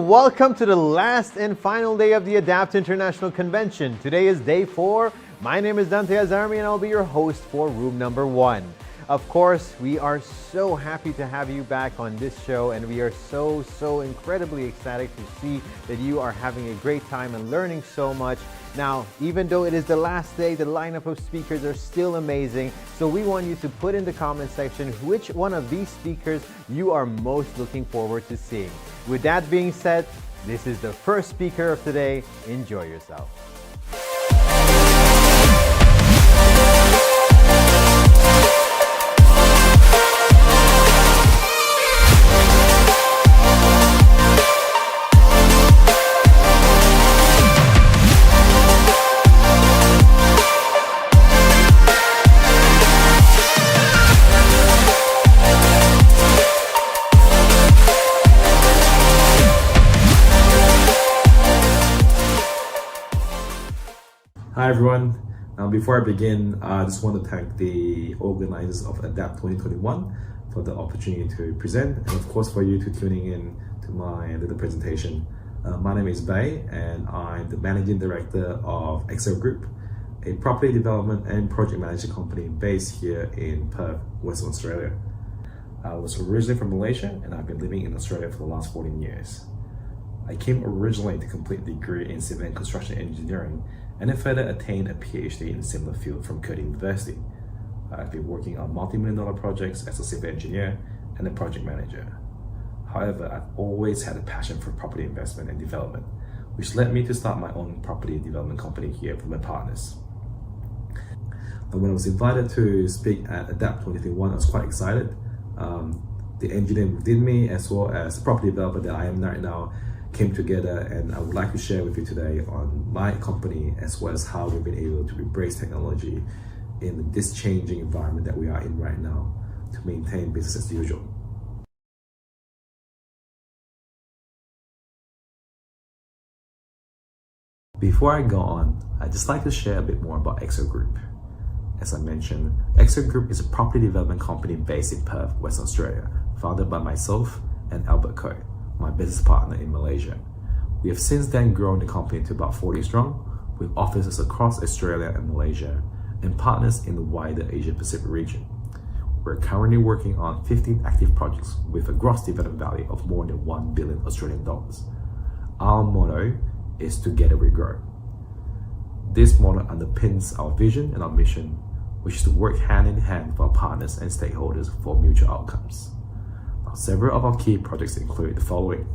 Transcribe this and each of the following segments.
everyone, welcome to the last and final day of the Adapt International Convention. Today is day 4. My name is Teoh and I'll be your host for room number 1. Of course, we are so happy to have you back on this show, and we are so incredibly ecstatic to see that you are having a great time and learning so much. Now, even though it is the last day, the lineup of speakers are still amazing, so we want you to put in the comment section which one of these speakers you are most looking forward to seeing. With that being said, this is the first speaker of today. Enjoy yourself. Hi everyone. Before I begin, I just want to thank the organizers of ADAPT 2021 for the opportunity to present, and of course for you to tuning in to my little presentation. My name is Billie, and I'm the Managing Director of Excel Group, a property development and project management company based here in Perth, Western Australia. I was originally from Malaysia, and I've been living in Australia for the last 14 years. I came originally to complete a degree in civil and construction engineering, and then further attained a PhD in a similar field from Curtin University. I've been working on multi-million-dollar projects as a civil engineer and a project manager. However, I've always had a passion for property investment and development, which led me to start my own property development company here with my partners. And when I was invited to speak at ADAPT 2021, I was quite excited. The engineer within me, as well as the property developer that I am right now, came together, and I would like to share with you today on my company, as well as how we've been able to embrace technology in this changing environment that we are in right now to maintain business as usual. Before I go on, I'd just like to share a bit more about Excel Group. As I mentioned, Excel Group is a property development company based in Perth, Western Australia, founded by myself and Albert Koh, my business partner in Malaysia. We have since then grown the company to about 40 strong, with offices across Australia and Malaysia, and partners in the wider Asia Pacific region. We're currently working on 15 active projects with a gross development value of more than 1 billion Australian dollars. Our motto is "Together we grow." This model underpins our vision and our mission, which is to work hand in hand with our partners and stakeholders for mutual outcomes. Several of our key projects include the following.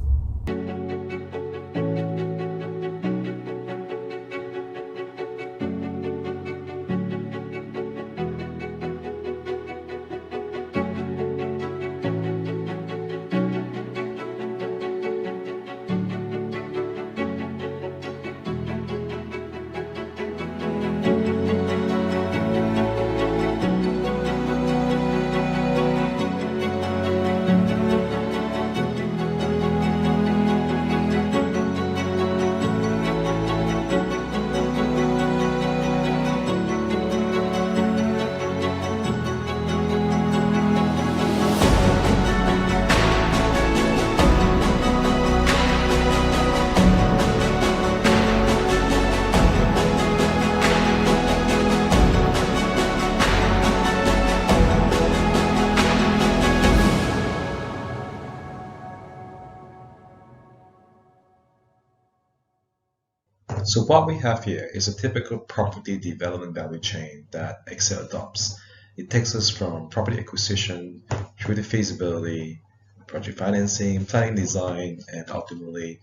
So what we have here is a typical property development value chain that Excel adopts. It takes us from property acquisition through the feasibility, project financing, planning design, and ultimately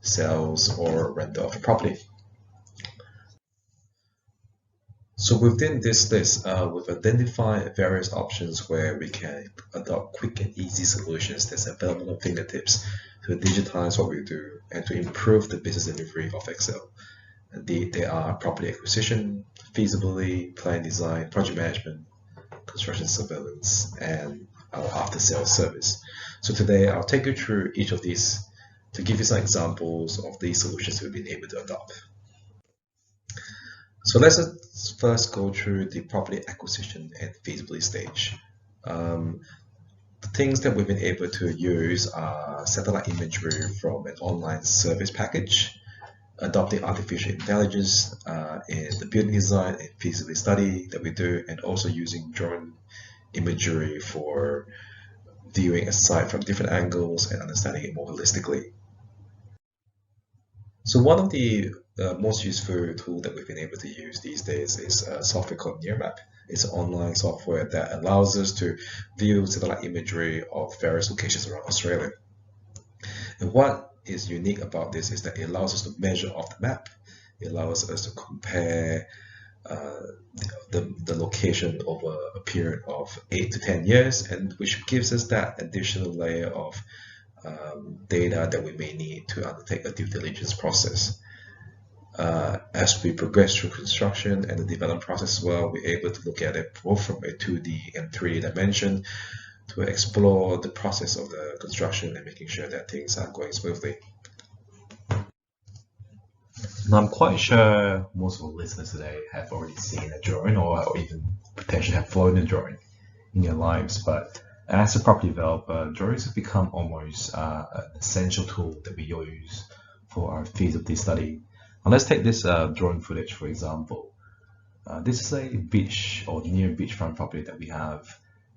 sales or rental of a property. So within this list, we've identified various options where we can adopt quick and easy solutions that's available on fingertips to digitize what we do and to improve the business delivery of Excel. They are property acquisition, feasibility, plan design, project management, construction surveillance, and our after-sales service. So today I'll take you through each of these to give you some examples of these solutions we've been able to adopt. So let's first go through the property acquisition and feasibility stage. The things that we've been able to use are satellite imagery from an online service package, adopting artificial intelligence in the building design and feasibility study that we do, and also using drone imagery for viewing a site from different angles and understanding it more holistically. So one of the most useful tool that we've been able to use these days is a software called Nair. It's an online software that allows us to view satellite imagery of various locations around Australia. And what is unique about this is that it allows us to measure off the map. It allows us to compare the location over a period of 8 to 10 years, and which gives us that additional layer of data that we may need to undertake a due diligence process. As we progress through construction and the development process as well, we're able to look at it both from a 2D and 3D dimension to explore the process of the construction and making sure that things are going smoothly. Now, I'm quite sure most of the listeners today have already seen a drone or even potentially have flown a drone in their lives, but as a property developer, drones have become almost an essential tool that we use for our feasibility study. Now, let's take this drone footage, for example. This is a beach or near beachfront property that we have.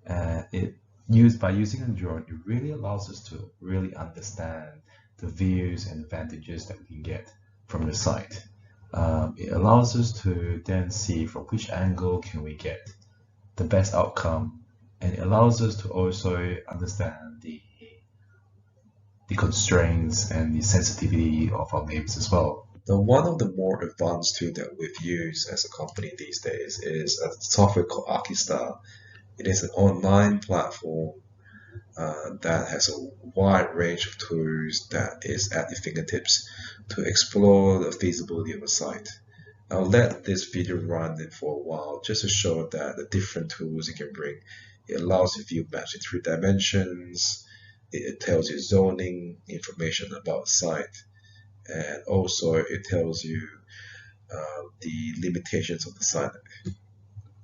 By using a drone, it really allows us to really understand the views and advantages that we can get from the site. It allows us to then see from which angle can we get the best outcome, and it allows us to also understand the constraints and the sensitivity of our neighbors as well. Now, one of the more advanced tools that we've used as a company these days is a software called Haque. It is an online platform that has a wide range of tools that is at your fingertips to explore the feasibility of a site. I'll let this video run for a while just to show that the different tools you can bring. It allows you to view maps in 3 dimensions. It tells you zoning information about the site, and also it tells you the limitations of the site.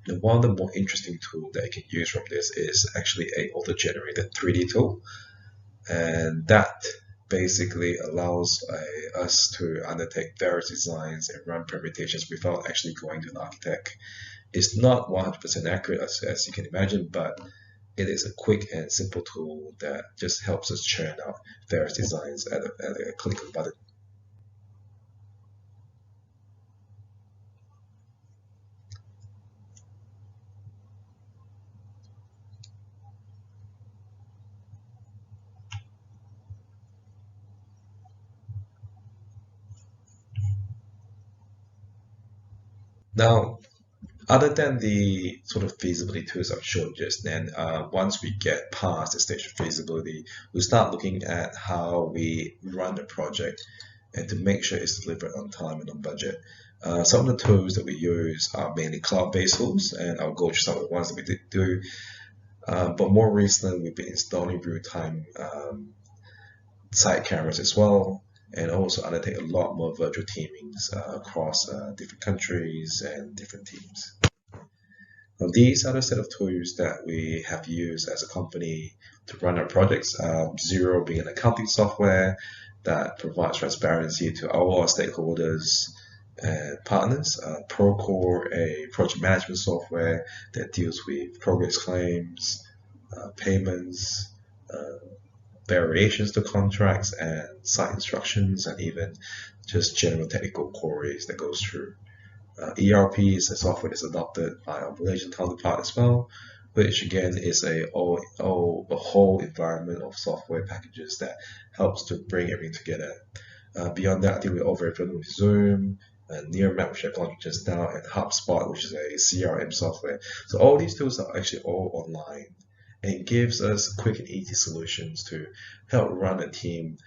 And one of the more interesting tools that you can use from this is actually a auto-generated 3D tool, and that basically allows us to undertake various designs and run permutations without actually going to an architect. It's not 100% accurate as you can imagine, but it is a quick and simple tool that just helps us churn out various designs at a click of a button. Now, other than the sort of feasibility tools I've shown just then, once we get past the stage of feasibility, we start looking at how we run the project and to make sure it's delivered on time and on budget. Some of the tools that we use are mainly cloud-based tools, and I'll go through some of the ones that we did do. But more recently, we've been installing real-time site cameras as well, and also undertake a lot more virtual teamings across different countries and different teams. Now, these are the set of tools that we have used as a company to run our projects. Xero being an accounting software that provides transparency to all our stakeholders and partners. Procore, a project management software that deals with progress claims, payments, variations to contracts and site instructions, and even just general technical queries that goes through. ERP is a software that's adopted by our Malaysian counterpart as well, which again is a whole environment of software packages that helps to bring everything together. Beyond that, I think we're all very familiar with Zoom, Nair, which I've gone through just now, and HubSpot, which is a CRM software. So all these tools are actually all online, and it gives us quick and easy solutions to help run a team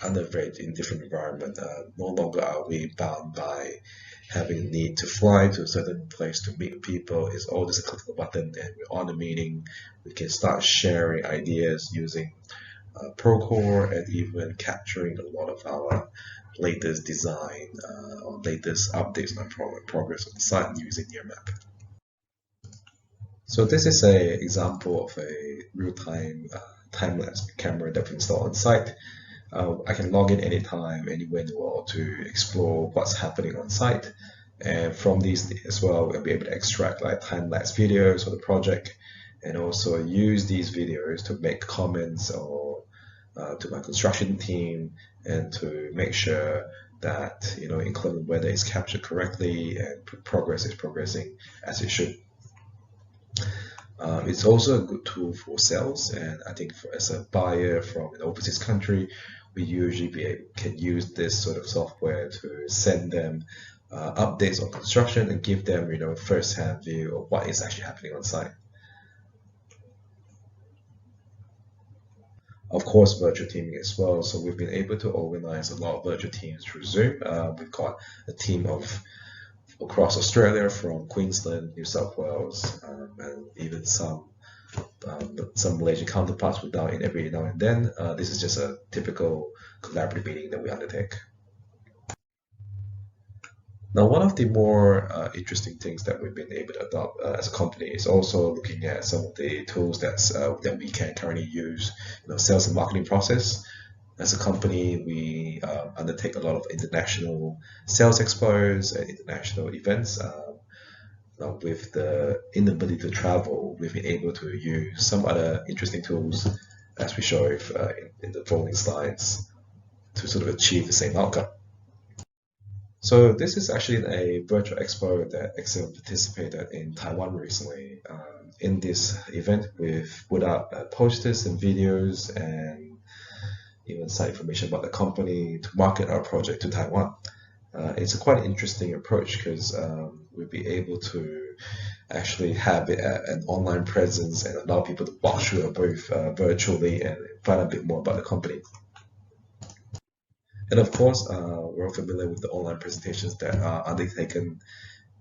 under in different environment. No longer are we bound by having a need to fly to a certain place to meet people. It's all just a click of a button and we're on the meeting. We can start sharing ideas using Procore and even capturing a lot of our latest design or latest updates on progress of the site using Nair. So this is a example of a real-time time-lapse camera that we install on site. I can log in anytime, anywhere in the world to explore what's happening on site. And from these as well, we'll be able to extract like time-lapse videos for the project, and also use these videos to make comments or to my construction team, and to make sure that inclement weather is captured correctly and progress is progressing as it should. It's also a good tool for sales, and I think as a buyer from an overseas country, we usually can use this sort of software to send them updates on construction and give them first-hand view of what is actually happening on site. Of course, virtual teaming as well. So we've been able to organize a lot of virtual teams through Zoom. We've got a team across Australia, from Queensland, New South Wales, and even some Malaysian counterparts we dial in every now and then. This is just a typical collaborative meeting that we undertake. Now, one of the more interesting things that we've been able to adopt as a company is also looking at some of the tools that we can currently use in the sales and marketing process. As a company, we undertake a lot of international sales expos and international events. With the inability to travel, we've been able to use some other interesting tools, as we show in the following slides, to sort of achieve the same outcome. So this is actually a virtual expo that Excel participated in Taiwan recently. In this event, we've put out posters and videos and even some information about the company to market our project to Taiwan. It's a quite interesting approach because we'll be able to actually have an online presence and allow people to walk through our booth virtually and find a bit more about the company. And of course, we're all familiar with the online presentations that are undertaken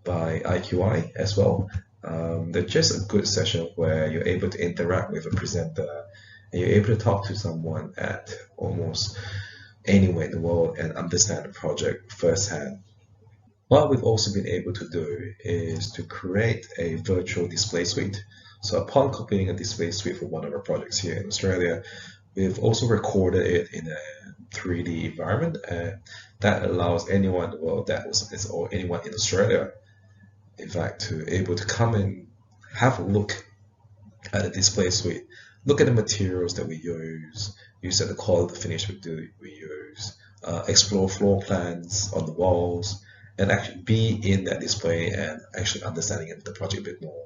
by IQI as well. They're just a good session where you're able to interact with a presenter and you're able to talk to someone at almost anywhere in the world and understand the project firsthand. What we've also been able to do is to create a virtual display suite. So upon completing a display suite for one of our projects here in Australia, we've also recorded it in a 3D environment, and that allows anyone in the world or anyone in Australia, in fact, to able to come and have a look at the display suite, look at the materials that we use at the quality of the finish we use, explore floor plans on the walls, and actually be in that display and actually understanding the project a bit more.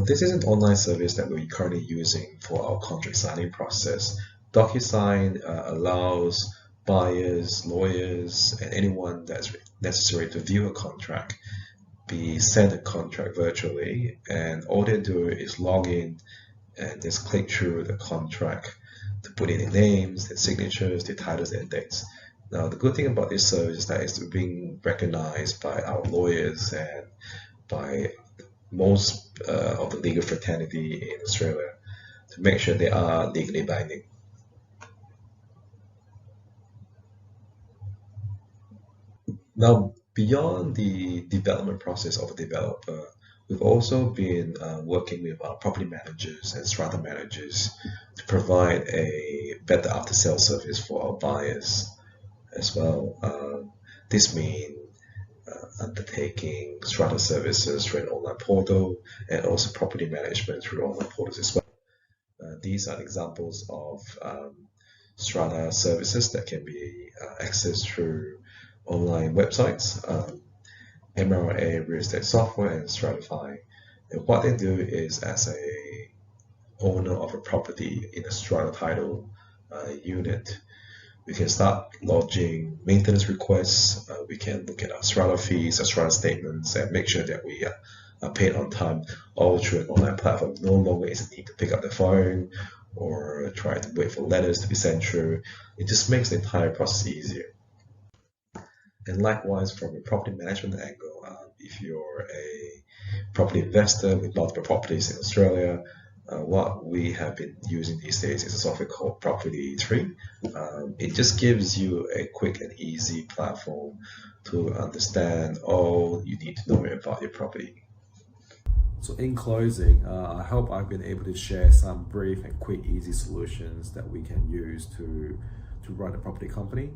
This is an online service that we're currently using for our contract signing process. DocuSign allows buyers, lawyers, and anyone that's necessary to view a contract be sent a contract virtually, and all they do is log in and just click through the contract to put in their names, their signatures, their titles, and dates. Now, the good thing about this service is that it's being recognized by our lawyers and by most of the legal fraternity in Australia to make sure they are legally binding. Now, beyond the development process of a developer, we've also been working with our property managers and strata managers to provide a better after-sales service for our buyers as well. This means undertaking strata services through an online portal and also property management through online portals as well. These are examples of strata services that can be accessed through online websites, MRA Real Estate Software, and Stratify. And what they do is, as a owner of a property in a strata title unit, we can start lodging maintenance requests. We can look at our strata fees, our strata statements, and make sure that we are paid on time, all through an online platform. No longer is a need to pick up the phone or try to wait for letters to be sent through. It just makes the entire process easier. And likewise, from a property management angle, if you're a property investor with multiple properties in Australia, what we have been using these days is a software called Property Tree. It just gives you a quick and easy platform to understand all you need to know about your property. So in closing, I hope I've been able to share some brief and quick, easy solutions that we can use to run a property company.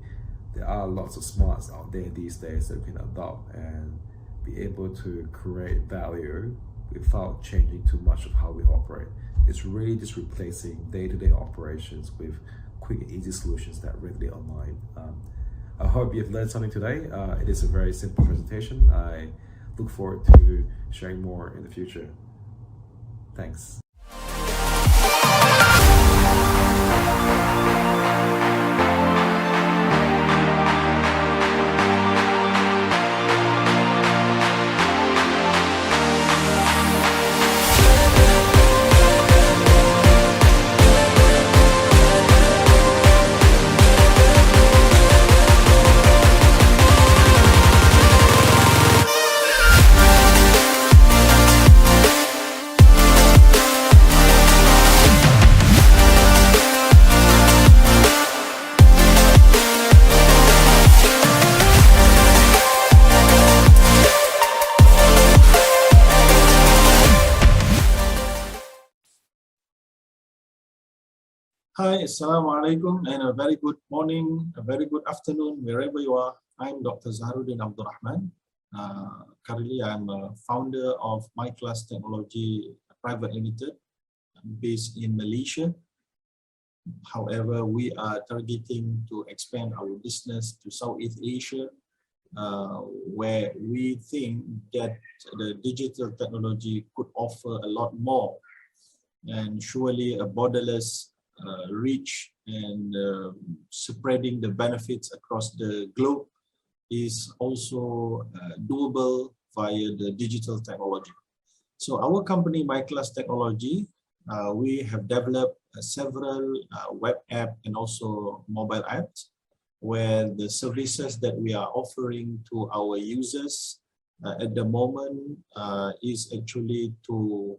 There are lots of smarts out there these days that we can adopt and be able to create value without changing too much of how we operate. It's really just replacing day-to-day operations with quick and easy solutions that are readily online. I hope you've learned something today. It is a very simple presentation. I look forward to sharing more in the future. Thanks. Hi, Assalamu alaikum, and a very good morning, a very good afternoon, wherever you are. I'm Dr. Zaharuddin Rahman. Currently, I'm a founder of My Class Technology Private Limited, based in Malaysia. However, we are targeting to expand our business to Southeast Asia, where we think that the digital technology could offer a lot more, and surely a borderless reach and spreading the benefits across the globe is also doable via the digital technology. So our company, My Class Technology, we have developed several web app and also mobile apps, where the services that we are offering to our users at the moment is actually to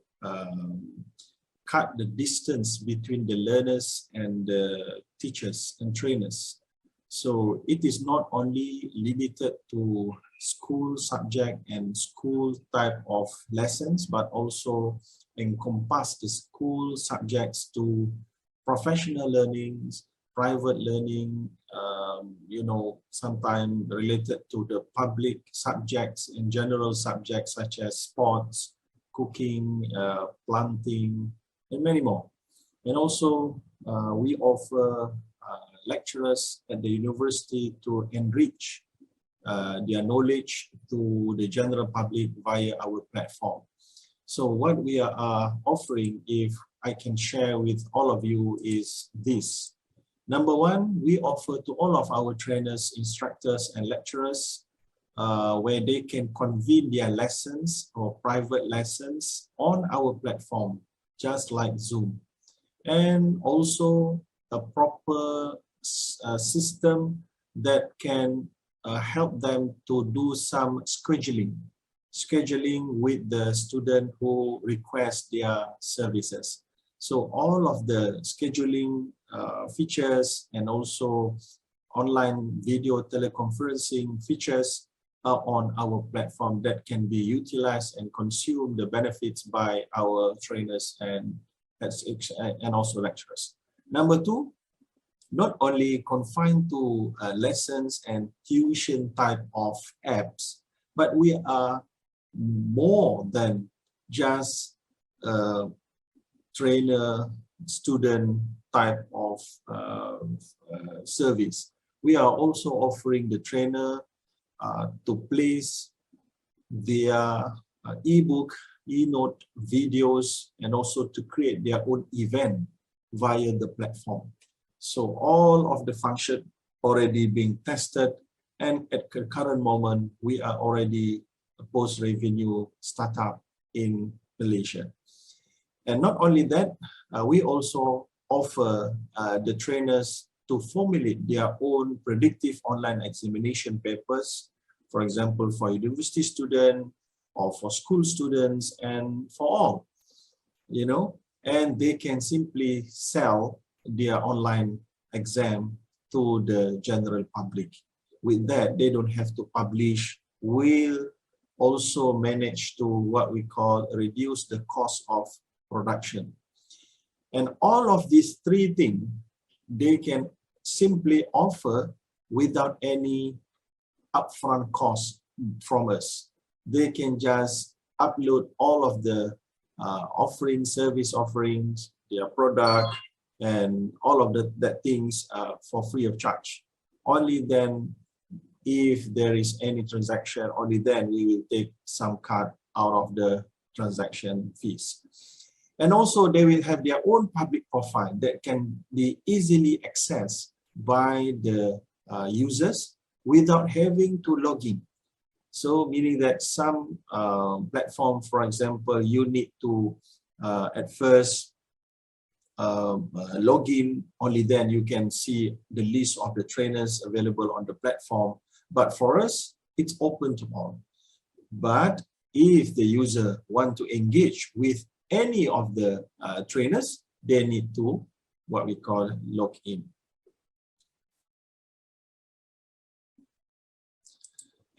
cut the distance between the learners and the teachers and trainers. So it is not only limited to school subject and school type of lessons, but also encompass the school subjects to professional learnings, private learning, sometimes related to the public subjects and general subjects such as sports, cooking, planting, and many more. And also we offer lecturers at the university to enrich their knowledge to the general public via our platform. So what we are offering, if I can share with all of you, is this. Number one, we offer to all of our trainers, instructors, and lecturers where they can convene their lessons or private lessons on our platform, just like Zoom. And also a proper system that can help them to do some scheduling with the student who request their services. So all of the scheduling features and also online video teleconferencing features are on our platform that can be utilized and consume the benefits by our trainers and also lecturers. Number two, not only confined to lessons and tuition type of apps, but we are more than just trainer student type of service. We are also offering the trainer to place their ebook, e-note videos, and also to create their own event via the platform. So all of the function already being tested, and at the current moment, we are already a post-revenue startup in Malaysia. And not only that, we also offer the trainers to formulate their own predictive online examination papers, for example, for university students or for school students and for all, and they can simply sell their online exam to the general public. With that, they don't have to publish. Will also manage to what we call reduce the cost of production. And all of these three things, they can simply offer without any upfront cost from us. They can just upload all of the service offerings, their product, and all of that things for free of charge. Only then, if there is any transaction, only then we will take some cut out of the transaction fees. And also they will have their own public profile that can be easily accessed by the users without having to log in. So meaning that some platform, for example, you need to at first log in, only then you can see the list of the trainers available on the platform. But for us, it's open to all. But if the user want to engage with any of the trainers, they need to what we call log in.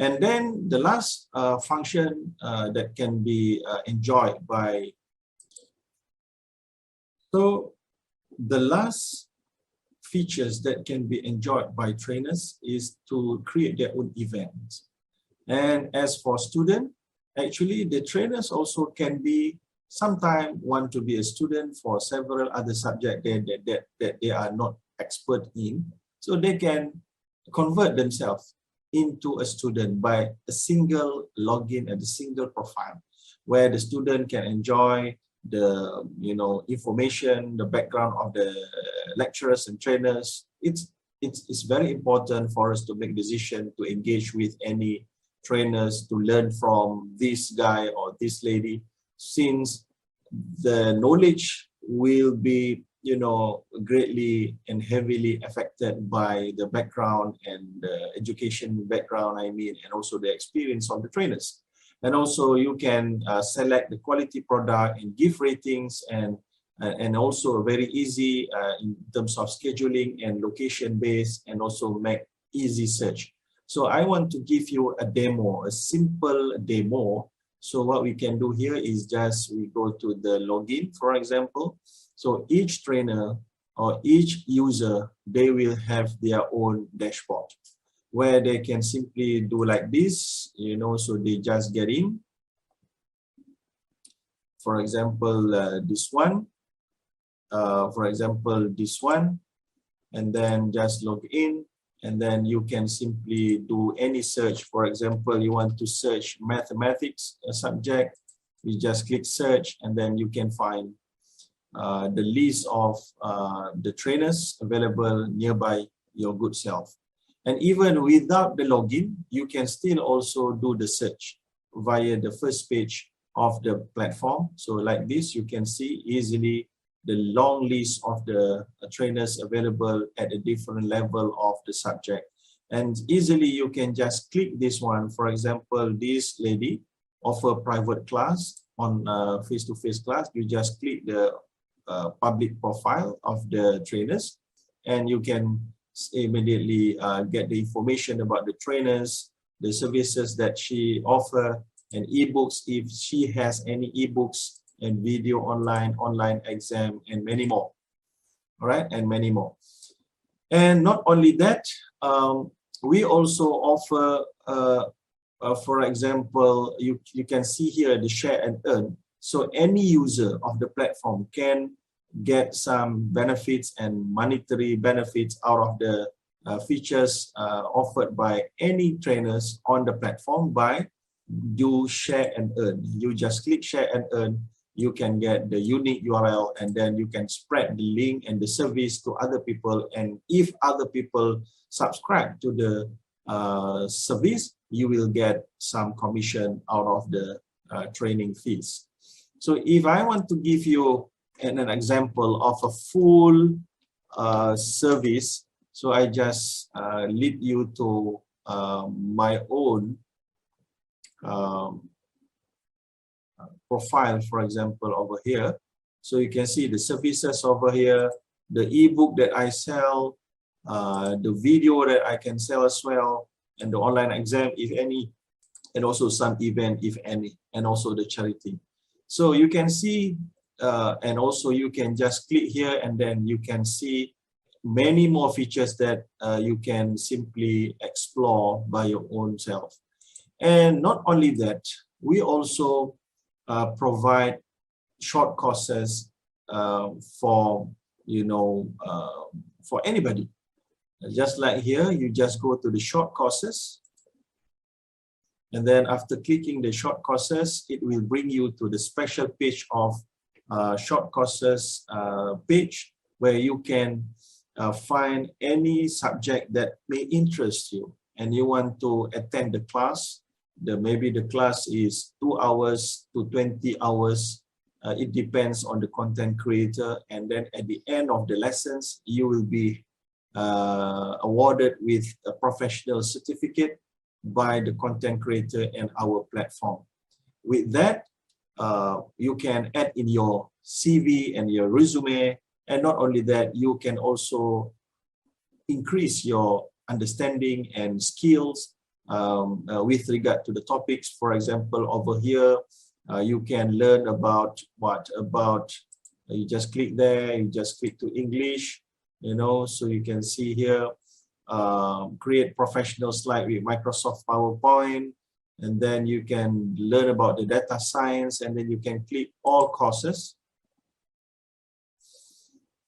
And then the last function that can be enjoyed by, so the last features that can be enjoyed by trainers is to create their own events. And as for students, actually the trainers also can be sometimes want to be a student for several other subjects that they are not expert in. So they can convert themselves into a student by a single login and a single profile, where the student can enjoy the information, the background of the lecturers and trainers. It's very important for us to make decision to engage with any trainers, to learn from this guy or this lady, since the knowledge will be greatly and heavily affected by the background and the education background, and also the experience of the trainers. And also you can select the quality product and give ratings, and also very easy in terms of scheduling and location based, and also make easy search. So I want to give you a demo, a simple demo. So what we can do here is just we go to the login, for example. So each trainer or each user, they will have their own dashboard where they can simply do like this, so they just get in. For example, this one, and then just log in, and then you can simply do any search. For example, you want to search mathematics subject, you just click search, and then you can find the list of the trainers available nearby your good self. And even without the login, you can still also do the search via the first page of the platform. So like this, you can see easily the long list of the trainers available at a different level of the subject. And easily you can just click this one. For example, this lady offer private class on face-to-face class. You just click the public profile of the trainers, and you can immediately get the information about the trainers, the services that she offer, and ebooks if she has any ebooks, and video online exam, and many more. All right, and many more. And not only that, we also offer, for example, you can see here the share and earn. So any user of the platform can get some benefits and monetary benefits out of the features offered by any trainers on the platform by do share and earn. You just click share and earn, you can get the unique URL, and then you can spread the link and the service to other people. And if other people subscribe to the service, you will get some commission out of the training fees. So if I want to give you an example of a full service, so I just lead you to my own profile, for example, over here. So you can see the services over here, the ebook that I sell, the video that I can sell as well, and the online exam, if any, and also some event, if any, and also the charity. So you can see, and also you can just click here and then you can see many more features that you can simply explore by your own self. And not only that, we also provide short courses for, for anybody. Just like here, you just go to the short courses. And then after clicking the short courses, it will bring you to the special page of short courses page, where you can find any subject that may interest you and you want to attend the class. Maybe the class is 2 hours to 20 hours. It depends on the content creator. And then at the end of the lessons, you will be awarded with a professional certificate by the content creator and our platform. With that, you can add in your CV and your resume. And not only that, you can also increase your understanding and skills with regard to the topics. For example, over here, you can learn about you just click there, you just click to English, so you can see here, create professional slide with Microsoft PowerPoint, and then you can learn about the data science, and then you can click all courses.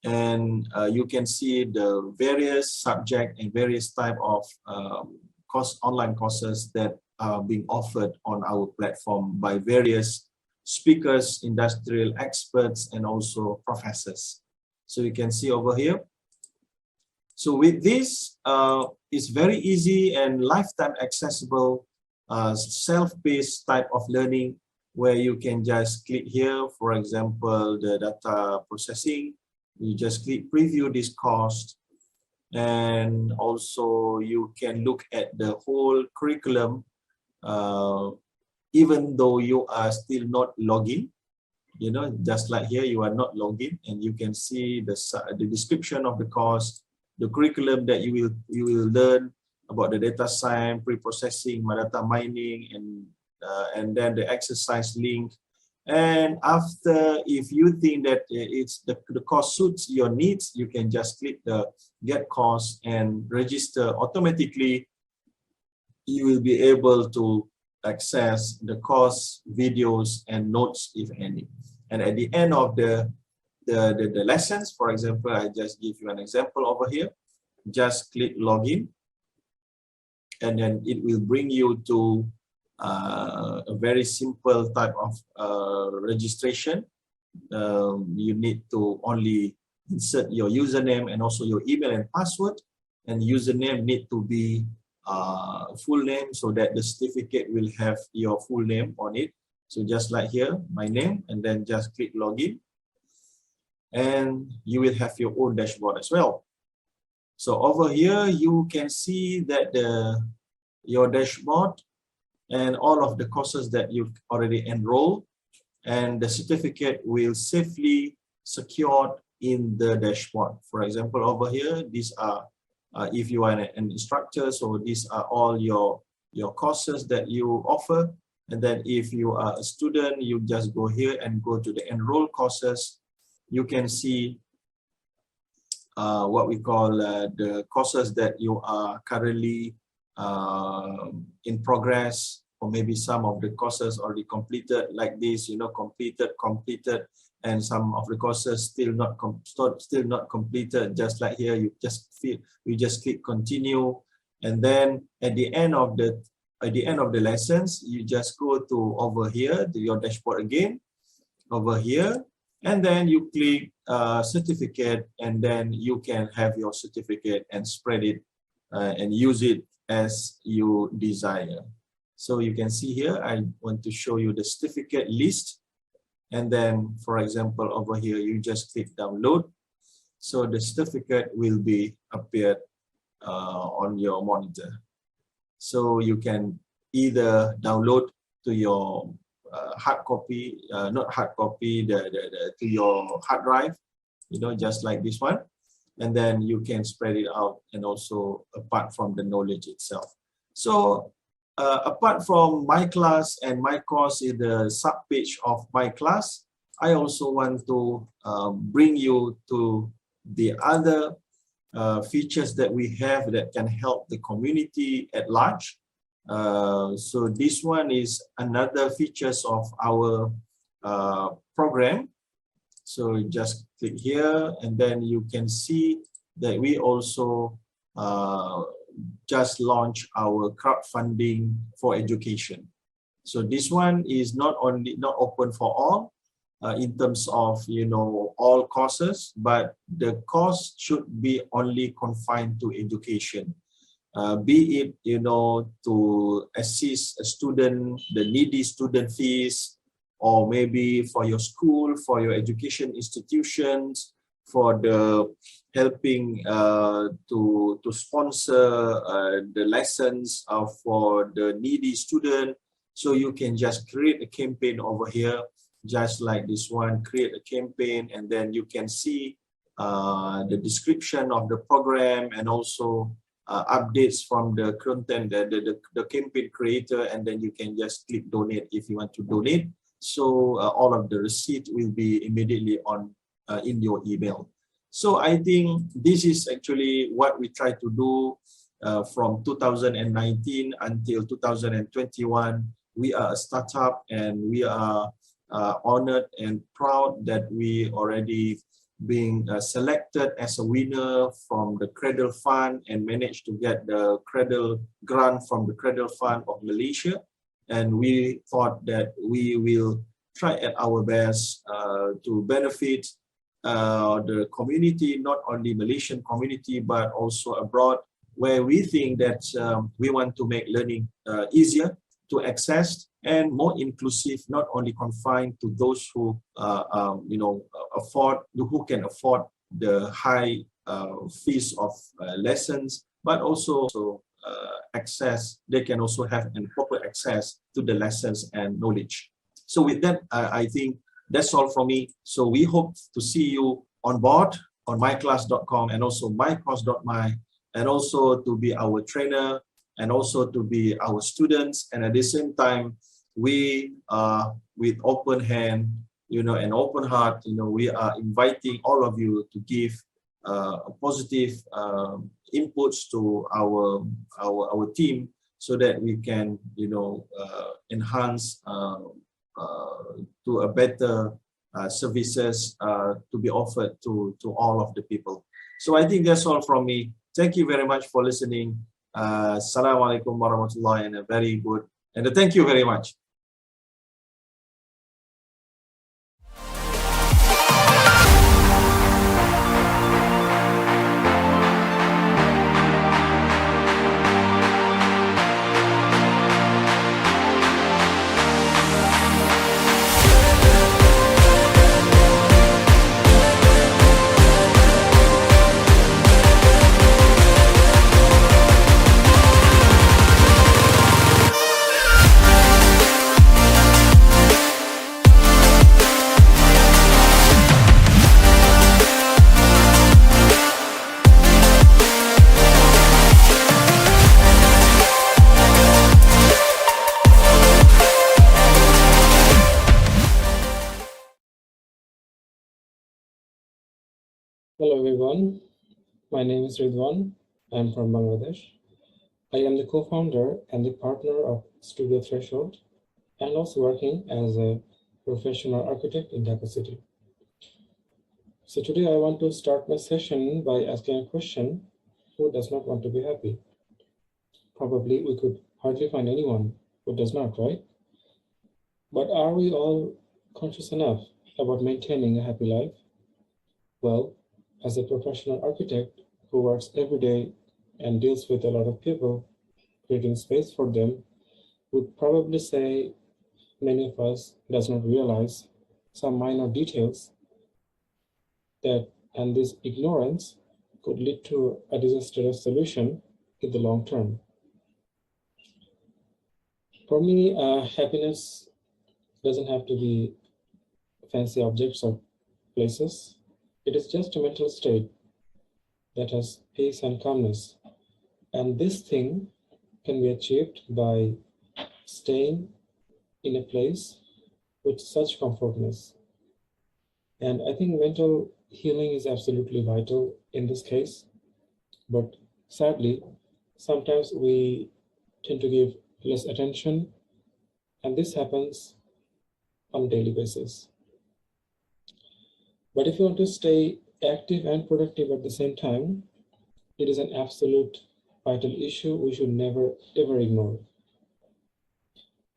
And you can see the various subject and various type of online courses that are being offered on our platform by various speakers, industrial experts, and also professors. So you can see over here. So with this, it's very easy and lifetime accessible self-paced type of learning, where you can just click here, for example, the data processing. You just click preview this course, and also you can look at the whole curriculum, even though you are still not logging. Just like here, you are not logged in, and you can see the description of the course, the curriculum that you will learn about the data science, pre-processing, data mining, and then the exercise link. And after, if you think that the course suits your needs, you can just click the get course and register automatically. You will be able to access the course videos and notes, if any. And at the end of the lessons, for example, I just give you an example over here. Just click login, and then it will bring you to a very simple type of registration. You need to only insert your username and also your email and password, and username need to be full name, so that the certificate will have your full name on it. So just like here, my name, and then just click login, and you will have your own dashboard as well. So over here, you can see that your dashboard and all of the courses that you've already enrolled, and the certificate will safely secured in the dashboard. For example, over here, these are if you are an instructor, so these are all your courses that you offer. And then if you are a student, you just go here and go to the enroll courses. You can see what we call the courses that you are currently in progress, or maybe some of the courses already completed, like this, completed, and some of the courses still not completed. Just like here, you just click continue, and then at the end of the lessons, you just go to over here to your dashboard again, over here, and then you click certificate, and then you can have your certificate and spread it and use it as you desire. So you can see here, I want to show you the certificate list. And then, for example, over here, you just click download. So the certificate will be appeared on your monitor. So you can either download to your hard copy, not hard copy, to your hard drive, just like this one. And then you can spread it out, and also apart from the knowledge itself. So apart from my class, and my course is the sub page of my class, I also want to bring you to the other features that we have that can help the community at large. So this one is another features of our program. So just click here, and then you can see that we also just launched our crowdfunding for education. So this one is not open for all in terms of all courses, but the cost should be only confined to education. Be it to assist a student, the needy student fees, or maybe for your school, for your education institutions, for the helping to sponsor the lessons for the needy student. So you can just create a campaign over here, just like this one, create a campaign, and then you can see the description of the program, and also updates from the content, the campaign creator, and then you can just click donate if you want to donate. So all of the receipt will be immediately on in your email. So I think this is actually what we try to do from 2019 until 2021. We are a startup, and we are honored and proud that we already being selected as a winner from the Cradle Fund, and managed to get the Cradle grant from the Cradle Fund of Malaysia. And we thought that we will try at our best to benefit the community, not only Malaysian community, but also abroad, where we think that we want to make learning easier to access and more inclusive, not only confined to those who who can afford the high fees of lessons, but also access. They can also have proper access to the lessons and knowledge. So with that, I think that's all from me. So we hope to see you on board on myclass.com, and also mycourse.my, and also to be our trainer, and also to be our students. And at the same time, we are with open hand, and open heart, we are inviting all of you to give positive inputs to our team, so that we can enhance to a better services to be offered to all of the people. So I think that's all from me. Thank you very much for listening. Assalamualaikum warahmatullahi, and a very good, and thank you very much. Hello everyone, my name is Ridwan. I am from Bangladesh. I am the co-founder and the partner of Studio Threshold, and also working as a professional architect in Dhaka City. So today I want to start my session by asking a question: who does not want to be happy? Probably we could hardly find anyone who does not, right? But are we all conscious enough about maintaining a happy life? Well, as a professional architect who works every day and deals with a lot of people, creating space for them, would probably say many of us does not realize some minor details that, and this ignorance could lead to a disastrous solution in the long term. For me, happiness doesn't have to be fancy objects or places. It is just a mental state that has peace and calmness. And this thing can be achieved by staying in a place with such comfortness. And I think mental healing is absolutely vital in this case. But sadly, sometimes we tend to give less attention, and this happens on a daily basis. But if you want to stay active and productive at the same time, it is an absolute vital issue we should never ever ignore.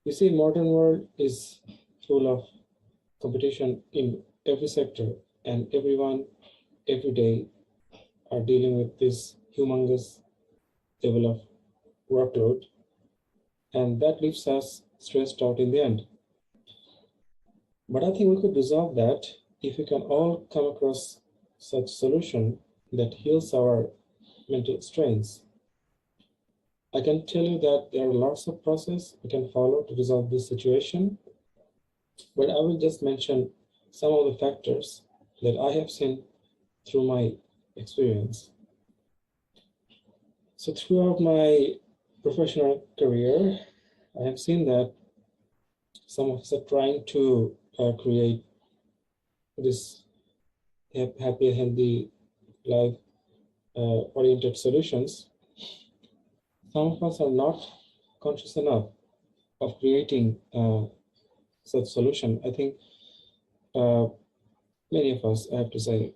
You see, modern world is full of competition in every sector, and everyone every day are dealing with this humongous level of workload, and that leaves us stressed out in the end. But I think we could resolve that if we can all come across such solution that heals our mental strains. I can tell you that there are lots of processes we can follow to resolve this situation, but I will just mention some of the factors that I have seen through my experience. So throughout my professional career, I have seen that some of us are trying to create this happy, healthy life oriented solutions. Some of us are not conscious enough of creating such solution. I think many of us, I have to say,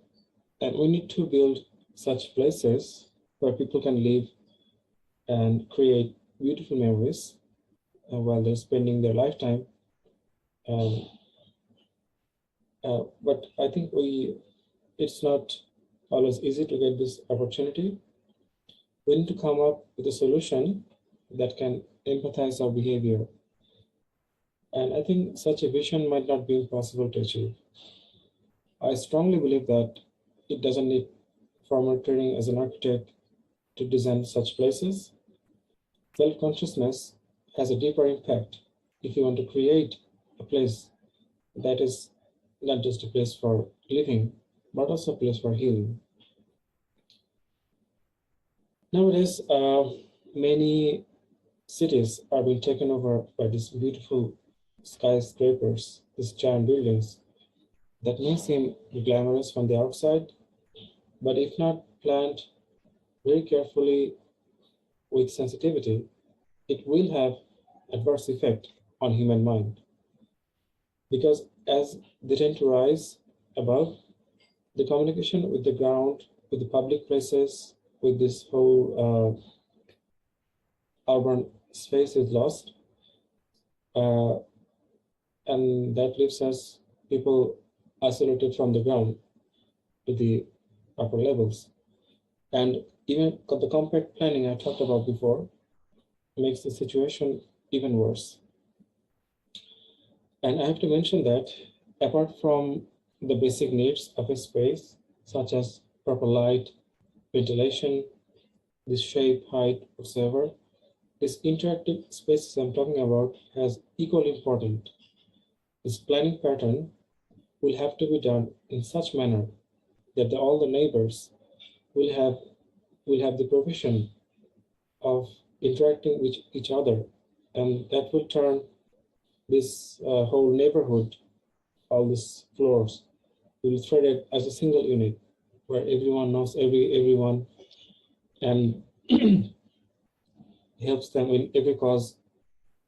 and we need to build such places where people can live and create beautiful memories while they're spending their lifetime. But I think it's not always easy to get this opportunity. We need to come up with a solution that can empathize our behavior. And I think such a vision might not be possible to achieve. I strongly believe that it doesn't need formal training as an architect to design such places. Self-consciousness has a deeper impact if you want to create a place that is not just a place for living, but also a place for healing. Nowadays, many cities are being taken over by these beautiful skyscrapers, these giant buildings that may seem glamorous from the outside, but if not planned very carefully with sensitivity, it will have adverse effect on human mind. Because as they tend to rise above, the communication with the ground, with the public places, with this whole urban space is lost. And that leaves us people isolated from the ground to the upper levels. And even the compact planning I talked about before makes the situation even worse. And I have to mention that apart from the basic needs of a space, such as proper light, ventilation, this shape, height, whatsoever, this interactive spaces I'm talking about has equally important. This planning pattern will have to be done in such manner that all the neighbors will have the provision of interacting with each other, and that will turn this whole neighborhood, all these floors, will be threaded as a single unit where everyone knows everyone and helps them in every cause,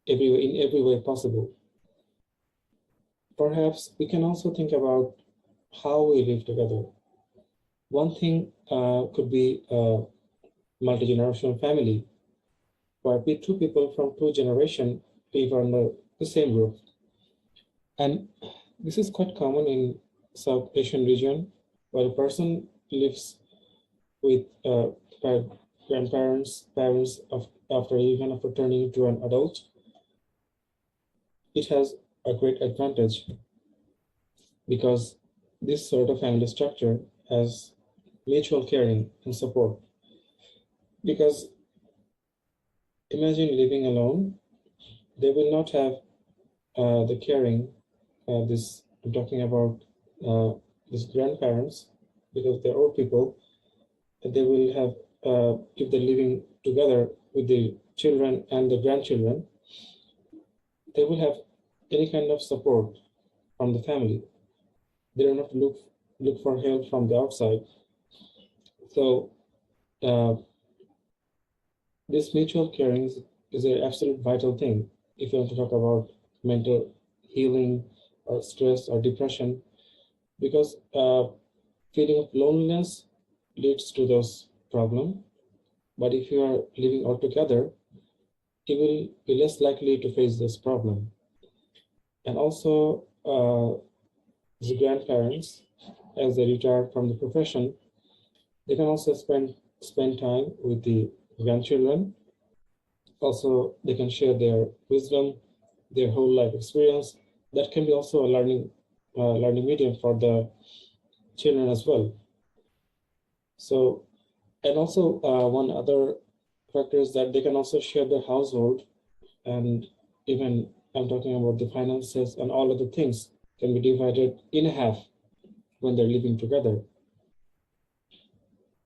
in every way possible. Perhaps we can also think about how we live together. One thing could be a multi-generational family, where two people from two generations live under the same roof. And this is quite common in South Asian region, where a person lives with grandparents, parents after turning into an adult. It has a great advantage because this sort of family structure has mutual caring and support. Because imagine living alone, they will not have the caring I'm talking about these grandparents, because they're old people, and they will have, if they're living together with the children and the grandchildren, they will have any kind of support from the family. They don't have to look for help from the outside. So this mutual caring is an absolute vital thing if you want to talk about mental healing or stress or depression, because feeling of loneliness leads to those problems. But if you are living all together, you will be less likely to face this problem. And also, the grandparents, as they retire from the profession, they can also spend time with the grandchildren. Also, they can share their wisdom, their whole life experience. That can be also a learning medium for the children as well. So, and also one other factor is that they can also share their household, and even I'm talking about the finances and all other things can be divided in half when they're living together.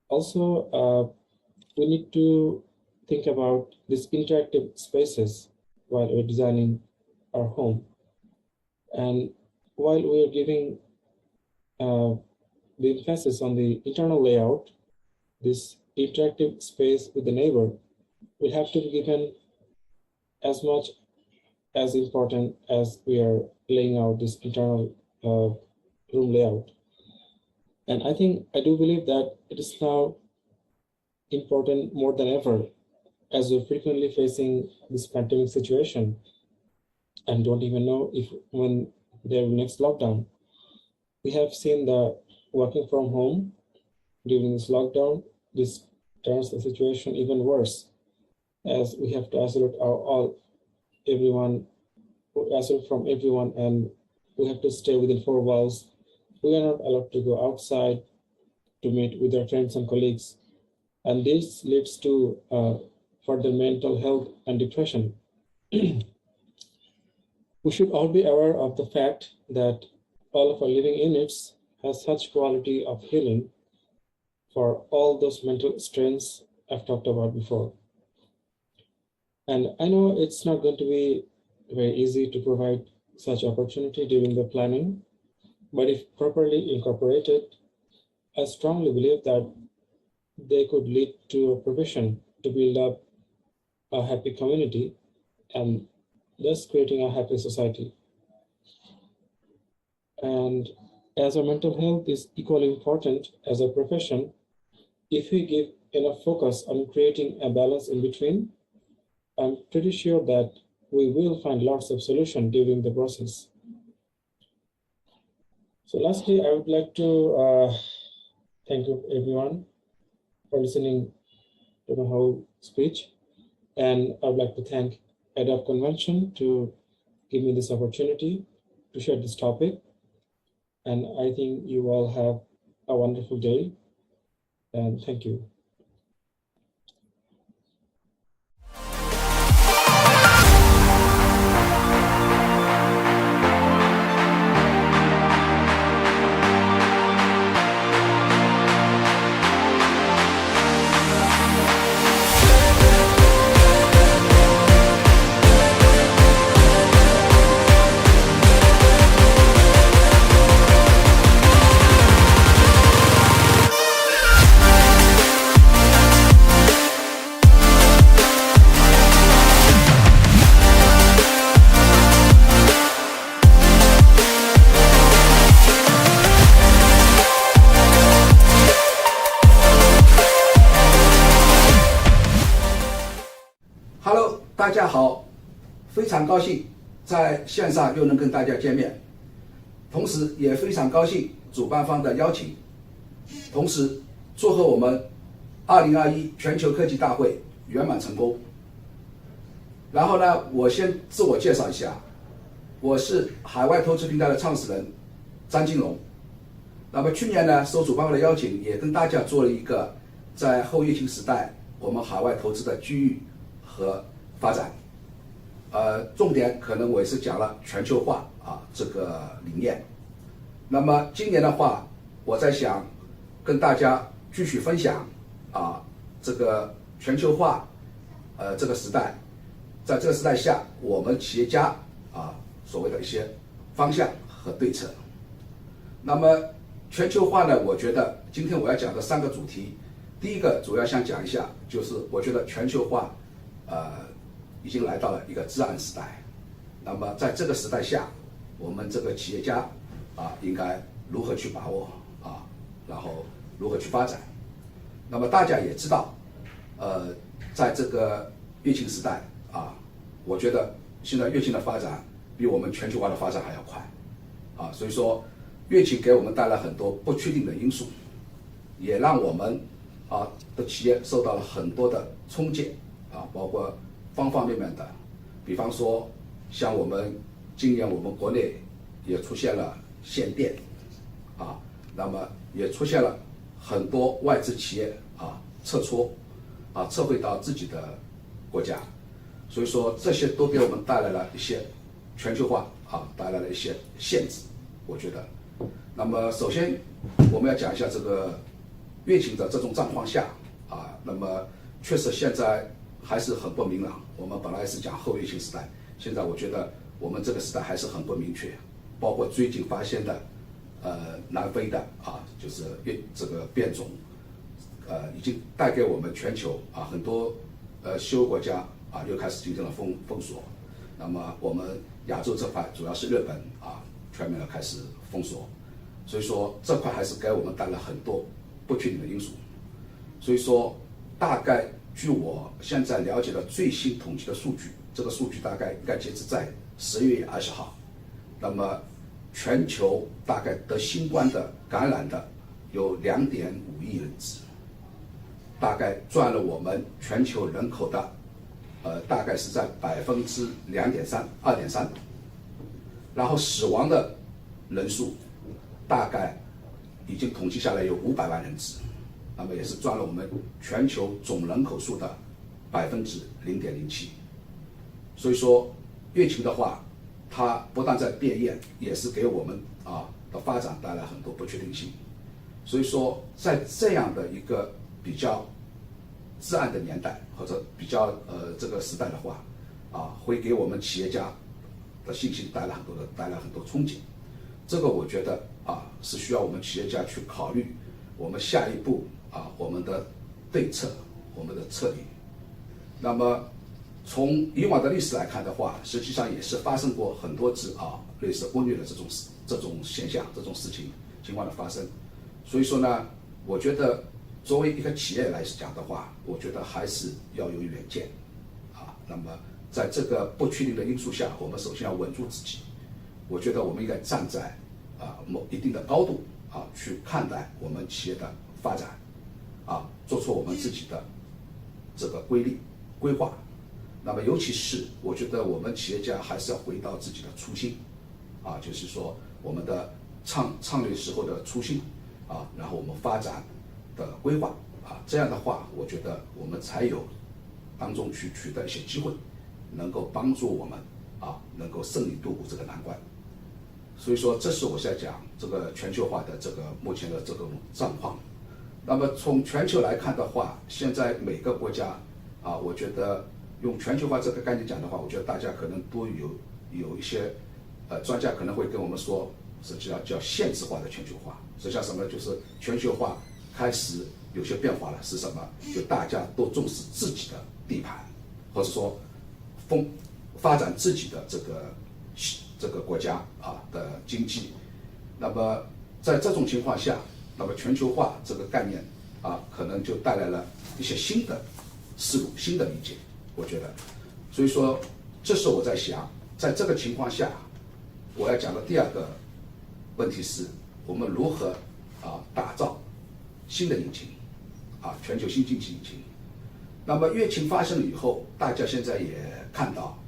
Also, we need to think about these interactive spaces while we're designing our home. And while we're giving the emphasis on the internal layout, this interactive space with the neighbor will have to be given as much as important as we are laying out this internal room layout. And I do believe that it is now important more than ever, as we're frequently facing this pandemic situation and don't even know when there will next lockdown. We have seen the working from home during this lockdown. This turns the situation even worse, as we have to isolate everyone from everyone, and we have to stay within 4 walls. We are not allowed to go outside to meet with our friends and colleagues. And this leads to further mental health and depression. We should all be aware of the fact that all of our living units has such quality of healing for all those mental strains I've talked about before. And I know it's not going to be very easy to provide such opportunity during the planning, but if properly incorporated, I strongly believe that they could lead to a provision to build up a happy community and thus creating a happy society. And as our mental health is equally important as a profession, if we give enough focus on creating a balance in between, I'm pretty sure that we will find lots of solutions during the process. So lastly, I would like to thank you everyone for listening to my whole speech. And I would like to thank ADAPT Convention to give me this opportunity to share this topic. And I think you all have a wonderful day, and thank you. Hello， 大家好，非常高兴在线上又能跟大家见面，同时也非常高兴主办方的邀请，同时祝贺我们2021全球科技大会圆满成功。然后呢，我先自我介绍一下，我是海外投资平台的创始人张金荣。那么去年呢，受主办方的邀请，也跟大家做了一个在后疫情时代我们海外投资的机遇和发展。重点可能我也是讲了全球化这个理念。那么今年的话，我在想跟大家继续分享这个全球化这个时代，在这个时代下，我们企业家所谓的一些方向和对策。那么全球化呢，我觉得今天我要讲的3个主题，第一个主要想讲一下，就是我觉得全球化已经来到了一个至暗时代。那么在这个时代下，我们这个企业家应该如何去把握然后如何去发展。那么大家也知道，在这个乐清时代我觉得现在乐清的发展比我们全球化的发展还要快所以说乐清给我们带来很多不确定的因素，也让我们的企业受到了很多的冲击包括方方面面的，比方说像今年我们国内也出现了限电那么也出现了很多外资企业撤出撤回到自己的国家，所以说这些都给我们带来了一些全球化带来了一些限制，我觉得。那么首先我们要讲一下这个乐清的这种状况下那么确实现在还是很不明朗。我们本来是讲后乐清时代，现在我觉得我们这个时代还是很不明确，包括最近发现的南非的就是这个变种已经带给我们全球很多西欧国家又开始进行了封锁。那么我们亚洲这块主要是日本全面的开始封锁，所以说这块还是给我们带来很多不确定的因素。所以说大概据我现在了解的最新统计的数据，这个数据大概应该截止在10月20号，那么全球大概得新冠的感染的有2.5亿人次，大概占了我们全球人口的大概是在2.3%，然后死亡的人数大概已经统计下来有500万人次，那么也是占了我们全球总人口数的0.07%。所以说乐清的话，它不但在变异，也是给我们的发展带来很多不确定性。所以说在这样的一个比较至暗的年代，或者比较这个时代的话会给我们企业家的信心带来很多冲击。这个我觉得是需要我们企业家去考虑我们下一步我们的对策，我们的策略。那么从以往的历史来看的话，实际上也是发生过很多次类似瘟疫的这种现象、这种情况的发生。所以说呢，我觉得作为一个企业来讲的话，我觉得还是要有远见那么在这个不确定的因素下，我们首先要稳住自己。我觉得我们应该站在某一定的高度去看待我们企业的发展做出我们自己的这个规划。那么尤其是我觉得我们企业家还是要回到自己的初心就是说我们的创立时候的初心然后我们发展的规划这样的话，我觉得我们才有当中去取得一些机会，能够帮助我们能够胜利度过这个难关。所以说这是我在讲这个全球化的这个目前的这种状况。那么从全球来看的话，现在每个国家我觉得用全球化这个概念讲的话，我觉得大家可能都有一些专家可能会跟我们说是叫限制化的全球化。实际上什么呢？就是全球化开始有些变化了，是什么？就大家都重视自己的地盘，或者说发展自己的这个国家的经济。那么在这种情况下，那么全球化这个概念可能就带来了一些新的思路、新的理解，我觉得。所以说这是我在想，在这个情况下，我要讲的第2个问题是我们如何打造新的引擎全球新经济引擎。那么疫情发生了以后，大家现在也看到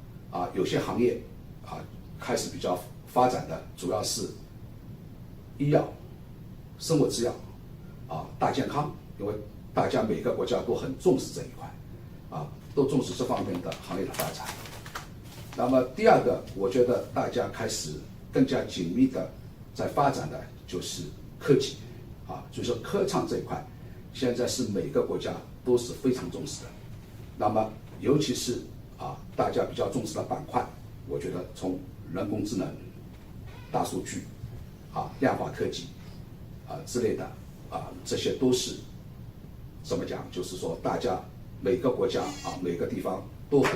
有些行业开始比较发展的主要是医药、生物制药大健康，因为大家每个国家都很重视这一块都重视这方面的行业的发展。那么第2个，我觉得大家开始更加紧密的在发展的就是科技啊，所以说科创这一块现在是每个国家都是非常重视的。那么尤其是大家比较重视的板块，我觉得从人工智能、大数据量化科技之类的这些都是怎么讲？就是说大家每个国家每个地方都很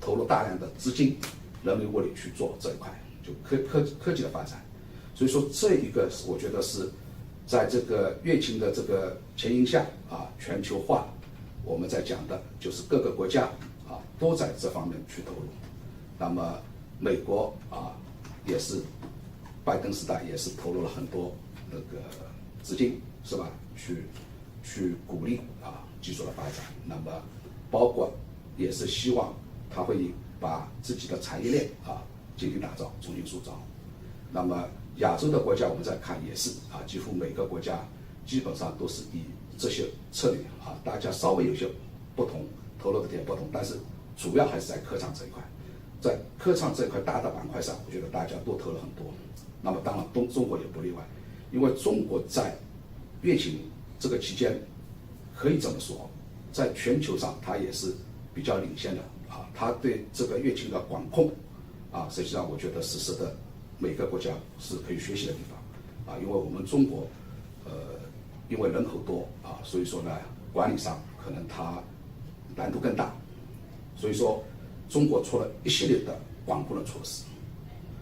投入大量的资金、人力物力去做这一块，就科技的发展。所以说这一个我觉得是在这个疫情的这个前因下全球化，我们在讲的就是各个国家都在这方面去投入。那么美国也是拜登时代也是投入了很多那个资金，是吧？去鼓励技术的发展。那么包括也是希望他会把自己的产业链进行打造、重新塑造。那么亚洲的国家我们再看也是几乎每个国家基本上都是以这些策略大家稍微有些不同，投入的点不同，但是主要还是在科创这一块。在科创这一块大的板块上，我觉得大家都投了很多。那么当然中国也不例外，因为中国在疫情这个期间，可以这么说，在全球上它也是比较领先的它对这个疫情的管控实际上我觉得实施的每个国家是可以学习的地方因为我们中国因为人口多所以说呢管理上可能它难度更大，所以说中国出了一系列的管控的措施。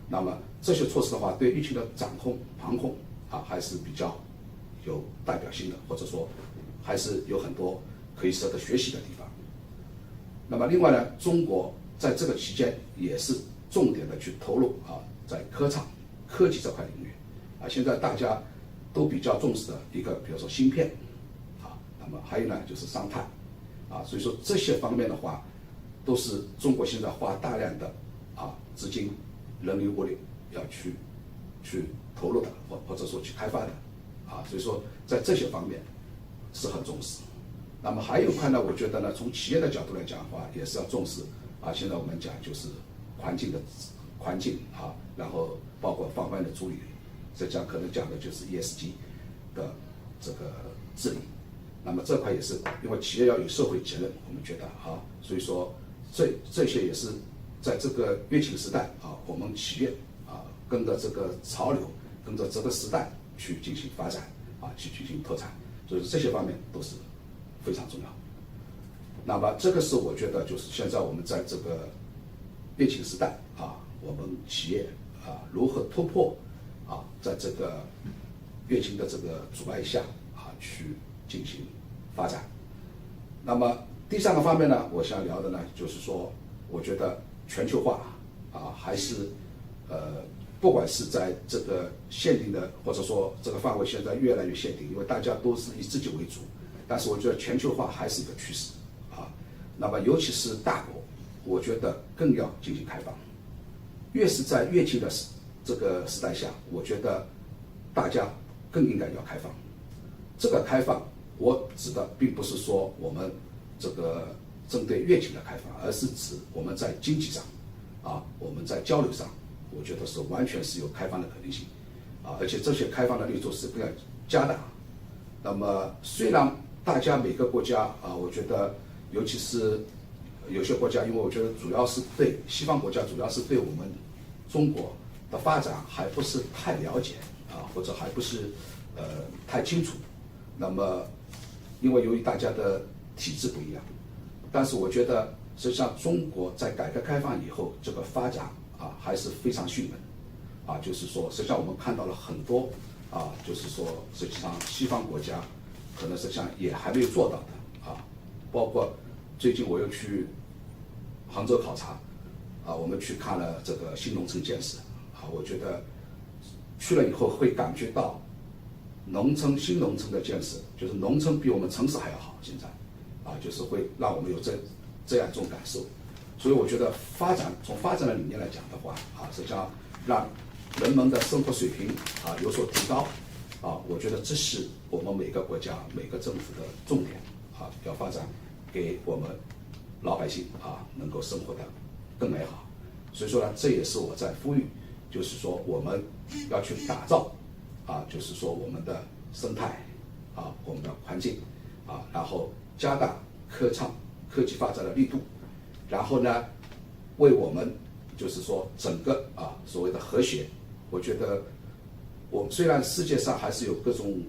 那么这些措施的话，对疫情的掌控、防控还是比较有代表性的，或者说还是有很多可以值得学习的地方。那么另外呢，中国在这个期间也是重点的去投入在科技这块领域现在大家都比较重视的一个，比如说芯片那么还有呢就是商碳所以说这些方面的话，都是中国现在花大量的资金、人力物力要去投入的，或者说去开发的所以说在这些方面是很重视。那么还有一块呢，我觉得呢，从企业的角度来讲的话，也是要重视现在我们讲就是环境然后包括防范的处理，这讲可能讲的就是 ESG 的这个治理。那么这块也是因为企业要有社会责任，我们觉得所以说这些也是在这个疫情时代我们企业跟着这个潮流，跟着这个时代去进行发展去进行拓展，所以这些方面都是非常重要。那么这个是我觉得就是现在我们在这个疫情时代我们企业如何突破在这个疫情的这个阻碍下去进行发展。那么第三个方面呢，我想聊的呢，就是说，我觉得全球化还是不管是在这个限定的，或者说这个范围现在越来越限定，因为大家都是以自己为主，但是我觉得全球化还是一个趋势那么尤其是大国，我觉得更要进行开放。越是在疫情的这个时代下，我觉得大家更应该要开放。这个开放，我指的并不是说我们这个针对疫情的开放，而是指我们在经济上我们在交流上，我觉得是完全是有开放的可能性而且这些开放的力度是更要加大。那么虽然大家每个国家我觉得尤其是有些国家，因为我觉得主要是对西方国家，主要是对我们中国的发展还不是太了解或者还不是太清楚。那么因为由于大家的体制不一样，但是我觉得实际上中国在改革开放以后，这个发展还是非常迅猛就是说实际上我们看到了很多就是说实际上西方国家可能实际上也还没有做到的包括最近我又去杭州考察我们去看了这个新农村建设我觉得去了以后会感觉到新农村的建设，就是农村比我们城市还要好，现在就是会让我们有这样一种感受。所以我觉得从发展的理念来讲的话实际上让人们的生活水平有所提高我觉得这是我们每个国家每个政府的重点要发展给我们老百姓能够生活的更美好。所以说呢，这也是我在呼吁就是说我们要去打造就是说我们的生态我们的环境然后加大科技发展的力度，然后呢，为我们就是说整个所谓的和谐，我觉得我们虽然世界上还是有各种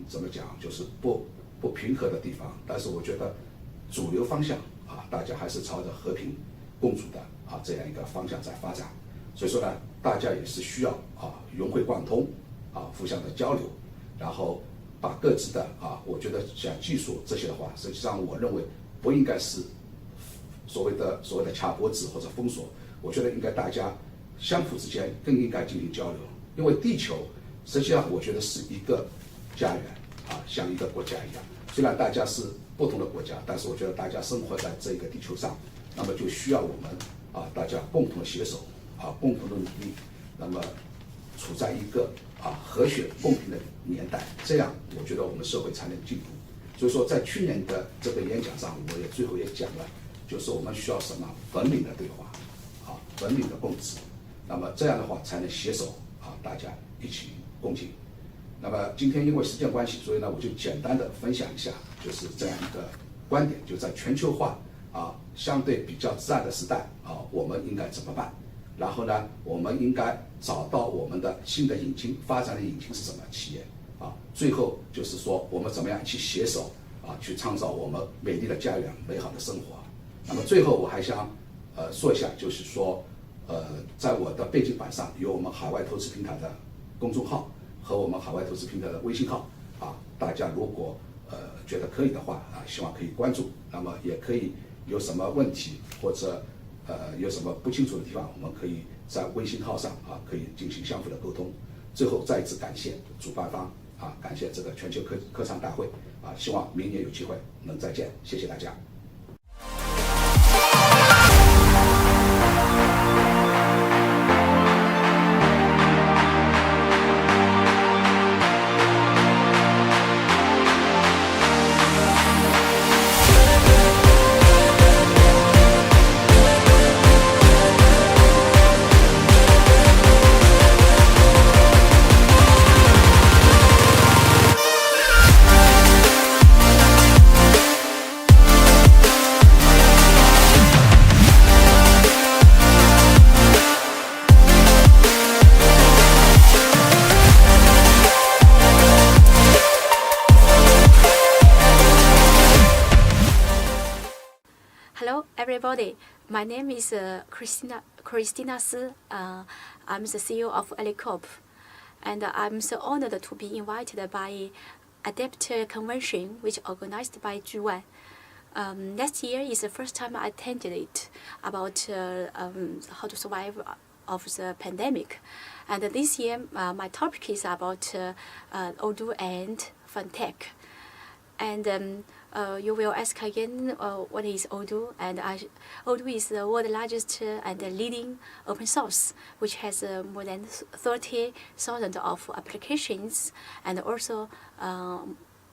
怎么讲，就是不平和的地方，但是我觉得主流方向大家还是朝着和平共处的这样一个方向在发展。所以说呢，大家也是需要融会贯通互相的交流，然后把各自的我觉得像技术这些的话，实际上我认为不应该是所谓的卡脖子或者封锁，我觉得应该大家相互之间更应该进行交流，因为地球实际上我觉得是一个家园像一个国家一样，虽然大家是不同的国家，但是我觉得大家生活在这个地球上，那么就需要我们大家共同的携手共同的努力，那么处在一个和谐公平的年代，这样我觉得我们社会才能进步。所以说在去年的这个演讲上，我也最后也讲了，就是我们需要什么文明的对话文明的共治，那么这样的话才能携手大家一起共进。那么今天因为时间关系，所以呢我就简单的分享一下，就是这样一个观点，就在全球化相对比较自然的时代我们应该怎么办？然后呢，我们应该找到我们的新的引擎，发展的引擎是什么企业最后就是说我们怎么样去携手去创造我们美丽的家园、美好的生活。那么最后我还想说一下，就是说在我的背景板上有我们海外投资平台的公众号和我们海外投资平台的微信号大家如果觉得可以的话希望可以关注，那么也可以有什么问题或者有什么不清楚的地方，我们可以在微信号上可以进行相互的沟通。最后再一次感谢主办方感谢这个全球科创大会希望明年有机会能再见，谢谢大家。Hello, everybody. My name is Christina Si. I'm the CEO of Alicorp, and I'm so honored to be invited by Adapt Convention, which organized by Zhan. Last year is the first time I attended it about how to survive of the pandemic, and this year my topic is about Odoo and Fintech. And you will ask again what is Odoo, and Odoo is the world's largest and leading open source, which has more than 30,000 of applications and also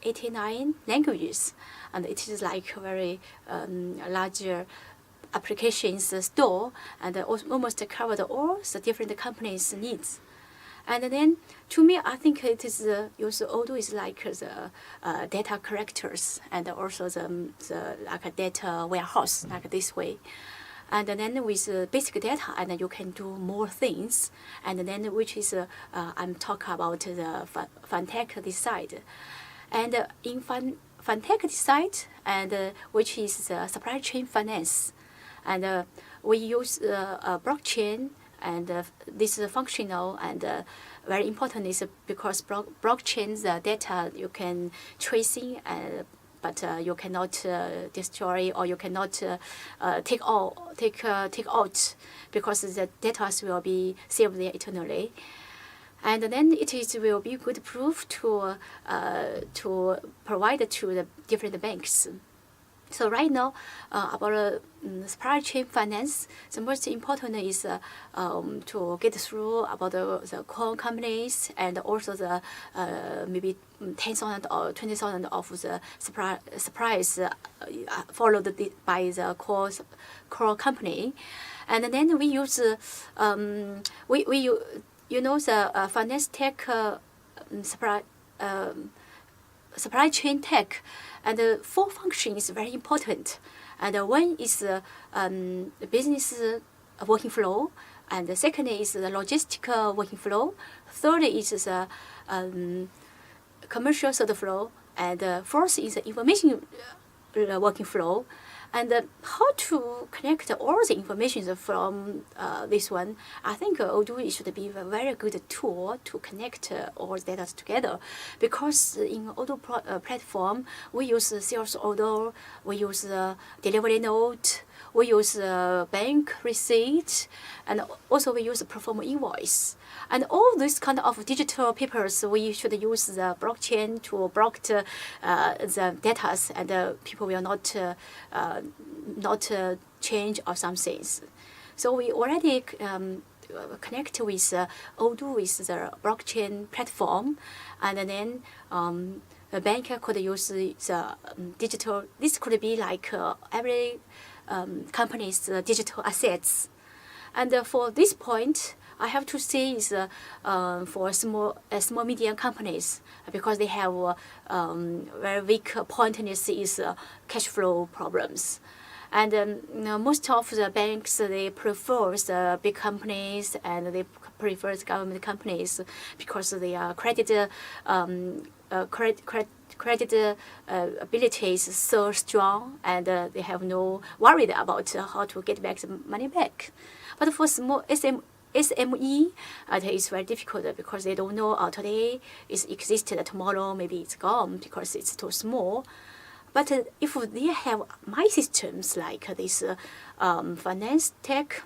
89 languages, and it is like a very large applications store and almost covered all the different companies' needs. And then, to me, I think it is also Odoo is like the data collectors and also the like a data warehouse, like this way. And then with basic data, and you can do more things. And then which is I'm talking about the Fintech this side, and in Fintech this side, and which is the supply chain finance, and we use blockchain. And this is functional and very important is because blockchain, the data you can tracing, but you cannot destroy or you cannot take out because the data will be saved there eternally. And then it will be good proof to provide to the different banks. So right now, about supply chain finance, the most important is to get through about the core companies and also the maybe 10,000 or 20,000 of the supplies followed by the core company, and then we use the finance tech supply chain tech, and the four functions is very important. And one is the business working flow, and the second is the logistical working flow. Third is the commercial sort of flow, and fourth is the information working flow. And how to connect all the information from this one, I think Odoo should be a very good tool to connect all the data together. Because in Odoo platform, we use sales order, we use delivery note, we use bank receipt, and also we use perform invoice. And all these kind of digital papers, we should use the blockchain to block the data, and people will not change or some things. So we already connect with Odoo with the blockchain platform, and then the bank could use the digital. This could be like every company's digital assets. And for this point, I have to say is for small medium companies, because they have very weak point in this is cash flow problems. And most of the banks, they prefer the big companies, and they prefer the government companies because they are credit abilities so strong, and they have no worried about how to get back the money back. But for small SME, it is very difficult because they don't know today it existed, tomorrow maybe it's gone because it's too small. But if they have my systems like this finance tech,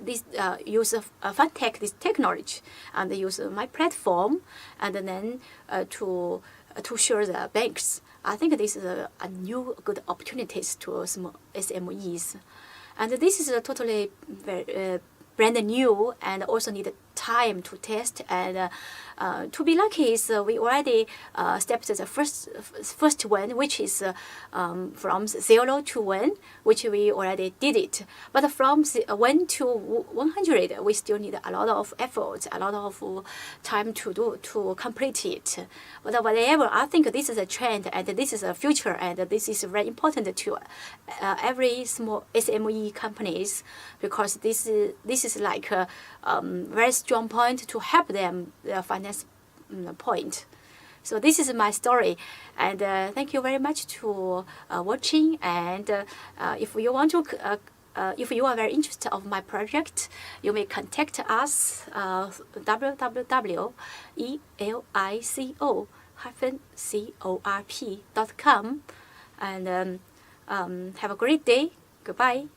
this use Fintech, this technology, and they use my platform, and then to share the banks, I think this is a new good opportunities to small SMEs. And this is a totally brand new, and also need time to test. And to be lucky is we already stepped the first one, which is from 0 to 1, which we already did it. But from 1 to 100, we still need a lot of effort, a lot of time to complete it. But whatever, I think this is a trend, and this is a future, and this is very important to every small SME companies, because this is like a very strong point to help them finance point. So this is my story, and thank you very much to watching. And if you want to, if you are very interested of my project, you may contact us www.elico-corp.com, and have a great day. Goodbye.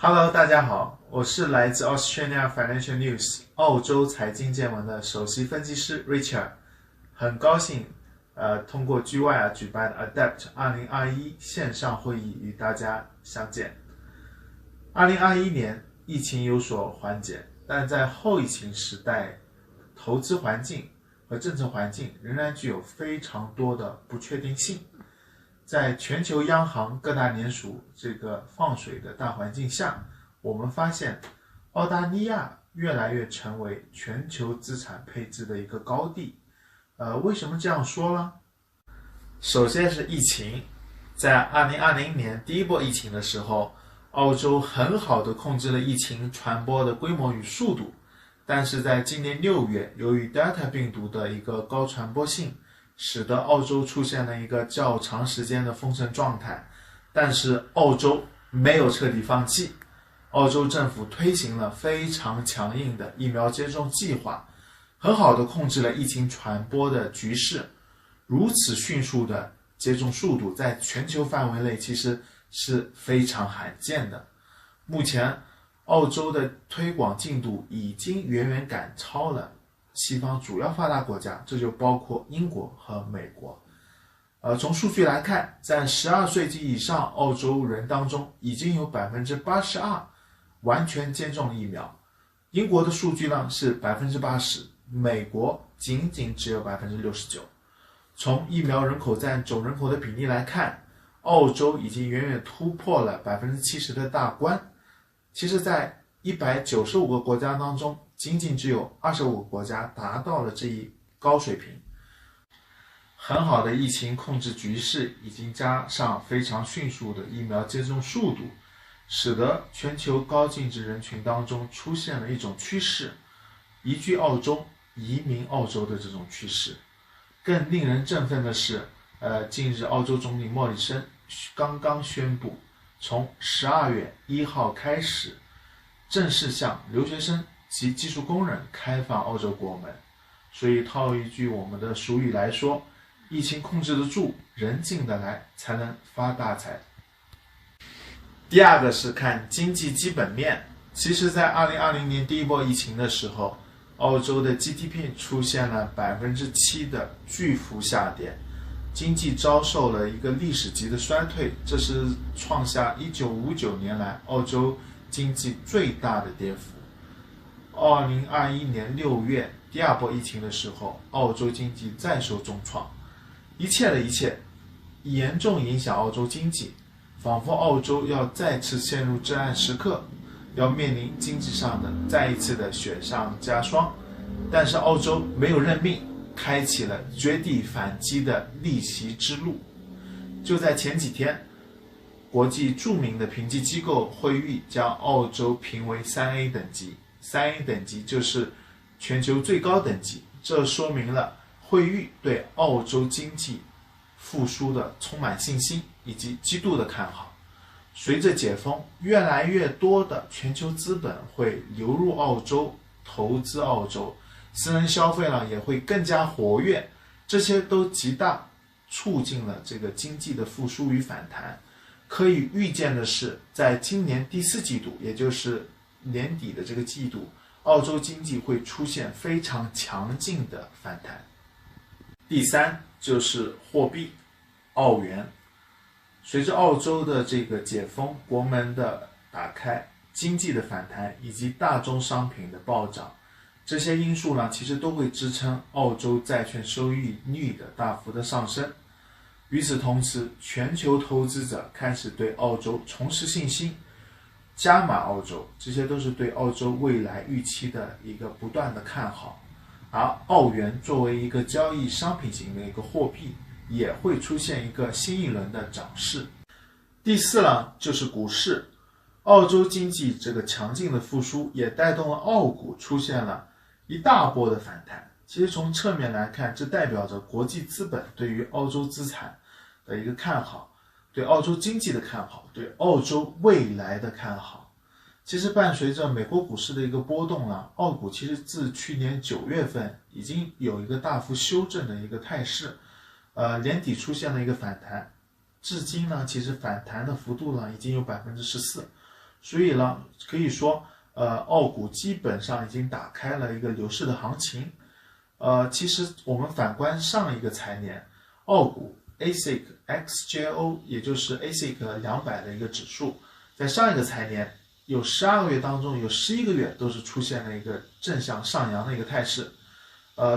Hello， 大家好，我是来自 Australia Financial News 澳洲财经见闻的首席分析师 Richard， 很高兴通过 GY 举办的 Adapt 2021线上会议与大家相见。2021年疫情有所缓解，但在后疫情时代，投资环境和政策环境仍然具有非常多的不确定性。在全球央行各大联储这个放水的大环境下，我们发现澳大利亚越来越成为全球资产配置的一个高地，为什么这样说呢？首先是疫情，在2020年第一波疫情的时候，澳洲很好的控制了疫情传播的规模与速度，但是在今年6月，由于 Delta 病毒的一个高传播性，使得澳洲出现了一个较长时间的封城状态。但是澳洲没有彻底放弃，澳洲政府推行了非常强硬的疫苗接种计划，很好的控制了疫情传播的局势。如此迅速的接种速度在全球范围内其实是非常罕见的。目前澳洲的推广进度已经远远赶超了西方主要发达国家，这就包括英国和美国。从数据来看，在12岁及以上澳洲人当中，已经有 82% 完全接种疫苗。英国的数据呢是 80%， 美国仅仅只有 69%。 从疫苗人口占总人口的比例来看，澳洲已经远远突破了 70% 的大关。其实在195个国家当中，仅仅只有25个国家达到了这一高水平。很好的疫情控制局势，已经加上非常迅速的疫苗接种速度，使得全球高净值人群当中出现了一种趋势，移居澳洲、移民澳洲的这种趋势。更令人振奋的是，近日澳洲总理莫里森刚刚宣布，从12月1号开始，正式向留学生及技术工人开放澳洲国门。所以套一句我们的俗语来说，疫情控制得住，人进得来，才能发大财。第二个是看经济基本面。其实在2020年第一波疫情的时候，澳洲的 GDP 出现了 7% 的巨幅下跌，经济遭受了一个历史级的衰退，这是创下1959年来澳洲经济最大的跌幅。2021年6月第二波疫情的时候，澳洲经济再受重创，一切的一切严重影响澳洲经济，仿佛澳洲要再次陷入至暗时刻，要面临经济上的再一次的雪上加霜。但是澳洲没有认命，开启了绝地反击的逆袭之路。就在前几天，国际著名的评级机构惠誉将澳洲评为 3A 等级。3A 等级就是全球最高等级，这说明了惠誉对澳洲经济复苏的充满信心以及极度的看好。随着解封，越来越多的全球资本会流入澳洲，投资澳洲，私人消费呢也会更加活跃，这些都极大促进了这个经济的复苏与反弹。可以预见的是，在今年第4季度，也就是年底的这个季度，澳洲经济会出现非常强劲的反弹。第三就是货币，澳元。随着澳洲的这个解封，国门的打开，经济的反弹以及大宗商品的暴涨，这些因素呢，其实都会支撑澳洲债券收益率的大幅的上升。与此同时，全球投资者开始对澳洲重拾信心，加码澳洲，这些都是对澳洲未来预期的一个不断的看好。而澳元作为一个交易商品型的一个货币，也会出现一个新一轮的涨势。第四呢，就是股市。澳洲经济这个强劲的复苏，也带动了澳股出现了一大波的反弹。其实从侧面来看，这代表着国际资本对于澳洲资产的一个看好，对澳洲经济的看好，对澳洲未来的看好。其实伴随着美国股市的一个波动呢，澳股其实自去年9月份已经有一个大幅修正的一个态势，年底出现了一个反弹，至今呢，其实反弹的幅度呢已经有 14%， 所以呢，可以说，澳股基本上已经打开了一个牛市的行情。其实我们反观上一个财年，澳股 ASIC XJO， 也就是 ASIC 200的一个指数，在上一个财年有12个月当中，有11个月都是出现了一个正向上扬的一个态势。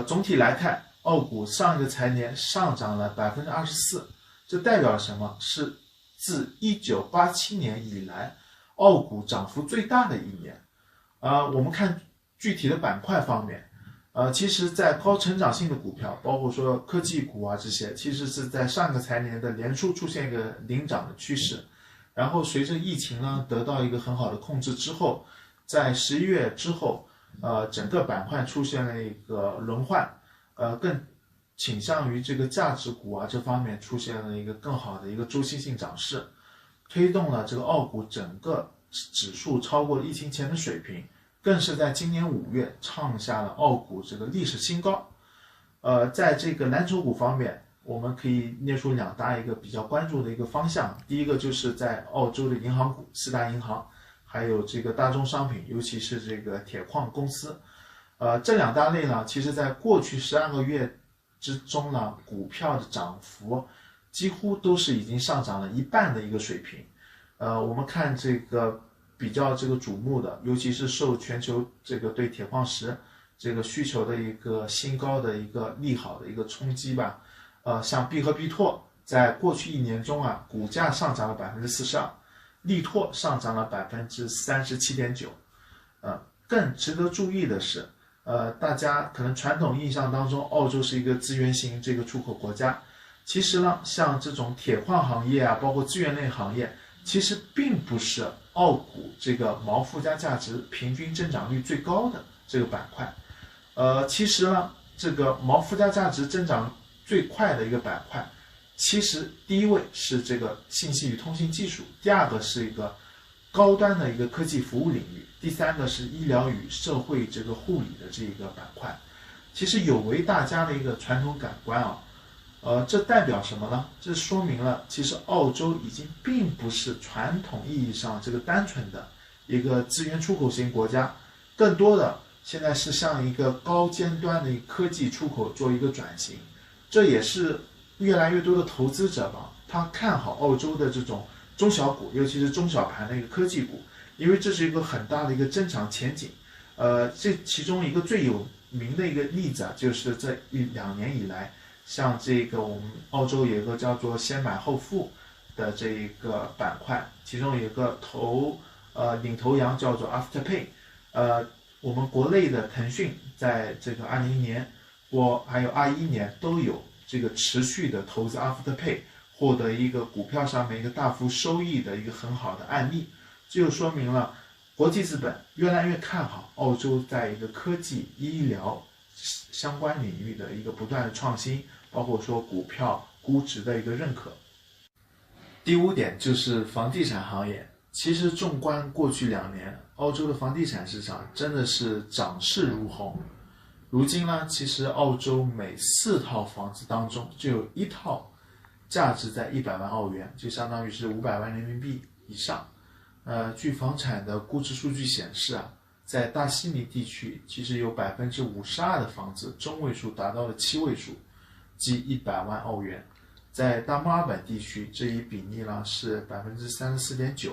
总体来看，澳股上一个财年上涨了 24%， 这代表了什么？是自1987年以来澳股涨幅最大的一年。我们看具体的板块方面，其实在高成长性的股票，包括说科技股啊这些，其实是在上个财年的年初出现一个领涨的趋势，然后随着疫情呢得到一个很好的控制之后，在11月之后，整个板块出现了一个轮换，更倾向于这个价值股啊这方面出现了一个更好的一个周期性涨势，推动了这个澳股整个指数超过了疫情前的水平。更是在今年5月创下了澳股这个历史新高。在这个蓝筹股方面，我们可以列出2大一个比较关注的一个方向。第一个就是在澳洲的银行股，4大银行，还有这个大宗商品，尤其是这个铁矿公司。这2大类呢，其实在过去12个月之中呢，股票的涨幅几乎都是已经上涨了1半的一个水平。我们看这个比较这个瞩目的，尤其是受全球这个对铁矿石这个需求的一个新高的一个利好的一个冲击吧。像必和必拓在过去1年中啊，股价上涨了42%，力拓上涨了37.9%。更值得注意的是，大家可能传统印象当中，澳洲是一个资源型这个出口国家，其实呢，像这种铁矿行业啊，包括资源类行业，其实并不是澳股这个毛附加价值平均增长率最高的这个板块。其实呢，这个毛附加价值增长最快的一个板块，其实第一位是这个信息与通信技术，第2个是一个高端的一个科技服务领域，第3个是医疗与社会这个护理的这个板块。其实有违大家的一个传统感官啊。这代表什么呢？这说明了其实澳洲已经并不是传统意义上这个单纯的一个资源出口型国家，更多的现在是向一个高尖端的科技出口做一个转型。这也是越来越多的投资者吧，他看好澳洲的这种中小股，尤其是中小盘的一个科技股，因为这是一个很大的一个增长前景。这其中一个最有名的一个例子啊，就是这1-2年以来，像这个我们澳洲有一个叫做先买后付的这一个板块，其中有一个领头羊叫做 Afterpay。我们国内的腾讯在这个20年还有21年都有这个持续的投资 Afterpay， 获得一个股票上面一个大幅收益的一个很好的案例。这就说明了国际资本越来越看好澳洲在一个科技、医疗相关领域的一个不断的创新，包括说股票估值的一个认可。第5点就是房地产行业。其实纵观过去2年，澳洲的房地产市场真的是涨势如虹。如今呢，其实澳洲每4套房子当中就有1套价值在100万澳元，就相当于是500万人民币以上。据房产的估值数据显示啊，在大悉尼地区其实有52%的房子中位数达到了7位数，即100万澳元。在大墨尔本地区，这一比例呢是34.9%。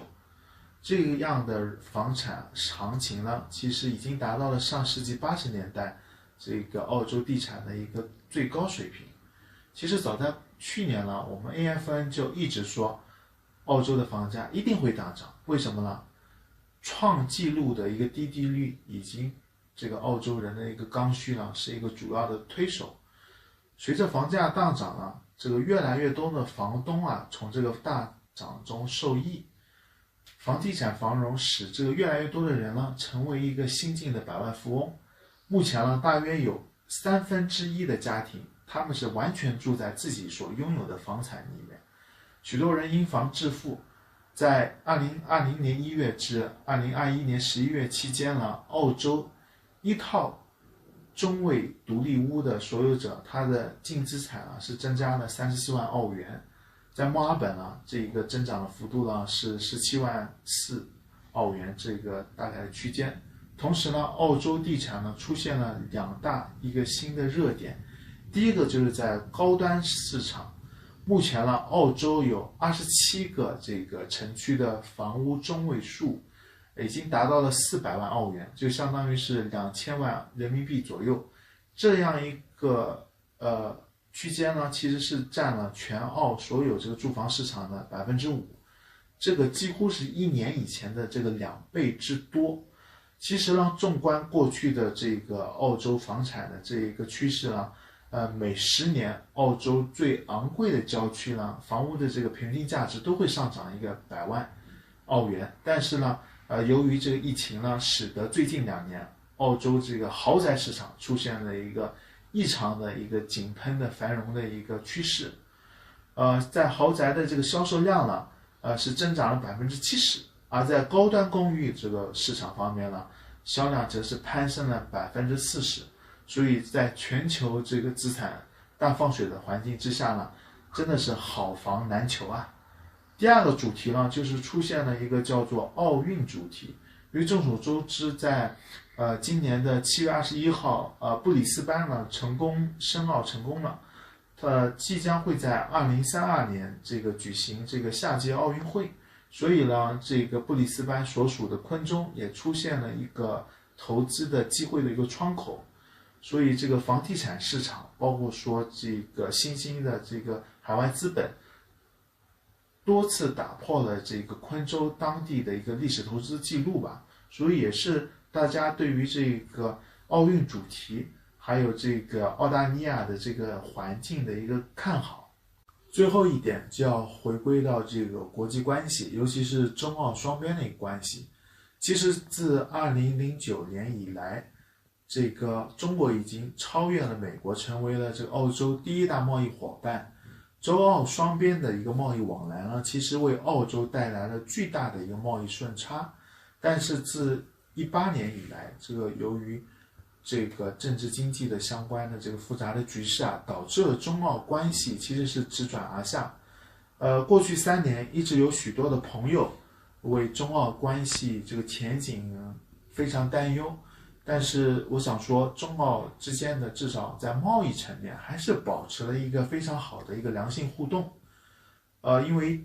这样的房产行情呢，其实已经达到了上世纪80年代这个澳洲地产的一个最高水平。其实早在去年呢，我们 AFN 就一直说澳洲的房价一定会大涨。为什么呢？创纪录的一个低利率以及这个澳洲人的一个刚需呢，是一个主要的推手。随着房价大涨呢，这个越来越多的房东啊，从这个大涨中受益。房地产繁荣使这个越来越多的人呢，成为一个新晋的百万富翁。目前呢，大约有1/3的家庭，他们是完全住在自己所拥有的房产里面。许多人因房致富。在2020年1月至2021年11月期间呢，澳洲1套中位独立屋的所有者，他的净资产啊是增加了34万澳元。在墨尔本呢，这个增长的幅度呢是17.4万澳元，这个大概的区间。同时呢，澳洲地产呢出现了2大一个新的热点。第一个就是在高端市场，目前呢，澳洲有27个这个城区的房屋中位数已经达到了400万澳元，就相当于是2000万人民币左右。这样一个区间呢，其实是占了全澳所有这个住房市场的5%，这个几乎是1年以前的这个2倍之多。其实呢，纵观过去的这个澳洲房产的这一个趋势呢，每10年澳洲最昂贵的郊区呢，房屋的这个平均价值都会上涨一个100万澳元。但是呢，由于这个疫情呢，使得最近2年澳洲这个豪宅市场出现了一个异常的一个井喷的繁荣的一个趋势。在豪宅的这个销售量呢，是增长了70%。而在高端公寓这个市场方面呢，销量则是攀升了40%，所以在全球这个资产大放水的环境之下呢，真的是好房难求啊。第二个主题呢，就是出现了一个叫做奥运主题。因为众所周知，在今年的7月21号，布里斯班呢申奥成功了，即将会在2032年这个举行这个夏季奥运会。所以呢，这个布里斯班所属的昆中也出现了一个投资的机会的一个窗口，所以这个房地产市场，包括说这个新兴的这个海外资本，多次打破了这个昆州当地的一个历史投资记录吧，所以也是大家对于这个奥运主题，还有这个澳大利亚的这个环境的一个看好。最后一点就要回归到这个国际关系，尤其是中澳双边的一个关系。其实自2009年以来，这个中国已经超越了美国，成为了这个澳洲第1大贸易伙伴。中澳双边的一个贸易往来呢，其实为澳洲带来了巨大的一个贸易顺差。但是自18年以来，这个由于这个政治经济的相关的这个复杂的局势啊，导致了中澳关系其实是直转而下。过去3年一直有许多的朋友为中澳关系这个前景非常担忧，但是我想说，中澳之间的至少在贸易层面还是保持了一个非常好的一个良性互动。因为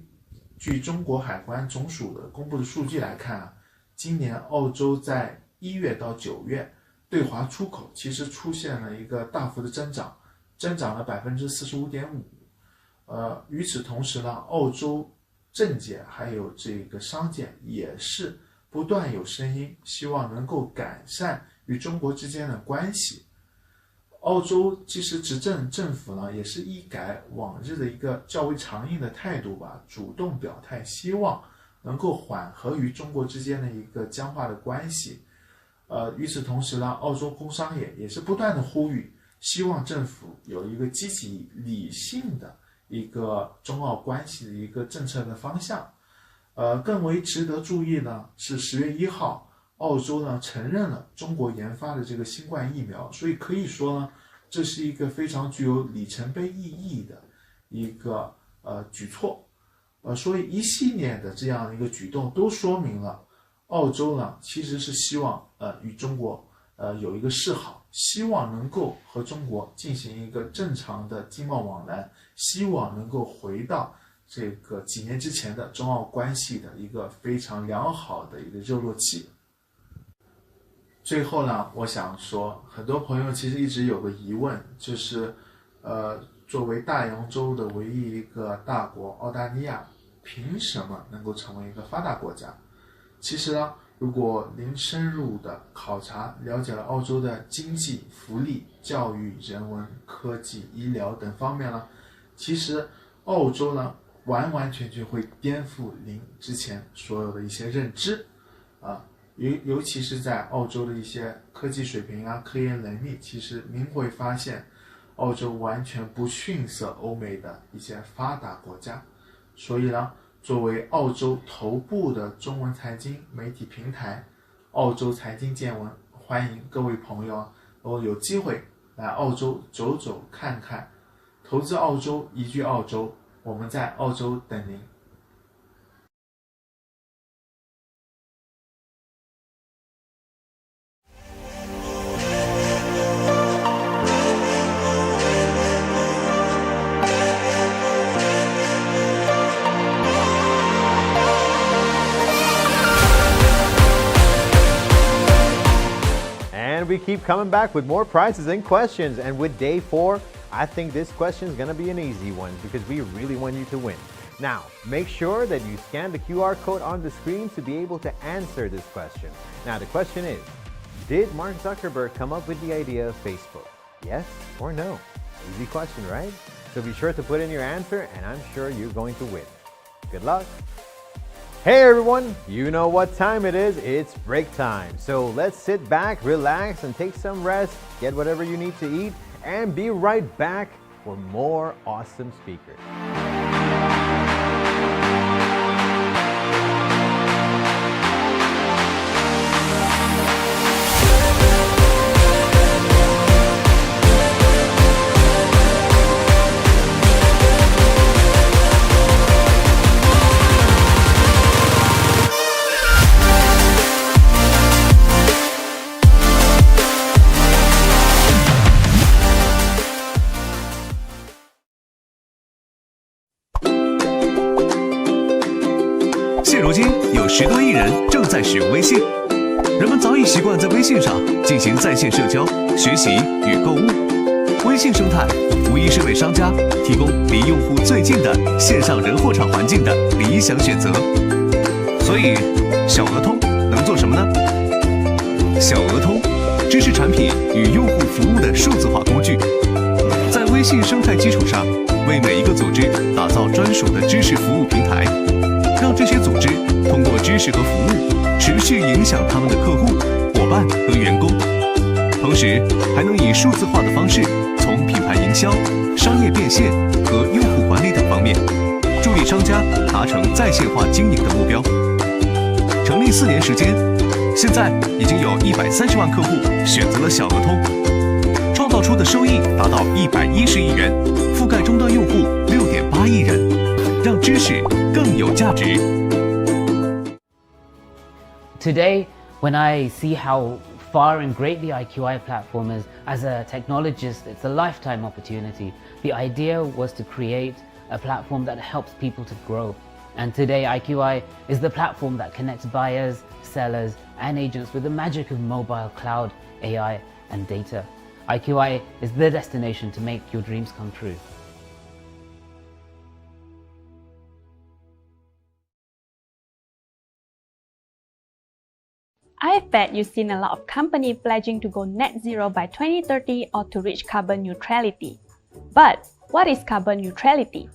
据中国海关总署的公布的数据来看啊，今年澳洲在1月到9月对华出口其实出现了一个大幅的增长了45.5%。与此同时呢，澳洲政界还有这个商界也是不断有声音，希望能够改善与中国之间的关系。澳洲其实执政政府呢，也是一改往日的一个较为强硬的态度吧，主动表态，希望能够缓和与中国之间的一个僵化的关系。与此同时呢，澳洲工商业也是不断的呼吁，希望政府有一个积极理性的一个中澳关系的一个政策的方向。更为值得注意呢，是10月1号，澳洲呢承认了中国研发的这个新冠疫苗，所以可以说呢，这是一个非常具有里程碑意义的一个举措。所以一系列的这样一个举动都说明了澳洲呢其实是希望与中国有一个示好，希望能够和中国进行一个正常的经贸往来，希望能够回到这个几年之前的中澳关系的一个非常良好的一个热络期。最后呢，我想说，很多朋友其实一直有个疑问，就是作为大洋洲的唯一一个大国澳大利亚，凭什么能够成为一个发达国家？其实呢，如果您深入的考察了解了澳洲的经济、福利、教育、人文、科技、医疗等方面呢，其实澳洲呢完完全全会颠覆您之前所有的一些认知尤其是在澳洲的一些科技水平啊、科研能力，其实您会发现澳洲完全不逊色欧美的一些发达国家。所以呢，作为澳洲头部的中文财经媒体平台，澳洲财经见闻，欢迎各位朋友有机会来澳洲走走看看，投资澳洲，移居澳洲，我们在澳洲等您。We keep coming back with more prizes and questions, and with day 4, I think this question is going to be an easy one because we really want you to win. Now, make sure that you scan the QR code on the screen to be able to answer this question. Now, the question is, did Mark Zuckerberg come up with the idea of Facebook? Yes or no? Easy question, right? So be sure to put in your answer, and I'm sure you're going to win. Good luck. Hey everyone, you know what time it is. It's break time. So let's sit back, relax, and take some rest, get whatever you need to eat, and be right back for more awesome speakers.如今有10多亿人正在使用微信，人们早已习惯在微信上进行在线社交、学习与购物。微信生态无疑是为商家提供离用户最近的线上人货场环境的理想选择。所以，小额通能做什么呢？小额通，知识产品与用户服务的数字化工具，在微信生态基础上，为每一个组织打造专属的知识服务平台。让这些组织通过知识和服务持续影响他们的客户、伙伴和员工，同时还能以数字化的方式，从品牌营销、商业变现和用户管理等方面，助力商家达成在线化经营的目标。成立4年时间，现在已经有130万客户选择了小额通，创造出的收益达到110亿元，覆盖终端用户6.8亿人，让知识更有价值。 Today, when I see how far and great the IQI platform is, as a technologist, it's a lifetime opportunity. The idea was to create a platform that helps people to grow. And today, IQI is the platform that connects buyers, sellers, and agents with the magic of mobile, cloud, AI, and data. IQI is the destination to make your dreams come true. I bet you've seen a lot of companies pledging to go net zero by 2030 or to reach carbon neutrality. But what is carbon neutrality?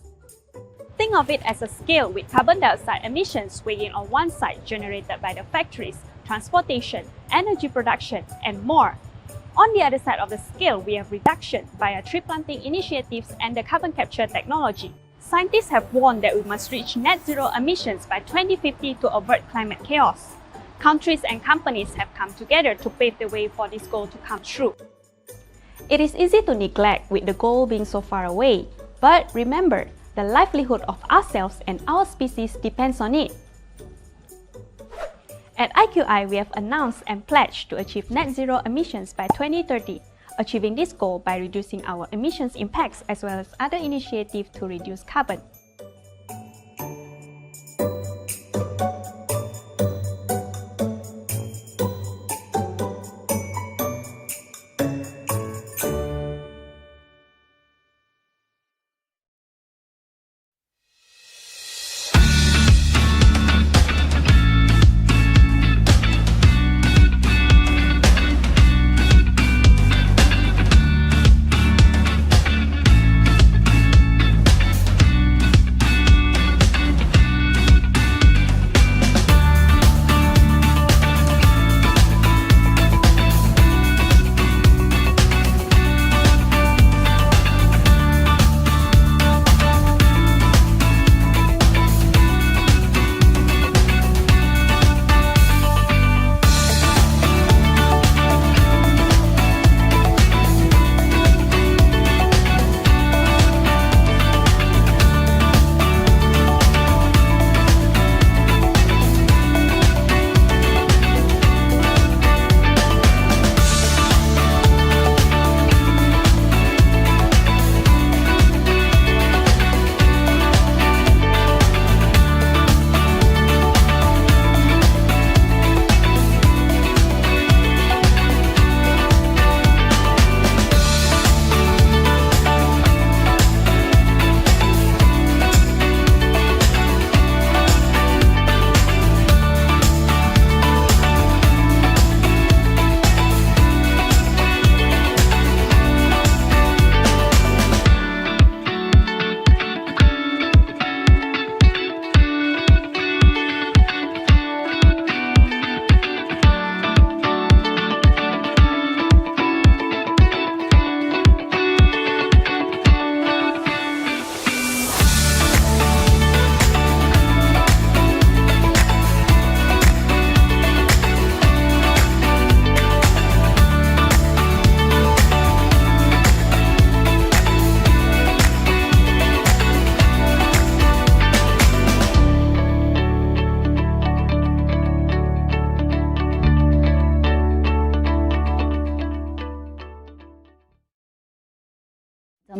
Think of it as a scale with carbon dioxide emissions weighing on one side generated by the factories, transportation, energy production, and more. On the other side of the scale, we have reduction via tree planting initiatives and the carbon capture technology. Scientists have warned that we must reach net zero emissions by 2050 to avert climate chaos. Countries and companies have come together to pave the way for this goal to come true. It is easy to neglect with the goal being so far away, but remember, the livelihood of ourselves and our species depends on it. At IQI, we have announced and pledged to achieve net zero emissions by 2030, achieving this goal by reducing our emissions impacts as well as other initiatives to reduce carbon.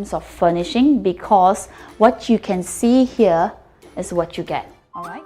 terms of furnishing, because what you can see here is what you get. All right.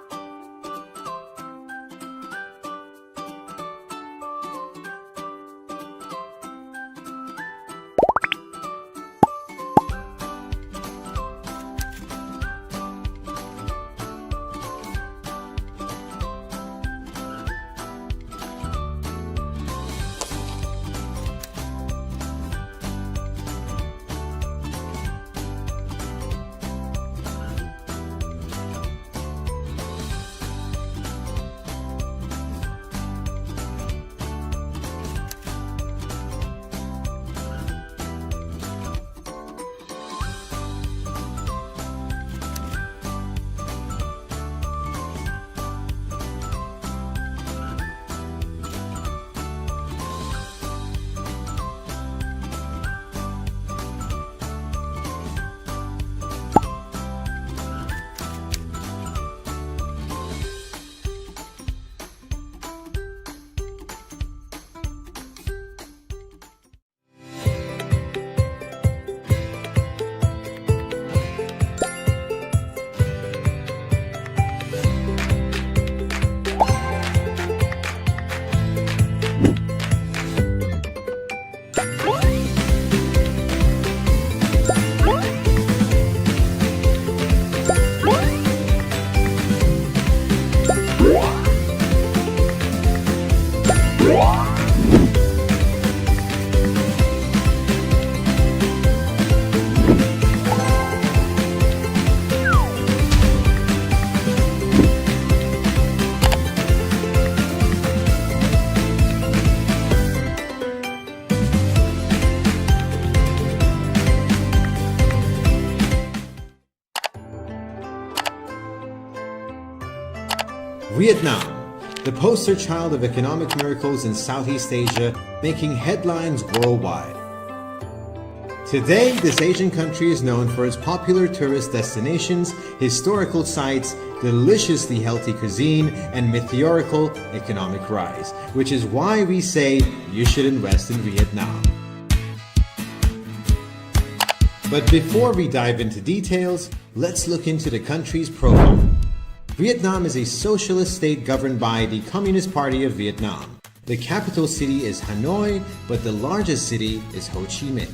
Vietnam, the poster child of economic miracles in Southeast Asia, making headlines worldwide. Today, this Asian country is known for its popular tourist destinations, historical sites, deliciously healthy cuisine, and meteorical economic rise, which is why we say you should invest in Vietnam. But before we dive into details, let's look into the country's profile. Vietnam is a socialist state governed by the Communist Party of Vietnam. The capital city is Hanoi, but the largest city is Ho Chi Minh.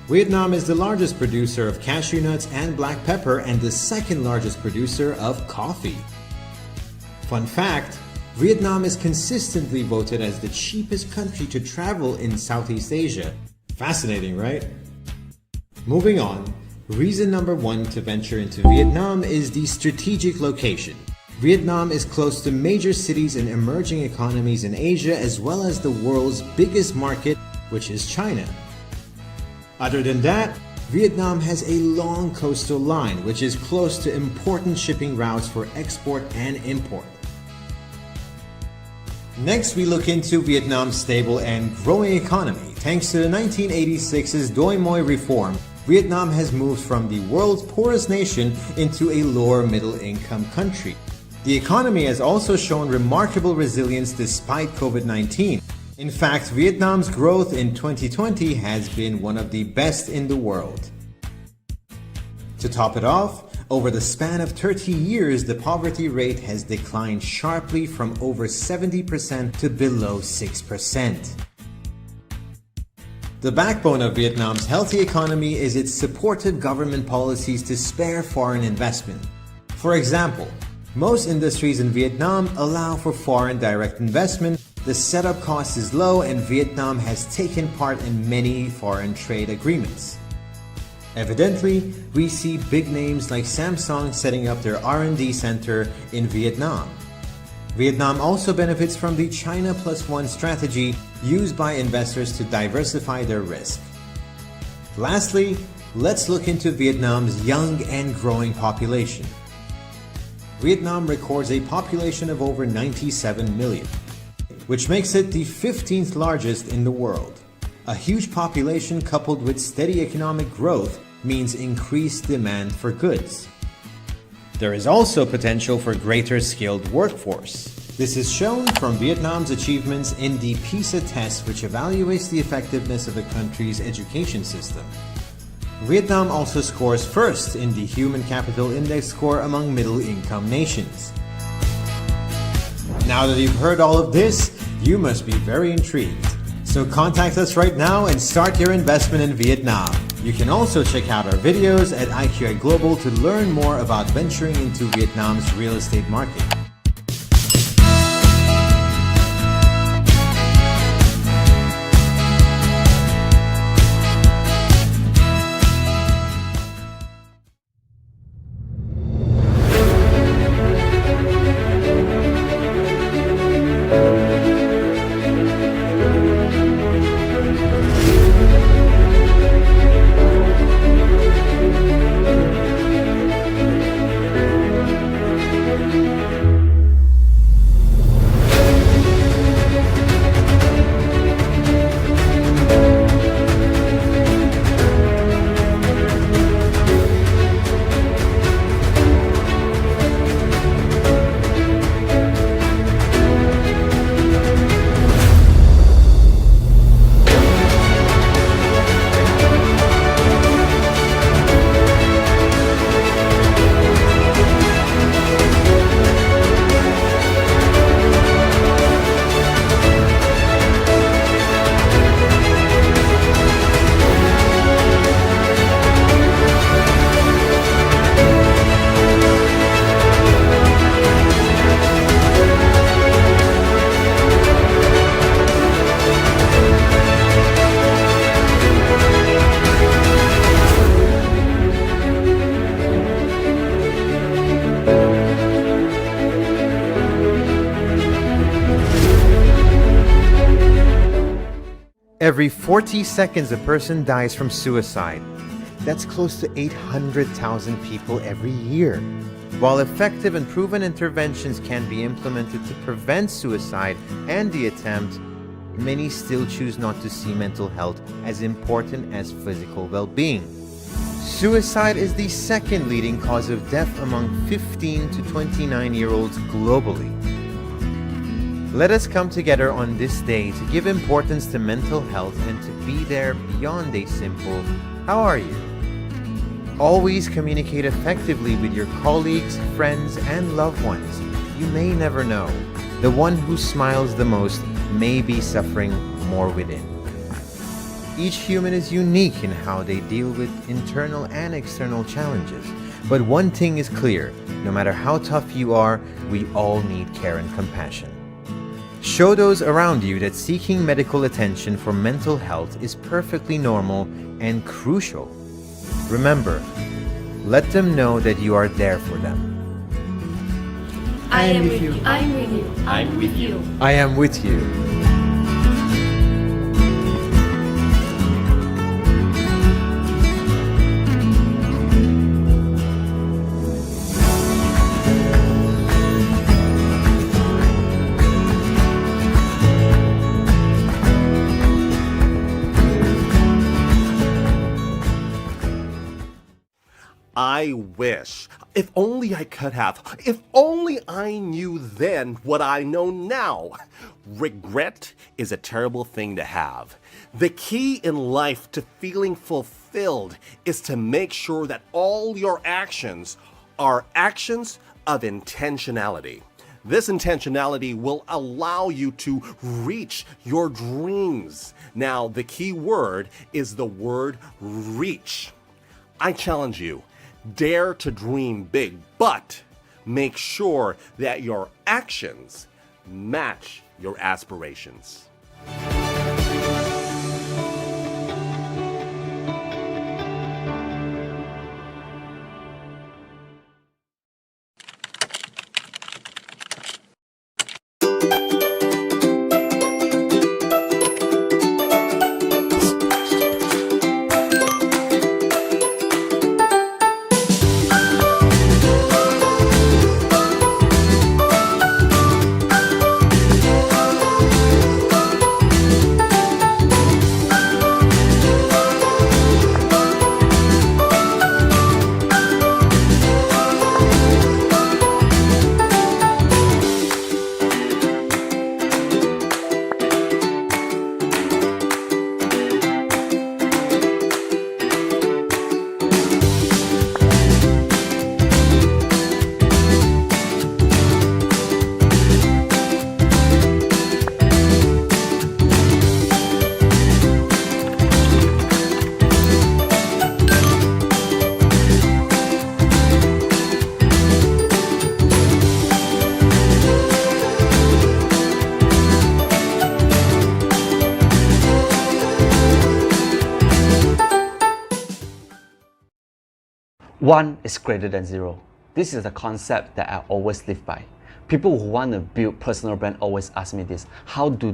Vietnam is the largest producer of cashew nuts and black pepper and the second largest producer of coffee. Fun fact, Vietnam is consistently voted as the cheapest country to travel in Southeast Asia. Fascinating, right? Moving on, reason number one to venture into Vietnam is the strategic location. Vietnam is close to major cities and emerging economies in Asia, as well as the world's biggest market, which is China. Other than that, Vietnam has a long coastal line, which is close to important shipping routes for export and import. Next, we look into Vietnam's stable and growing economy. Thanks to the 1986's Doi Moi reform, Vietnam has moved from the world's poorest nation into a lower middle income country. The economy has also shown remarkable resilience despite COVID-19. In fact, Vietnam's growth in 2020 has been one of the best in the world. To top it off, over the span of 30 years, the poverty rate has declined sharply from over 70% to below 6%. The backbone of Vietnam's healthy economy is its supportive government policies to spare foreign investment. For example, most industries in Vietnam allow for foreign direct investment, the setup cost is low, and Vietnam has taken part in many foreign trade agreements. Evidently, we see big names like Samsung setting up their R&D center in Vietnam. Vietnam also benefits from the China Plus One strategy used by investors to diversify their risk. Lastly, let's look into Vietnam's young and growing population. Vietnam records a population of over 97 million, which makes it the 15th largest in the world. A huge population coupled with steady economic growth means increased demand for goods. There is also potential for greater skilled workforce. This is shown from Vietnam's achievements in the PISA test, which evaluates the effectiveness of a country's education system. Vietnam also scores first in the Human Capital Index score among middle-income nations. Now that you've heard all of this, you must be very intrigued. So contact us right now and start your investment in Vietnam. You can also check out our videos at IQI Global to learn more about venturing into Vietnam's real estate market. Every 40 seconds, a person dies from suicide. That's close to 800,000 people every year. While effective and proven interventions can be implemented to prevent suicide and the attempt, many still choose not to see mental health as important as physical well-being. Suicide is the second leading cause of death among 15 to 29-year-olds globally. Let us come together on this day to give importance to mental health and to be there beyond a simple, "How are you?" Always communicate effectively with your colleagues, friends, and loved ones. You may never know. The one who smiles the most may be suffering more within. Each human is unique in how they deal with internal and external challenges. But one thing is clear, no matter how tough you are, we all need care and compassion. Show those around you that seeking medical attention for mental health is perfectly normal and crucial. Remember, let them know that you are there for them. I am with you. I'm with you. I'm with you. I am with you. I wish. If only I could have. If only I knew then what I know now. Regret is a terrible thing to have. The key in life to feeling fulfilled is to make sure that all your actions are actions of intentionality. This intentionality will allow you to reach your dreams. Now, the key word is the word reach. I challenge you. Dare to dream big, but make sure that your actions match your aspirations. 1 is greater than 0. This is a concept that I always live by. People who want to build personal brand always ask me this: how do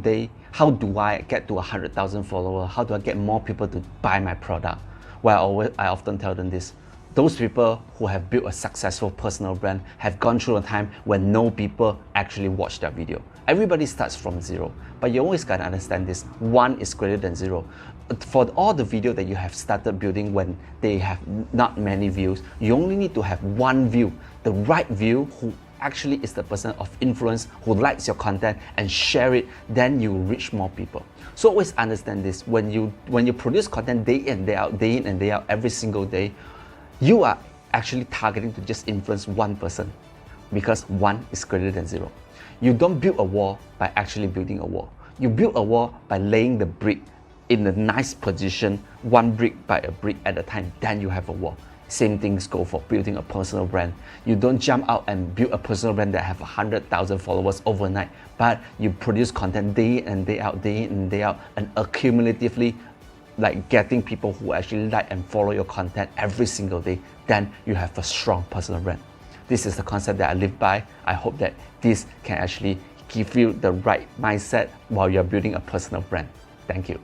I get to 100,000 followers? How do I get more people to buy my product? Well, I often tell them this: those people who have built a successful personal brand have gone through a time when no people actually watch their video. Everybody starts from 0, but you always gotta understand this: 1 is greater than 0. For all the video that you have started building when they have not many views, you only need to have 1 view, the right view, who actually is the person of influence, who likes your content and share it, then you reach more people. So always understand this: when you produce content day in, day out, every single day, you are actually targeting to just influence 1 person, because 1 is greater than 0. You don't build a wall by actually building a wall. You build a wall by laying the brick in a nice position, 1 brick by a brick at a time, then you have a wall. Same things go for building a personal brand. You don't jump out and build a personal brand that have 100,000 followers overnight, but you produce content day in and day out, and accumulatively, like getting people who actually like and follow your content every single day, then you have a strong personal brand. This is the concept that I live by. I hope that this can actually give you the right mindset while you're building a personal brand. Thank you.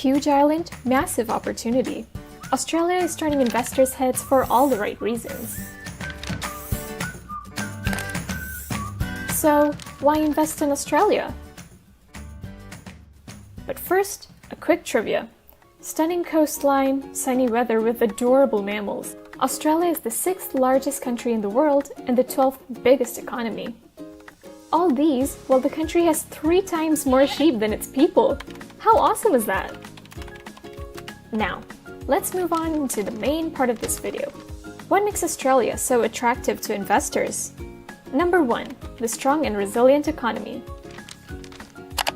Huge island, massive opportunity. Australia is turning investors' heads for all the right reasons. So, why invest in Australia? But first, a quick trivia. Stunning coastline, sunny weather with adorable mammals. Australia is the 6th largest country in the world and the 12th biggest economy. All these while the country has 3 times more sheep than its people. How awesome is that? Now, let's move on to the main part of this video. What makes Australia so attractive to investors? Number 1, the strong and resilient economy.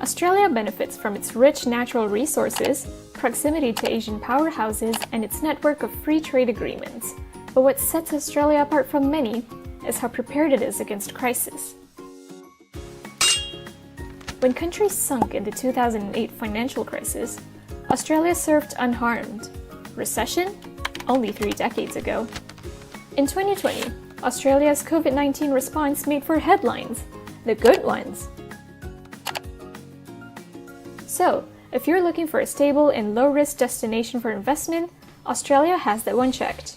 Australia benefits from its rich natural resources, proximity to Asian powerhouses, and its network of free trade agreements. But what sets Australia apart from many is how prepared it is against crisis. When countries sunk in the 2008 financial crisis, Australia surfed unharmed. Recession? Only 3 decades ago. In 2020, Australia's COVID-19 response made for headlines, the good ones. So, if you're looking for a stable and low-risk destination for investment, Australia has that one checked.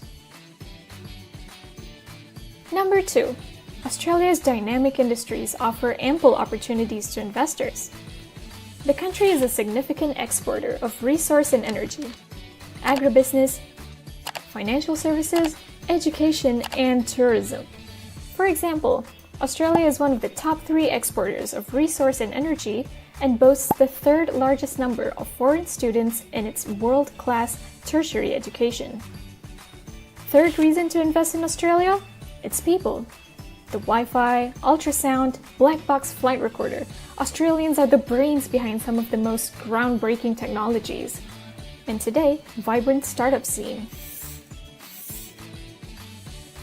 Number 2. Australia's dynamic industries offer ample opportunities to investors. The country is a significant exporter of resource and energy, agribusiness, financial services, education, and tourism. For example, Australia is one of the top 3 exporters of resource and energy and boasts the 3rd largest number of foreign students in its world-class tertiary education. Third reason to invest in Australia? Its people. The Wi-Fi, ultrasound, black box flight recorder. Australians are the brains behind some of the most groundbreaking technologies. And today, vibrant startup scene.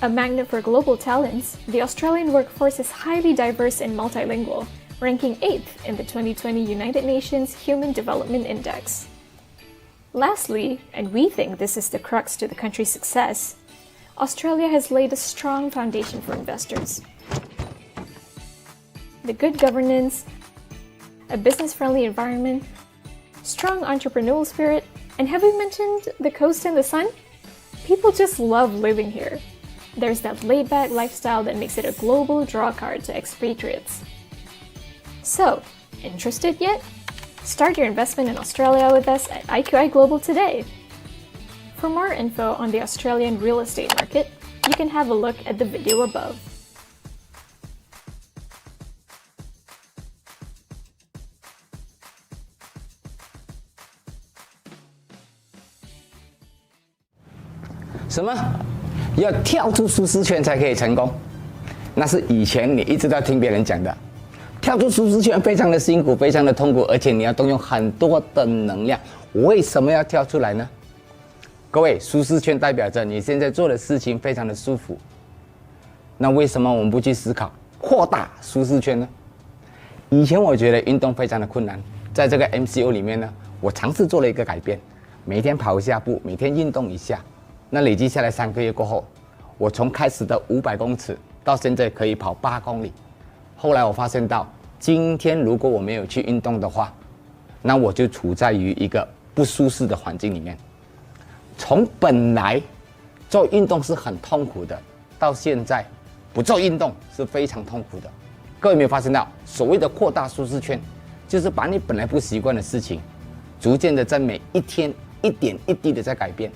A magnet for global talents, the Australian workforce is highly diverse and multilingual, ranking 8th in the 2020 United Nations Human Development Index. Lastly, and we think this is the crux to the country's success, Australia has laid a strong foundation for investors. The good governance, a business-friendly environment, strong entrepreneurial spirit, and have we mentioned the coast and the sun? People just love living here. There's that laid-back lifestyle that makes it a global drawcard to expatriates. So, interested yet? Start your investment in Australia with us at IQI Global today. For more info on the Australian real estate market, you can have a look at the video above.什么？要跳出舒适圈才可以成功？那是以前你一直在听别人讲的。跳出舒适圈非常的辛苦，非常的痛苦，而且你要动用很多的能量。为什么要跳出来呢？各位，舒适圈代表着你现在做的事情非常的舒服。那为什么我们不去思考扩大舒适圈呢？以前我觉得运动非常的困难，在这个 MCO 里面呢，我尝试做了一个改变，每天跑一下步，每天运动一下。那累积下来3个月过后，我从开始的500公尺到现在可以跑8公里。后来我发现到，今天如果我没有去运动的话，那我就处在于一个不舒适的环境里面。从本来做运动是很痛苦的，到现在不做运动是非常痛苦的。各位有没有发现到，所谓的扩大舒适圈，就是把你本来不习惯的事情，逐渐的在每一天一点一滴的在改变。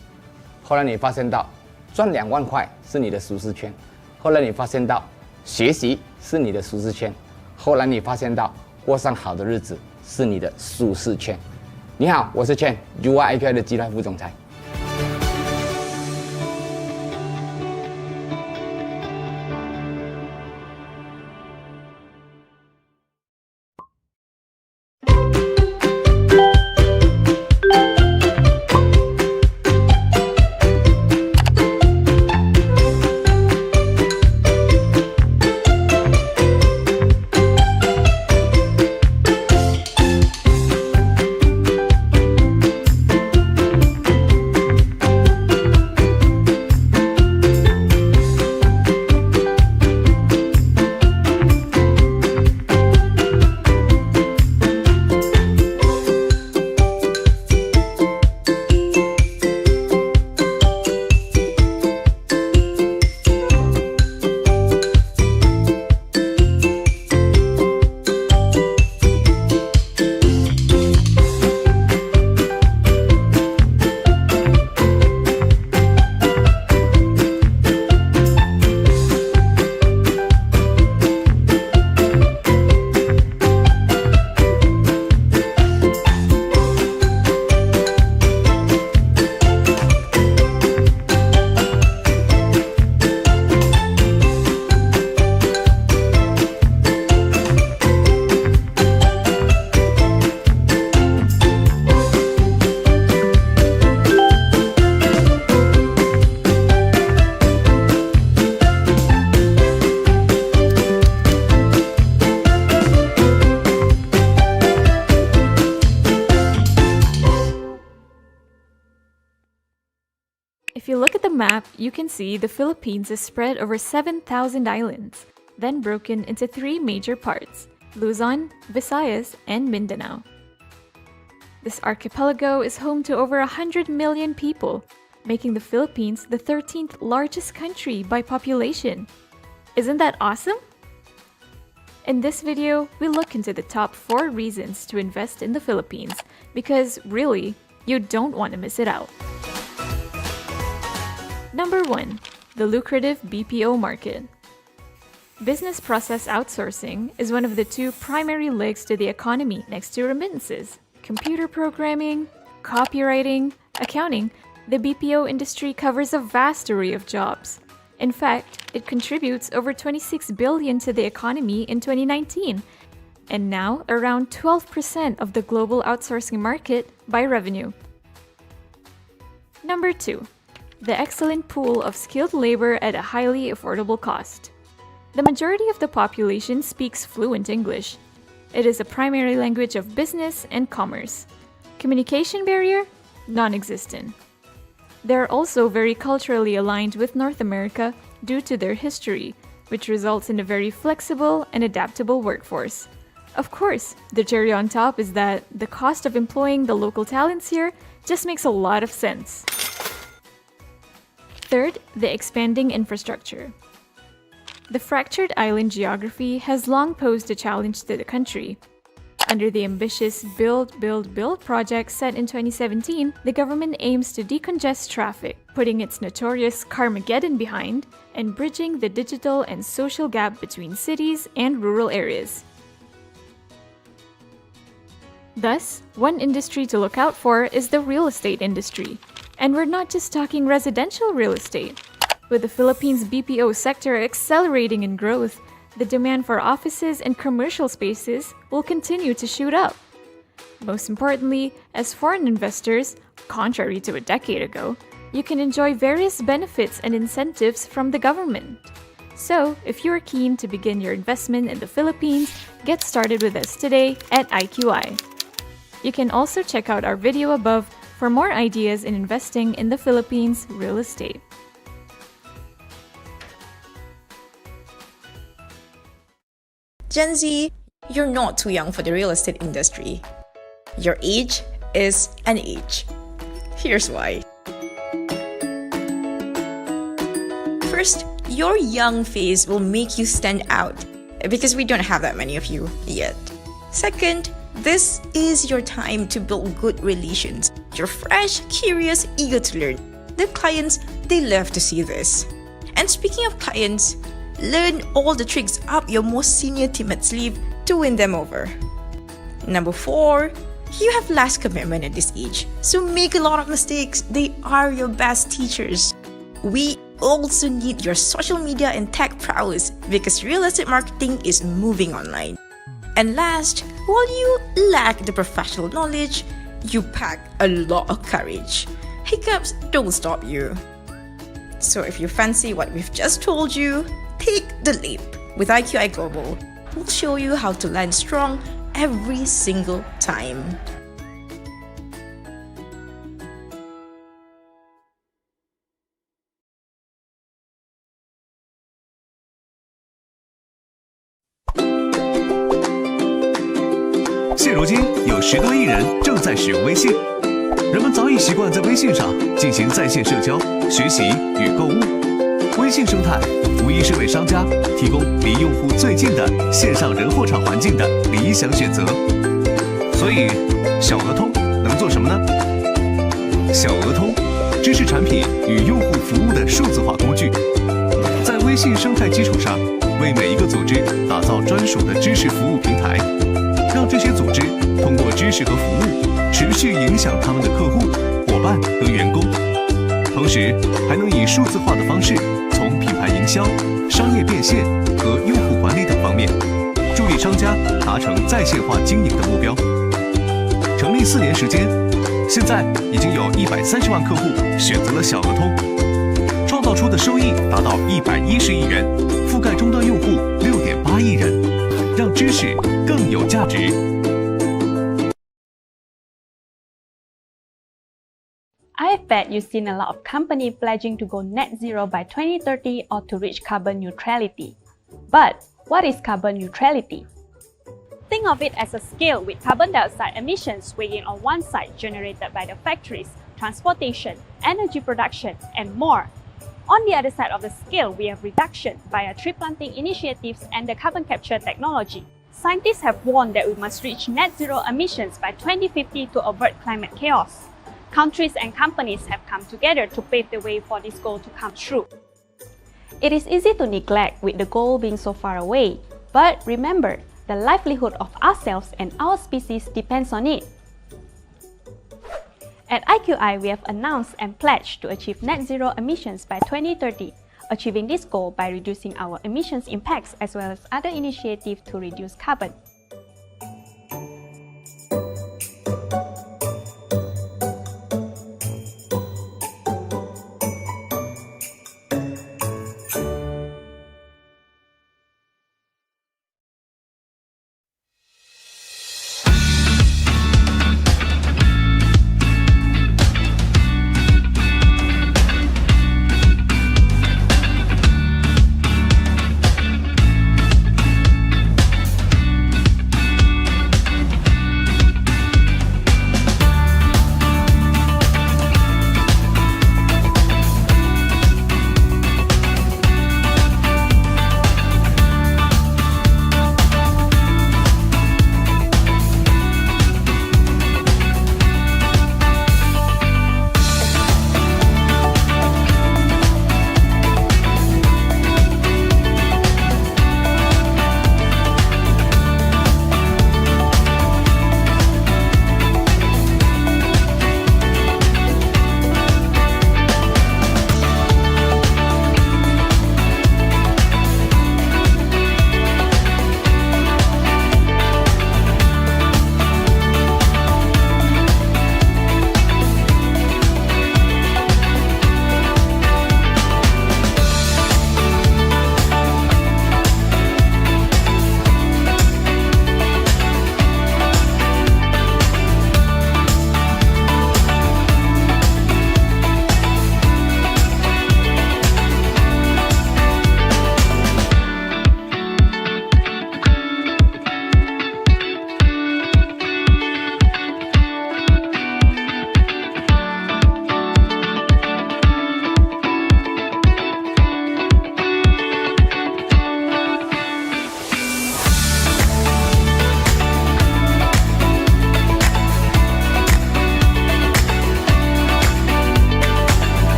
后来你发现到，赚2万块是你的舒适圈；后来你发现到，学习是你的舒适圈；后来你发现到，过上好的日子是你的舒适圈。你好，我是 Chen， UIPI 的集团副总裁。If you look at the map, you can see the Philippines is spread over 7,000 islands, then broken into 3 major parts: Luzon, Visayas, and Mindanao. This archipelago is home to over 100 million people, making the Philippines the 13th largest country by population. Isn't that awesome? In this video, we look into the top 4 reasons to invest in the Philippines, because really, you don't want to miss it out. Number 1. The lucrative BPO market. Business process outsourcing is one of the 2 primary legs to the economy next to remittances. Computer programming, copywriting, accounting, the BPO industry covers a vast array of jobs. In fact, it contributes over $26 billion to the economy in 2019, and now around 12% of the global outsourcing market by revenue. Number 2. The excellent pool of skilled labor at a highly affordable cost. The majority of the population speaks fluent English. It is a primary language of business and commerce. Communication barrier? Non-existent. They're also very culturally aligned with North America due to their history, which results in a very flexible and adaptable workforce. Of course, the cherry on top is that the cost of employing the local talents here just makes a lot of sense. Third, the expanding infrastructure. The fractured island geography has long posed a challenge to the country. Under the ambitious Build, Build, Build project set in 2017, the government aims to decongest traffic, putting its notorious Carmageddon behind and bridging the digital and social gap between cities and rural areas. Thus, one industry to look out for is the real estate industry. And we're not just talking residential real estate. With the Philippines' BPO sector accelerating in growth, the demand for offices and commercial spaces will continue to shoot up. Most importantly, as foreign investors, contrary to a decade ago, you can enjoy various benefits and incentives from the government. So, if you're keen to begin your investment in the Philippines, get started with us today at IQI. You can also check out our video above for more ideas in investing in the Philippines real estate. Gen Z, you're not too young for the real estate industry. Your age is an age. Here's why. First, your young face will make you stand out because we don't have that many of you yet. Second, this is your time to build good relations. You're fresh, curious, eager to learn. The clients, they love to see this. And speaking of clients, learn all the tricks up your most senior teammate's sleeve to win them over. Number 4, you have less commitment at this age, so make a lot of mistakes. They are your best teachers. We also need your social media and tech prowess because real estate marketing is moving online. And last, while you lack the professional knowledge, you pack a lot of courage. Hiccups don't stop you. So if you fancy what we've just told you, take the leap. With IQI Global, we'll show you how to land strong every single time.现如今有10多亿人正在使用微信，人们早已习惯在微信上进行在线社交、学习与购物。微信生态无疑是为商家提供离用户最近的线上人货场环境的理想选择。所以，小额通能做什么呢？小额通，知识产品与用户服务的数字化工具，在微信生态基础上，为每一个组织打造专属的知识服务平台。让这些组织通过知识和服务持续影响他们的客户、伙伴和员工，同时还能以数字化的方式，从品牌营销、商业变现和用户管理等方面，助力商家达成在线化经营的目标。成立4年时间，现在已经有130万客户选择了小额通，创造出的收益达到110亿元，覆盖终端用户6.8亿人，让知识更有价值。I bet you've seen a lot of companies pledging to go net zero by 2030 or to reach carbon neutrality. But what is carbon neutrality? Think of it as a scale with carbon dioxide emissions weighing on one side generated by the factories, transportation, energy production, and more. On the other side of the scale, we have reduction via tree planting initiatives and the carbon capture technology. Scientists have warned that we must reach net zero emissions by 2050 to avert climate chaos. Countries and companies have come together to pave the way for this goal to come true. It is easy to neglect with the goal being so far away, but remember, the livelihood of ourselves and our species depends on it. At IQI, we have announced and pledged to achieve net zero emissions by 2030, achieving this goal by reducing our emissions impacts as well as other initiatives to reduce carbon.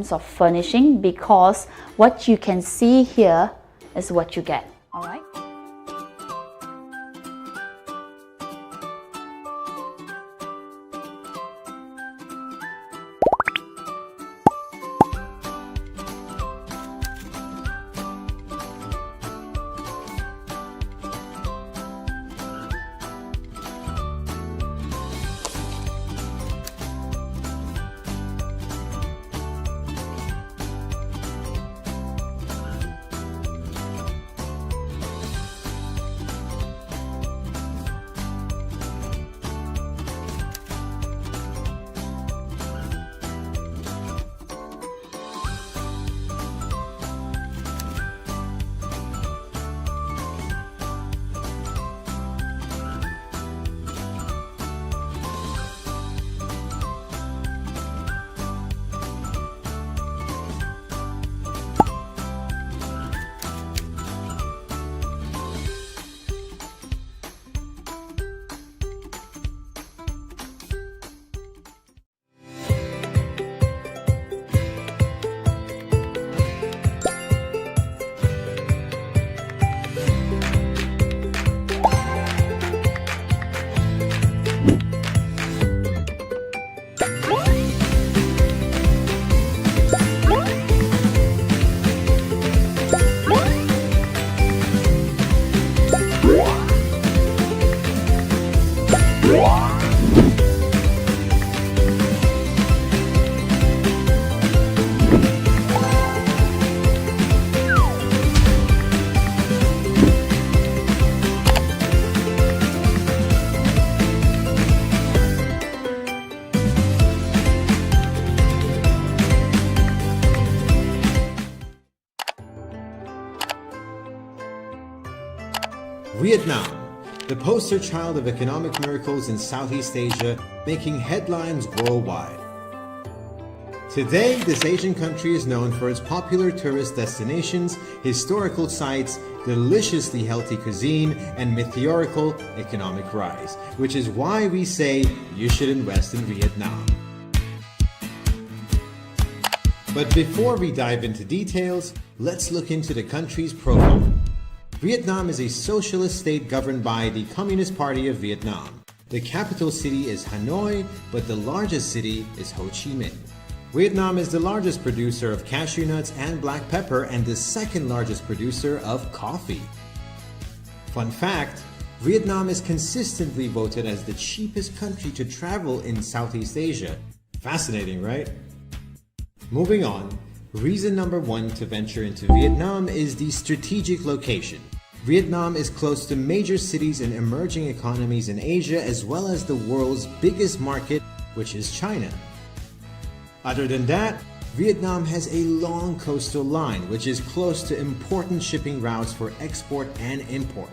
terms of furnishing, because what you can see here is what you get. All right. Vietnam, the poster child of economic miracles in Southeast Asia, making headlines worldwide. Today, this Asian country is known for its popular tourist destinations, historical sites, deliciously healthy cuisine, and meteorical economic rise, which is why we say you should invest in Vietnam. But before we dive into details, let's look into the country's profile. Vietnam is a socialist state governed by the Communist Party of Vietnam. The capital city is Hanoi, but the largest city is Ho Chi Minh. Vietnam is the largest producer of cashew nuts and black pepper and the second largest producer of coffee. Fun fact, Vietnam is consistently voted as the cheapest country to travel in Southeast Asia. Fascinating, right? Moving on, reason number one to venture into Vietnam is the strategic location. Vietnam is close to major cities and emerging economies in Asia as well as the world's biggest market, which is China. Other than that, Vietnam has a long coastal line which is close to important shipping routes for export and import.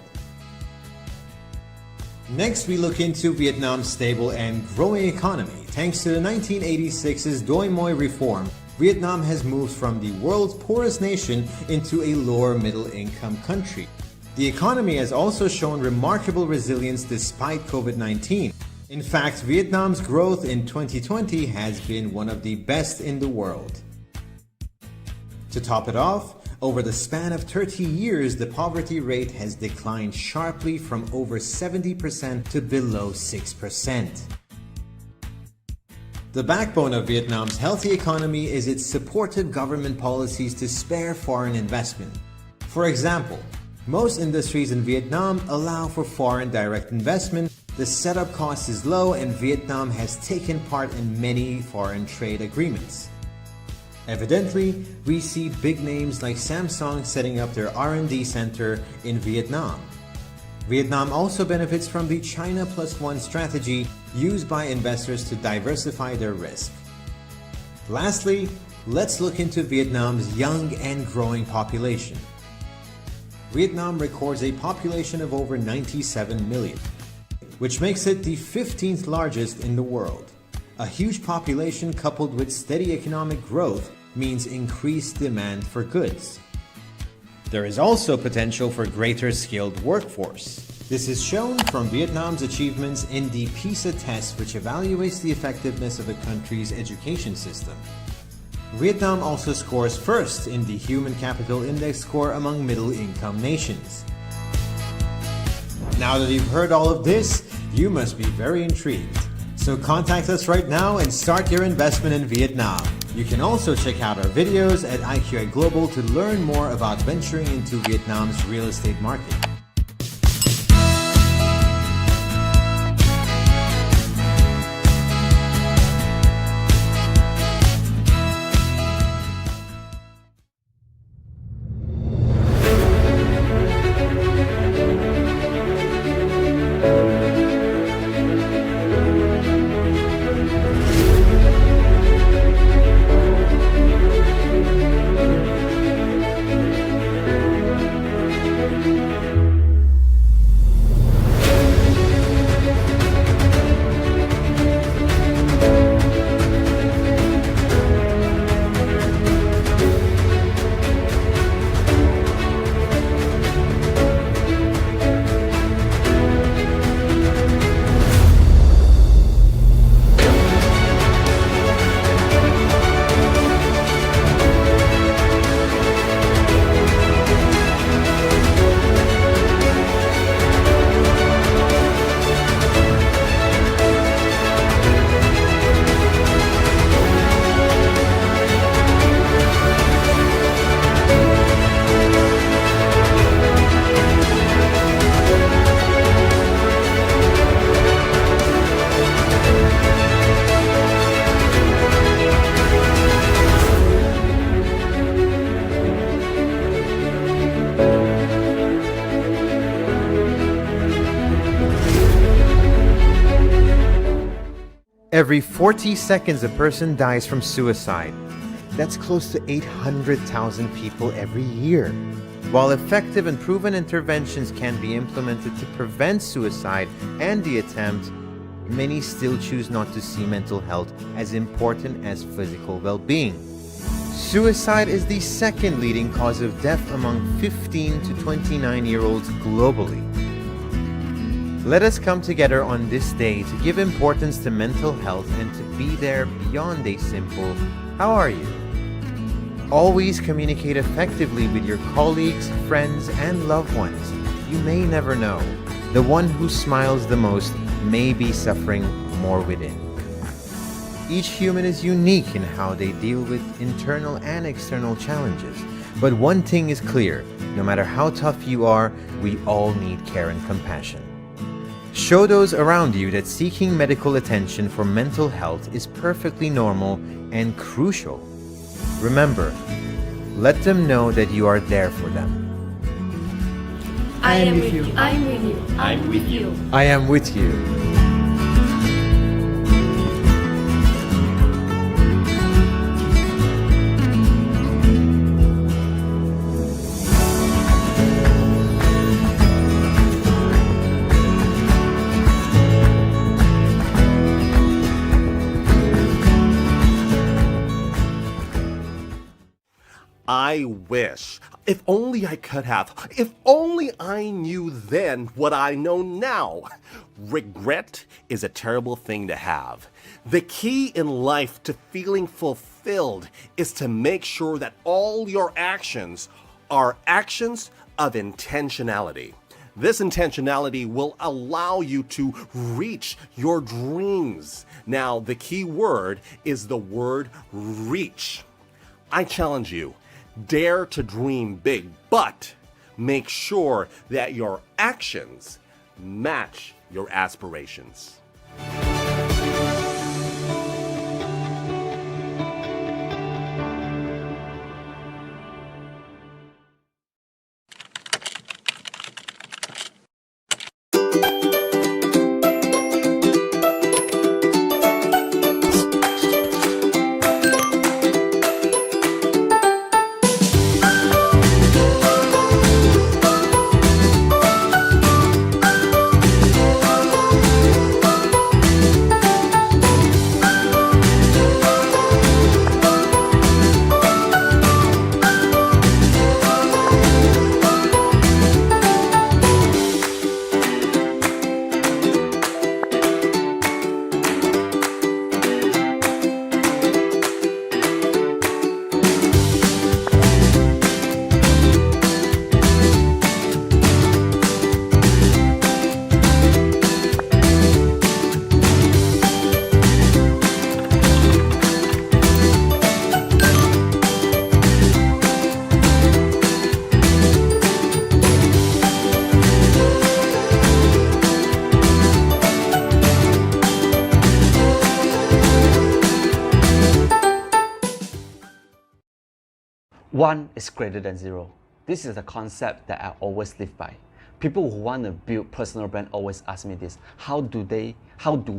Next, we look into Vietnam's stable and growing economy. Thanks to the 1986's Doi Moi reform, Vietnam has moved from the world's poorest nation into a lower middle income country. The economy has also shown remarkable resilience despite COVID-19. In fact, Vietnam's growth in 2020 has been one of the best in the world. To top it off, over the span of 30 years, the poverty rate has declined sharply from over 70% to below 6%. The backbone of Vietnam's healthy economy is its supportive government policies to spare foreign investment. For example, most industries in Vietnam allow for foreign direct investment, the setup cost is low, and Vietnam has taken part in many foreign trade agreements. Evidently, we see big names like Samsung setting up their R&D center in Vietnam. Vietnam also benefits from the China Plus One strategy used by investors to diversify their risk. Lastly, let's look into Vietnam's young and growing population. Vietnam records a population of over 97 million, which makes it the 15th largest in the world. A huge population coupled with steady economic growth means increased demand for goods. There is also potential for greater skilled workforce. This is shown from Vietnam's achievements in the PISA test, which evaluates the effectiveness of a country's education system. Vietnam also scores first in the Human Capital Index score among middle-income nations. Now that you've heard all of this, you must be very intrigued. So contact us right now and start your investment in Vietnam. You can also check out our videos at IQI Global to learn more about venturing into Vietnam's real estate market. Every 40 seconds, a person dies from suicide. That's close to 800,000 people every year. While effective and proven interventions can be implemented to prevent suicide and the attempt, many still choose not to see mental health as important as physical well-being. Suicide is the second leading cause of death among 15 to 29-year-olds globally. Let us come together on this day to give importance to mental health and to be there beyond a simple, "How are you?" Always communicate effectively with your colleagues, friends, and loved ones. You may never know. The one who smiles the most may be suffering more within. Each human is unique in how they deal with internal and external challenges. But one thing is clear, no matter how tough you are, we all need care and compassion. Show those around you that seeking medical attention for mental health is perfectly normal and crucial. Remember, let them know that you are there for them. I am with you. I'm with you. I'm with you. I am with you. I wish. If only I could have. If only I knew then what I know now. Regret is a terrible thing to have. The key in life to feeling fulfilled is to make sure that all your actions are actions of intentionality. This intentionality will allow you to reach your dreams. Now, the key word is the word reach. I challenge you. Dare to dream big, but make sure that your actions match your aspirations. One is greater than zero. This is a concept that I always live by. People who want to build personal brand always ask me this: how do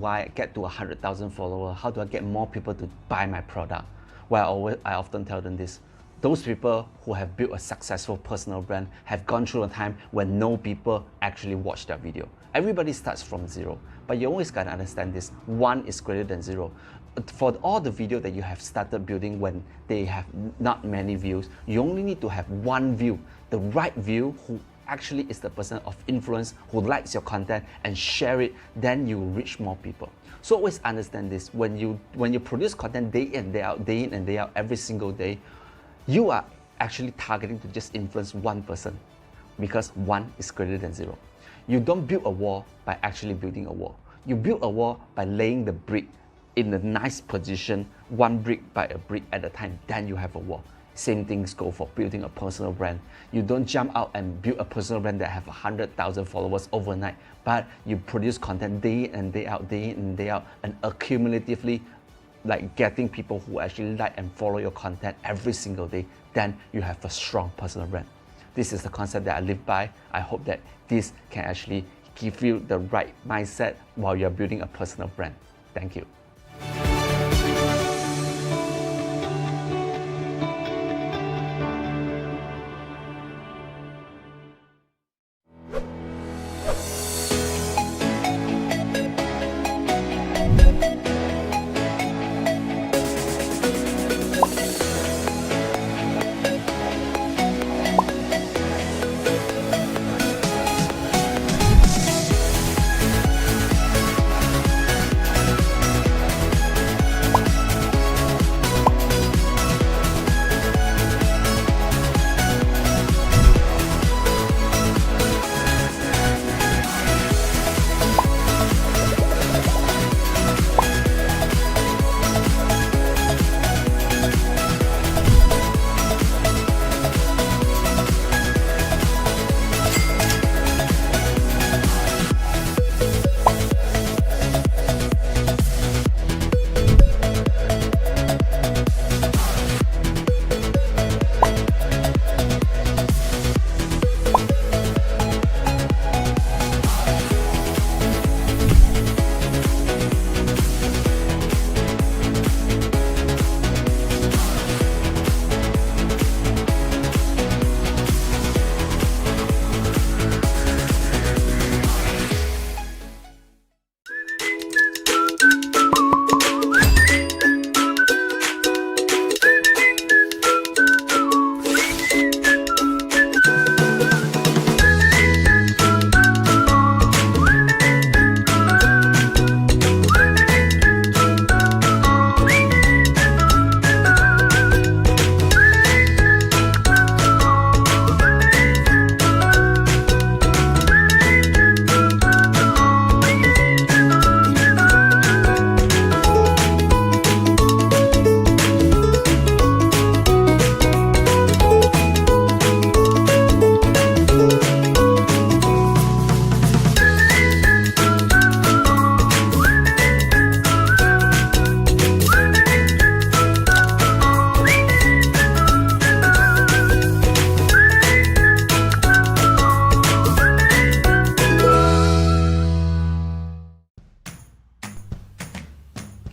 I get to 100,000 followers? How do I get more people to buy my product? Well, I often tell them this: those people who have built a successful personal brand have gone through a time when no people actually watch their video. Everybody starts from zero, but you always gotta understand this: one is greater than zero. For all the video that you have started building when they have not many views, you only need to have one view, the right view, who actually is the person of influence, who likes your content and share it, then you reach more people. So always understand this: when you produce content day in, day out, every single day, you are actually targeting to just influence one person, because one is greater than zero. You don't build a wall by actually building a wall. You build a wall by laying the brick in a nice position, one brick by a brick at a time, then you have a wall. Same things go for building a personal brand. You don't jump out and build a personal brand that have 100,000 followers overnight, but you produce content day in and day out, and accumulatively, like getting people who actually like and follow your content every single day, then you have a strong personal brand. This is the concept that I live by. I hope that this can actually give you the right mindset while you're building a personal brand. Thank you.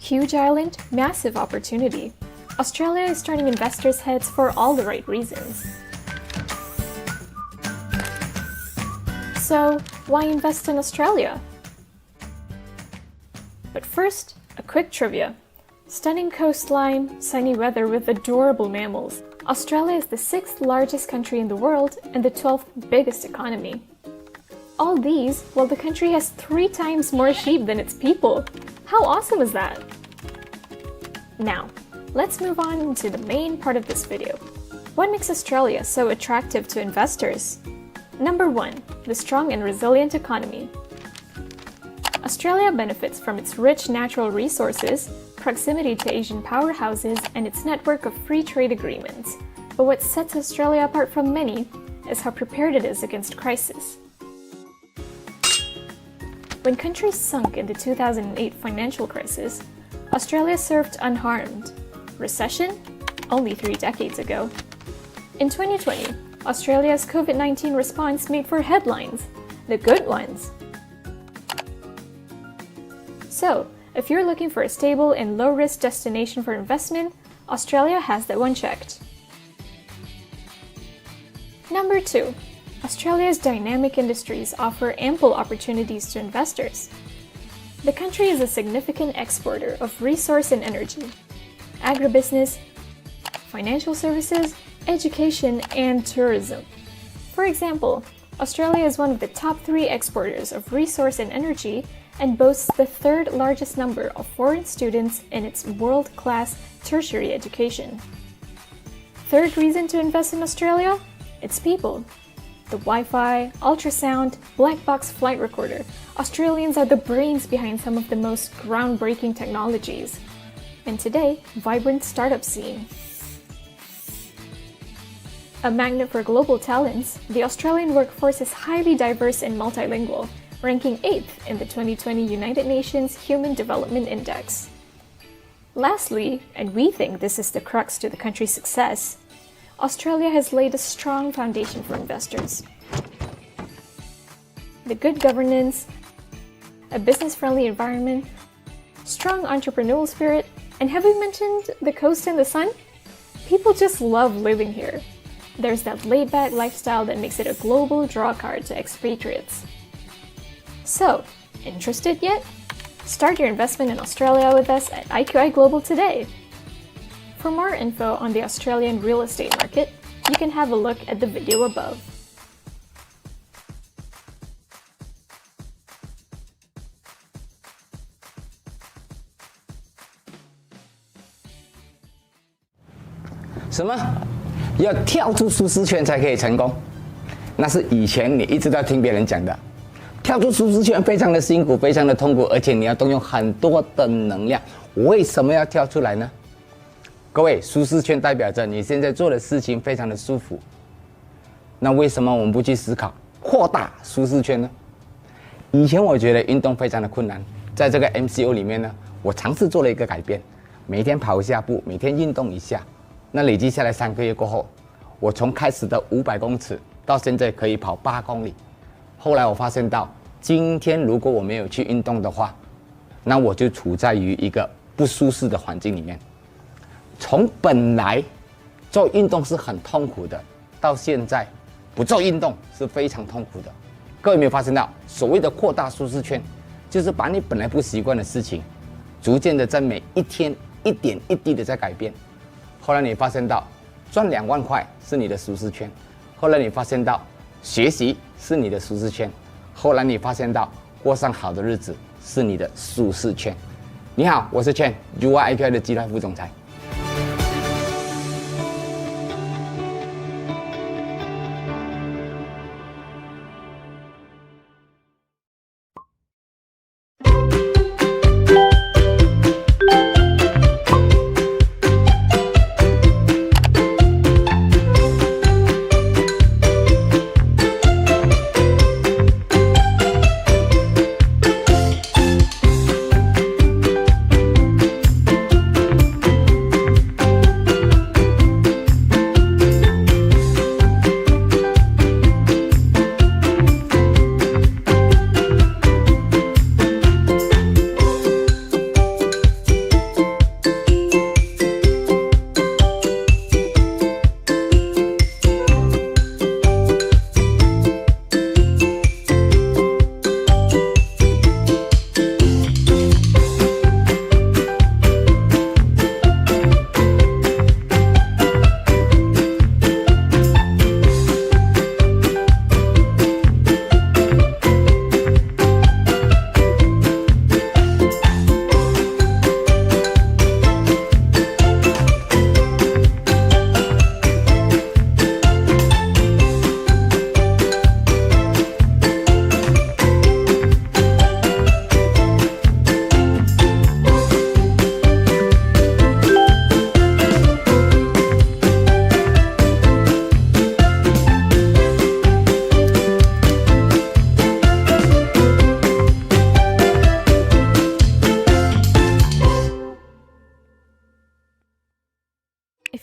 Huge island, massive opportunity. Australia is turning investors' heads for all the right reasons. So, why invest in Australia? But first, a quick trivia. Stunning coastline, sunny weather with adorable mammals. Australia is the 6th largest country in the world and the 12th biggest economy. All these while the country has 3 times more sheep than its people. How awesome is that? Now, let's move on to the main part of this video. What makes Australia so attractive to investors? Number 1, the strong and resilient economy. Australia benefits from its rich natural resources, proximity to Asian powerhouses, and its network of free trade agreements. But what sets Australia apart from many is how prepared it is against crisis. When countries sunk in the 2008 financial crisis, Australia surfed unharmed. Recession? Only 3 decades ago. In 2020, Australia's COVID-19 response made for headlines, the good ones. So, if you're looking for a stable and low-risk destination for investment, Australia has that one checked. Number 2, Australia's dynamic industries offer ample opportunities to investors. The country is a significant exporter of resource and energy, agribusiness, financial services, education, and tourism. For example, Australia is one of the top 3 exporters of resource and energy and boasts the 3rd largest number of foreign students in its world-class tertiary education. Third reason to invest in Australia? Its people. The Wi-Fi, ultrasound, black box flight recorder. Australians are the brains behind some of the most groundbreaking technologies. And today, vibrant startup scene. A magnet for global talents, the Australian workforce is highly diverse and multilingual, ranking 8th in the 2020 United Nations Human Development Index. Lastly, and we think this is the crux to the country's success, Australia has laid a strong foundation for investors. The good governance, a business-friendly environment, strong entrepreneurial spirit, and have we mentioned the coast and the sun? People just love living here. There's that laid-back lifestyle that makes it a global drawcard to expatriates. So, interested yet? Start your investment in Australia with us at IQI Global today. For more info on the Australian real estate market, you can have a look at the video above.什么？要跳出舒适圈才可以成功？那是以前你一直在听别人讲的。跳出舒适圈非常的辛苦，非常的痛苦，而且你要动用很多的能量。为什么要跳出来呢？各位，舒适圈代表着你现在做的事情非常的舒服。那为什么我们不去思考扩大舒适圈呢？以前我觉得运动非常的困难，在这个 MCO 里面呢，我尝试做了一个改变，每天跑一下步，每天运动一下。那累积下来3个月过后，我从开始的500公尺到现在可以跑8公里。后来我发现到，今天如果我没有去运动的话，那我就处在于一个不舒适的环境里面。从本来做运动是很痛苦的，到现在不做运动是非常痛苦的。各位有没有发现到，所谓的扩大舒适圈，就是把你本来不习惯的事情，逐渐的在每一天一点一滴的在改变。后来你发现到赚2万块是你的舒适圈，后来你发现到学习是你的舒适圈，后来你发现到过上好的日子是你的舒适圈。你好，我是 Chen， UIQI 的集团副总裁。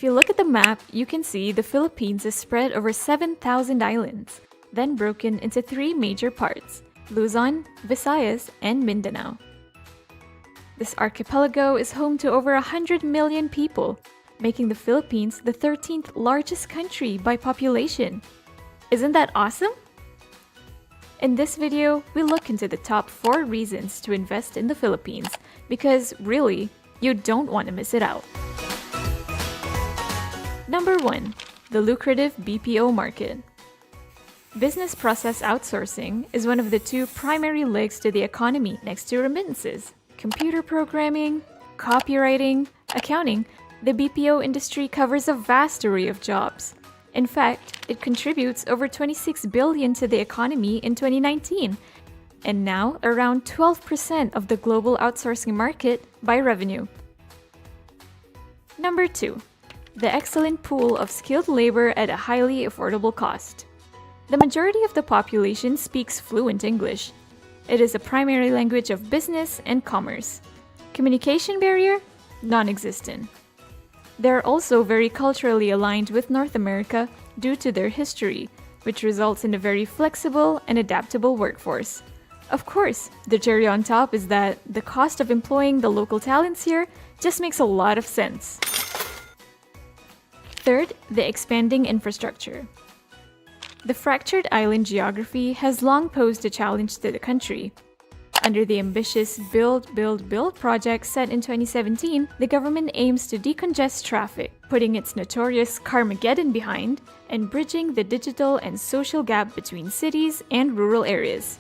If you look at the map, you can see the Philippines is spread over 7,000 islands, then broken into 3 major parts: Luzon, Visayas, and Mindanao. This archipelago is home to over 100 million people, making the Philippines the 13th largest country by population. Isn't that awesome? In this video, we look into the top 4 reasons to invest in the Philippines, because really, you don't want to miss it out. Number 1. The lucrative BPO market. Business process outsourcing is one of the 2 primary legs to the economy next to remittances. Computer programming, copywriting, accounting, the BPO industry covers a vast array of jobs. In fact, it contributes over $26 billion to the economy in 2019, and now around 12% of the global outsourcing market by revenue. Number 2. The excellent pool of skilled labor at a highly affordable cost. The majority of the population speaks fluent English. It is a primary language of business and commerce. Communication barrier? Non-existent. They're also very culturally aligned with North America due to their history, which results in a very flexible and adaptable workforce. Of course, the cherry on top is that the cost of employing the local talents here just makes a lot of sense. Third, the expanding infrastructure. The fractured island geography has long posed a challenge to the country. Under the ambitious Build, Build, Build project set in 2017, the government aims to decongest traffic, putting its notorious Carmageddon behind and bridging the digital and social gap between cities and rural areas.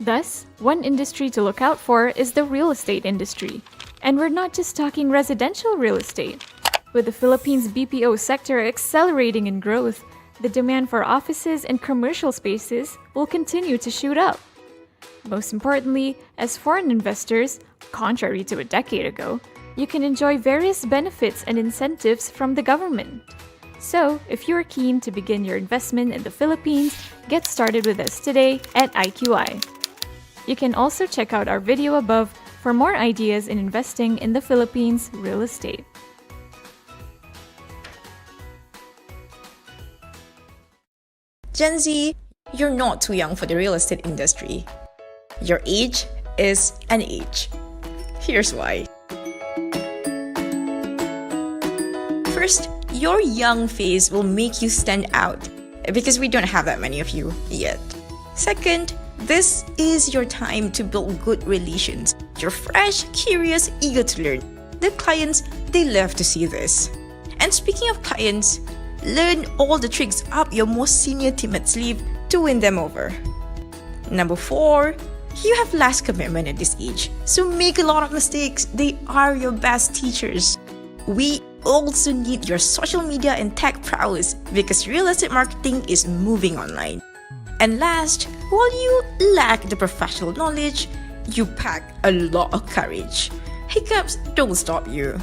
Thus, one industry to look out for is the real estate industry. And we're not just talking residential real estate. With the Philippines' BPO sector accelerating in growth, the demand for offices and commercial spaces will continue to shoot up. Most importantly, as foreign investors, contrary to a decade ago, you can enjoy various benefits and incentives from the government. So, if you're keen to begin your investment in the Philippines, get started with us today at IQI. You can also check out our video above for more ideas in investing in the Philippines real estate. Gen Z, you're not too young for the real estate industry. Your age is an age. Here's why. First, your young face will make you stand out because we don't have that many of you yet. Second, this is your time to build good relations. You're fresh, curious, eager to learn. The clients, they love to see this. And speaking of clients, learn all the tricks up your most senior teammate's sleeve to win them over. Number 4, you have less commitment at this age, so make a lot of mistakes. They are your best teachers. We also need your social media and tech prowess because real estate marketing is moving online. And last, while you lack the professional knowledge, you pack a lot of courage. Hiccups don't stop you.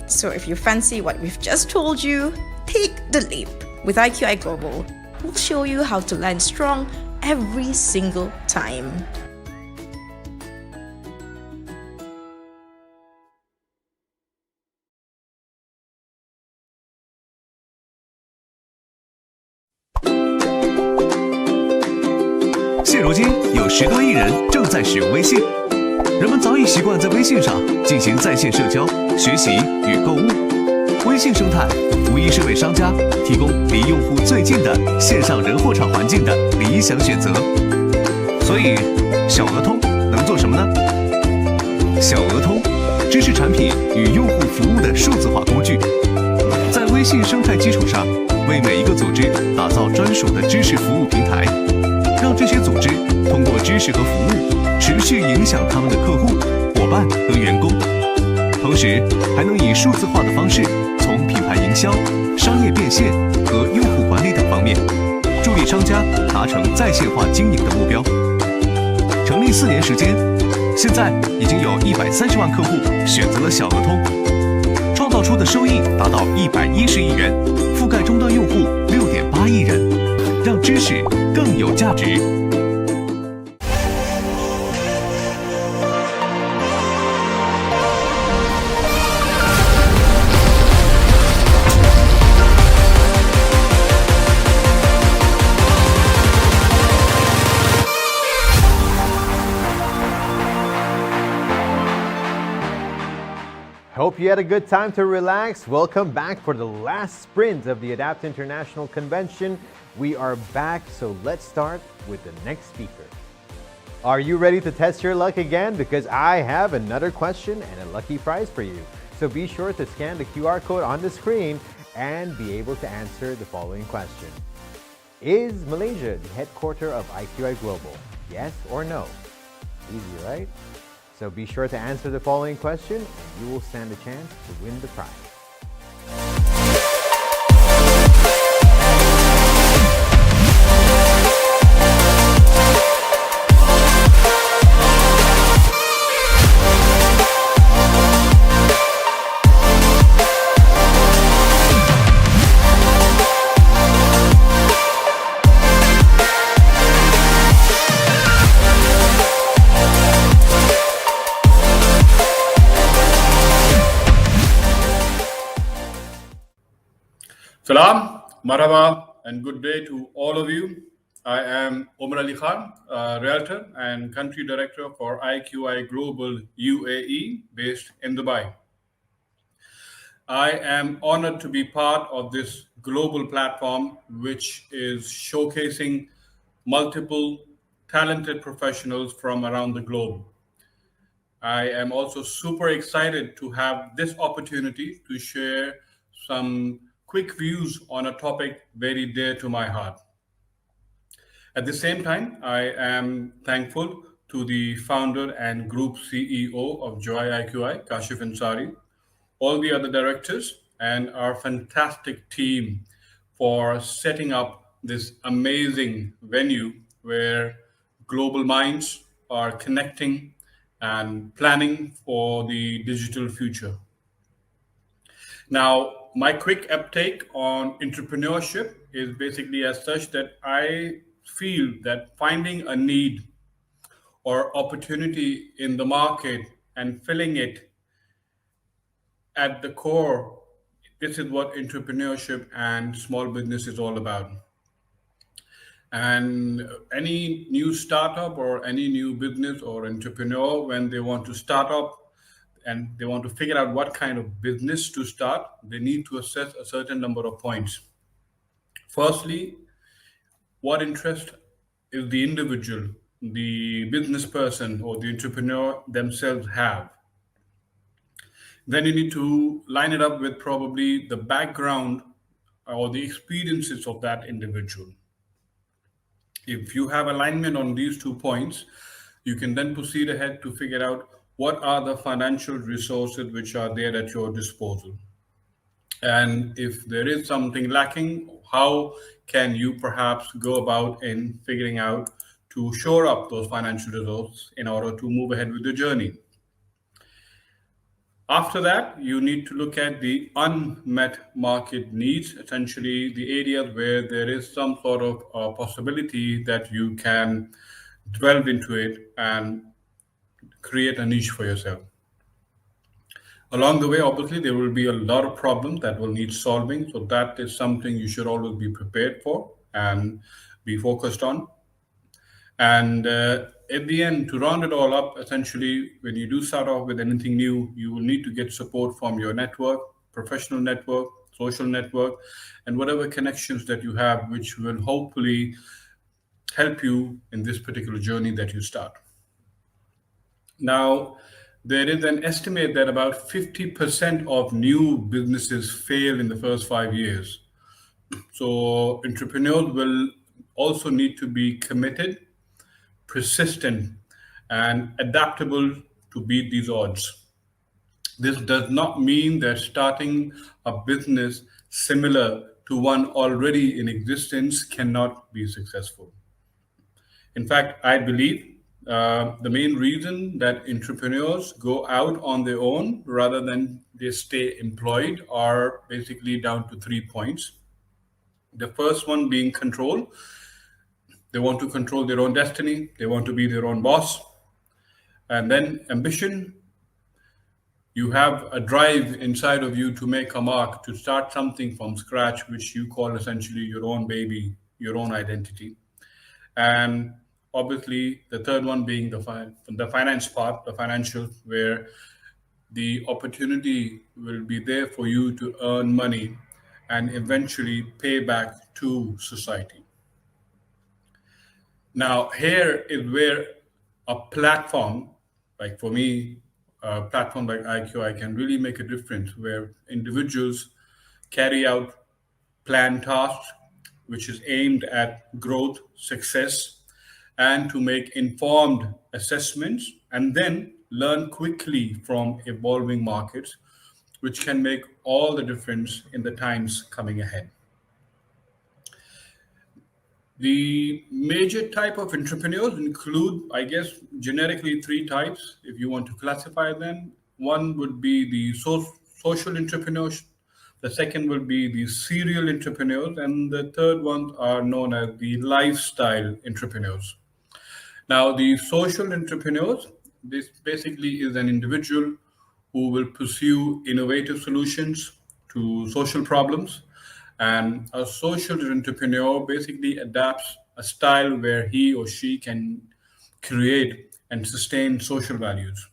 So if you fancy what we've just told you, take the leap. With IQI Global, we'll show you how to land strong every single time.现如今有10多亿人正在使用微信，人们早已习惯在微信上进行在线社交、学习与购物。微信生态无疑是为商家提供离用户最近的线上人货场环境的理想选择。所以，小额通能做什么呢？小额通，知识产品与用户服务的数字化工具，在微信生态基础上，为每一个组织打造专属的知识服务平台。让这些组织通过知识和服务持续影响他们的客户、伙伴和员工，同时还能以数字化的方式，从品牌营销、商业变现和用户管理等方面，助力商家达成在线化经营的目标。成立4年时间，现在已经有130万客户选择了小额通，创造出的收益达到110亿元，覆盖终端用户6.8亿人，让知识更有价值。Hope you had a good time to relax. Welcome back for the last sprint of the Adapt International Convention. We are back, so let's start with the next speaker. Are you ready to test your luck again? Because I have another question and a lucky prize for you. So be sure to scan the QR code on the screen and be able to answer the following question. Is Malaysia the headquarters of IQI Global? Yes or no? Easy, right? So be sure to answer the following question and you will stand a chance to win the prize. Salam, marhaba, and good day to all of you. I am Omer Ali Khan, Realtor and Country Director for IQI Global UAE, based in Dubai. I am honored to be part of this global platform, which is showcasing multiple talented professionals from around the globe. I am also super excited to have this opportunity to share some quick views on a topic very dear to my heart. At the same time, I am thankful to the founder and group CEO of Joy IQI, Kashif Ansari, all the other directors, and our fantastic team for setting up this amazing venue where global minds are connecting and planning for the digital future. Now, my quick uptake on entrepreneurship is basically as such that I feel that finding a need or opportunity in the market and filling it at the core, this is what entrepreneurship and small business is all about. And any new startup or any new business or entrepreneur, when they want to start up and they want to figure out what kind of business to start, they need to assess a certain number of points. Firstly, what interest is the individual, the business person or the entrepreneur themselves have? Then you need to line it up with probably the background or the experiences of that individual. If you have alignment on these 2 points, you can then proceed ahead to figure out what are the financial resources which are there at your disposal. And if there is something lacking, how can you perhaps go about in figuring out to shore up those financial resources in order to move ahead with the journey? After that, you need to look at the unmet market needs, essentially the areas where there is some sort of possibility that you can delve into it and create a niche for yourself. Along the way, obviously, there will be a lot of problems that will need solving. So that is something you should always be prepared for and be focused on. And at the end, to round it all up, essentially, when you do start off with anything new, you will need to get support from your network, professional network, social network, and whatever connections that you have, which will hopefully help you in this particular journey that you start. Now, there is an estimate that about 50% of new businesses fail in the first 5 years. So entrepreneurs will also need to be committed, persistent, and adaptable to beat these odds. This does not mean that starting a business similar to one already in existence cannot be successful. In fact, I believe the main reason that entrepreneurs go out on their own rather than they stay employed are basically down to 3 points. The first one being control. They want to control their own destiny. They want to be their own boss. And then ambition. You have a drive inside of you to make a mark, to start something from scratch, which you call essentially your own baby, your own identity. And obviously, the third one being the finance part, the financial, where the opportunity will be there for you to earn money and eventually pay back to society. Now, here is where a platform, like for me, a platform like IQI can really make a difference, where individuals carry out planned tasks, which is aimed at growth, success, and to make informed assessments, and then learn quickly from evolving markets, which can make all the difference in the times coming ahead. The major type of entrepreneurs include, I guess, generically three types, if you want to classify them. One would be the social entrepreneurs. The second will be the serial entrepreneurs. And the third ones are known as the lifestyle entrepreneurs. Now, the social entrepreneurs, this basically is an individual who will pursue innovative solutions to social problems. And a social entrepreneur basically adapts a style where he or she can create and sustain social values.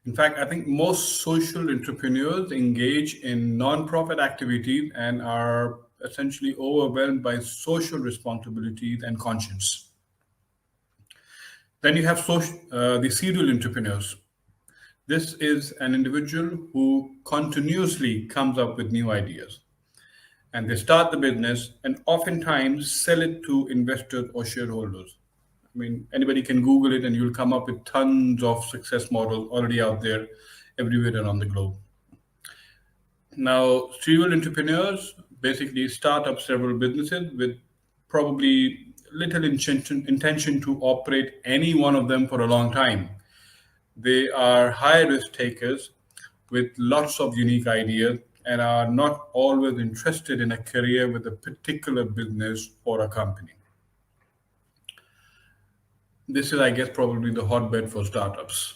In fact, I think most social entrepreneurs engage in non-profit activities and are essentially overwhelmed by social responsibilities and conscience. Then you have the serial entrepreneurs. This is an individual who continuously comes up with new ideas. And they start the business and oftentimes sell it to investors or shareholders. I mean, anybody can Google it and you'll come up with tons of success models already out there everywhere around the globe. Now, serial entrepreneurs basically start up several businesses with probably little intention to operate any one of them for a long time. They are high risk takers with lots of unique ideas and are not always interested in a career with a particular business or a company. This is, I guess, probably the hotbed for startups.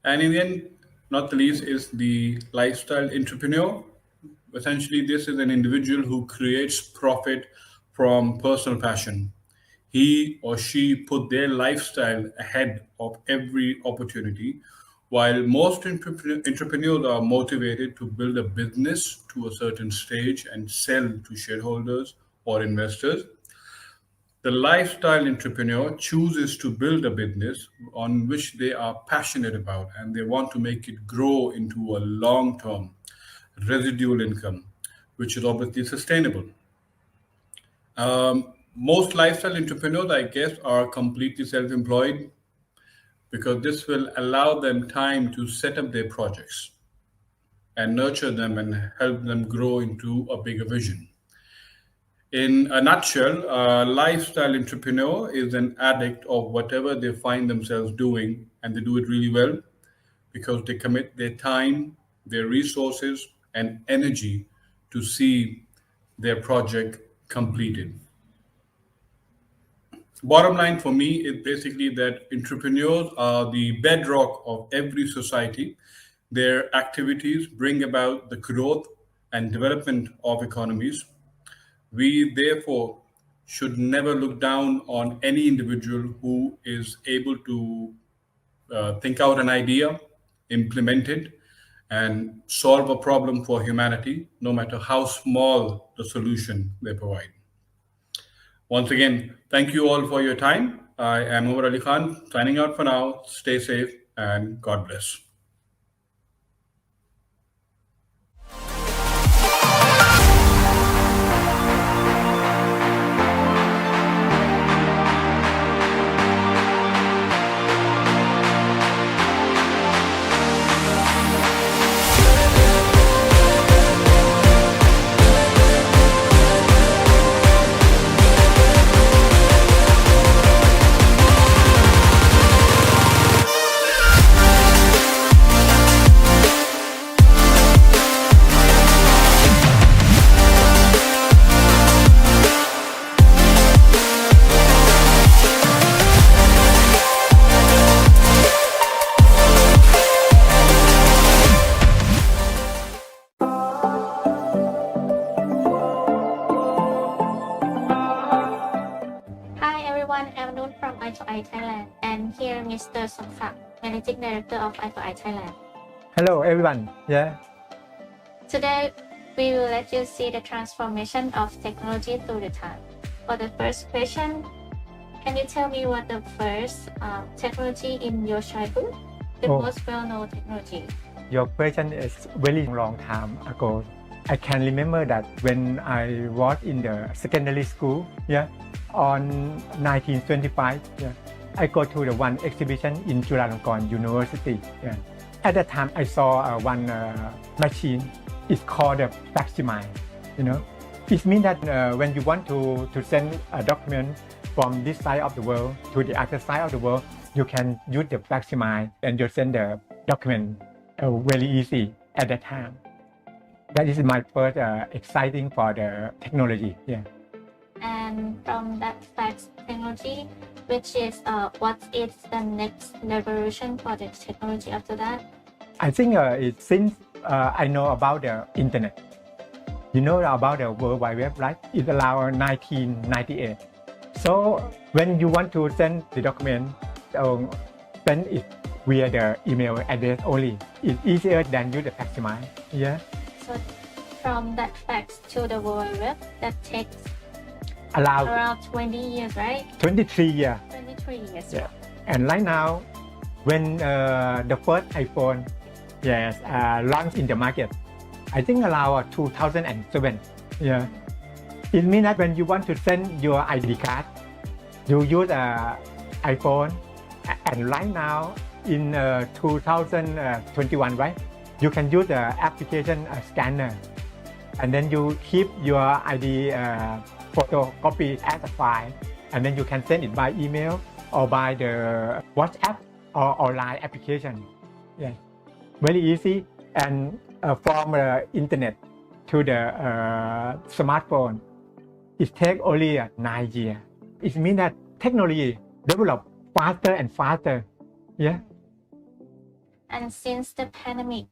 And in the end, not the least, is the lifestyle entrepreneur. Essentially, this is an individual who creates profit from personal passion. He or she put their lifestyle ahead of every opportunity. While most entrepreneurs are motivated to build a business to a certain stage and sell to shareholders or investors, the lifestyle entrepreneur chooses to build a business on which they are passionate about and they want to make it grow into a long-term residual income, which is obviously sustainable. Most lifestyle entrepreneurs, I guess, are completely self-employed, because this will allow them time to set up their projects and nurture them and help them grow into a bigger vision. In a nutshell, a lifestyle entrepreneur is an addict of whatever they find themselves doing, and they do it really well because they commit their time, their resources, and energy to see their project completed. Bottom line for me is basically that entrepreneurs are the bedrock of every society. Their activities bring about the growth and development of economies. We therefore should never look down on any individual who is able to think out an idea, implement it, and solve a problem for humanity, no matter how small the solution they provide. Once again, thank you all for your time. I am Omer Ali Khan, signing out for now. Stay safe and God bless. Thailand, and here Mr. Somsak. Managing Director of IFI Thailand. Hello everyone. Yeah. Today, we will let you see the transformation of technology through the time. For the first question, can you tell me what the first technology in your childhood, the most well-known technology? Your question is very long time ago. I can remember that when I was in the secondary school, on 1925, I go to the one exhibition in Chulalongkorn University. At that time, I saw one machine. It's called a facsimile. It means that when you want to send a document from this side of the world to the other side of the world, you can use the facsimile and you send the document very easy at that time. That is my first exciting for the technology. And from that fax technology, which is what is the next revolution for the technology after that? I think since I know about the internet, about the World Wide Web, right? It's around 1998. So when you want to send the document, send it via the email address only. It's easier than use the facsimile. So from that fax to the World Wide Web, that takes around 20 years, right? 23 years. 23 years. Yeah. And right now, when the first iPhone launched in the market, I think around 2007. It means that when you want to send your ID card, you use iPhone, and right now in 2021, right? You can use the application scanner, and then you keep your ID photocopy as a file, and then you can send it by email or by the WhatsApp or online application. Very easy. And from the internet to the smartphone, it takes only 9 years. It means that technology develops faster and faster. And since the pandemic,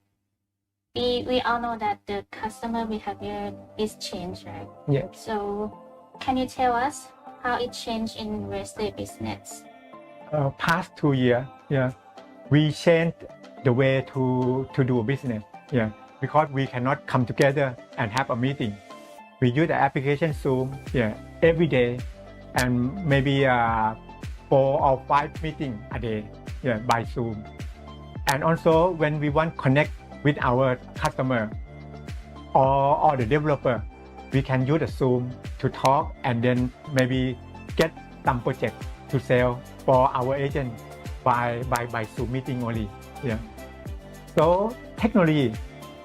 we all know that the customer behavior is changed, right? So can you tell us how it changed in real estate business? Past 2 years, we changed the way to do business. Because we cannot come together and have a meeting. We use the application Zoom every day, and maybe 4 or 5 meetings a day by Zoom. And also when we want to connect with our customer or the developer, we can use the Zoom to talk and then maybe get some project to sell for our agent by Zoom meeting only. So technology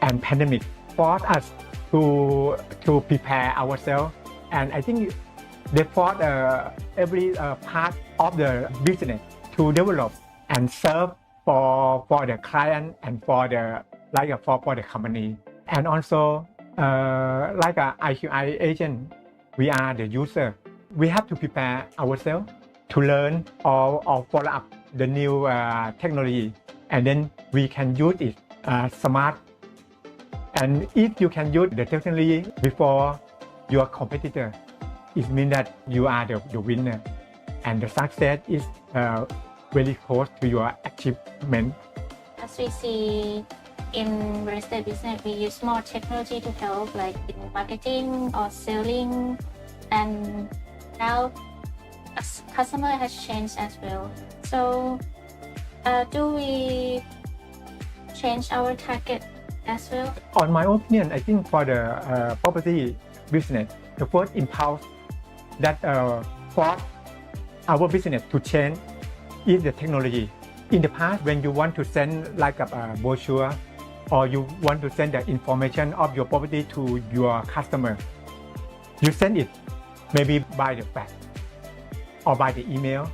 and pandemic forced us to prepare ourselves, and I think they forced every part of the business to develop and serve for the client and for the for the company. And also like a IQI agent, we are the user. We have to prepare ourselves to learn or follow up the new technology, and then we can use it smart. And if you can use the technology before your competitor, it means that you are the winner, and the success is very close to your achievement. As we see in real estate business, we use more technology to help, like in marketing or selling, and now customer has changed as well. So do we change our target as well? On my opinion, I think for the property business, the first impulse that forced our business to change is the technology. In the past, when you want to send like a brochure or you want to send the information of your property to your customer, you send it maybe by the fax or by the email.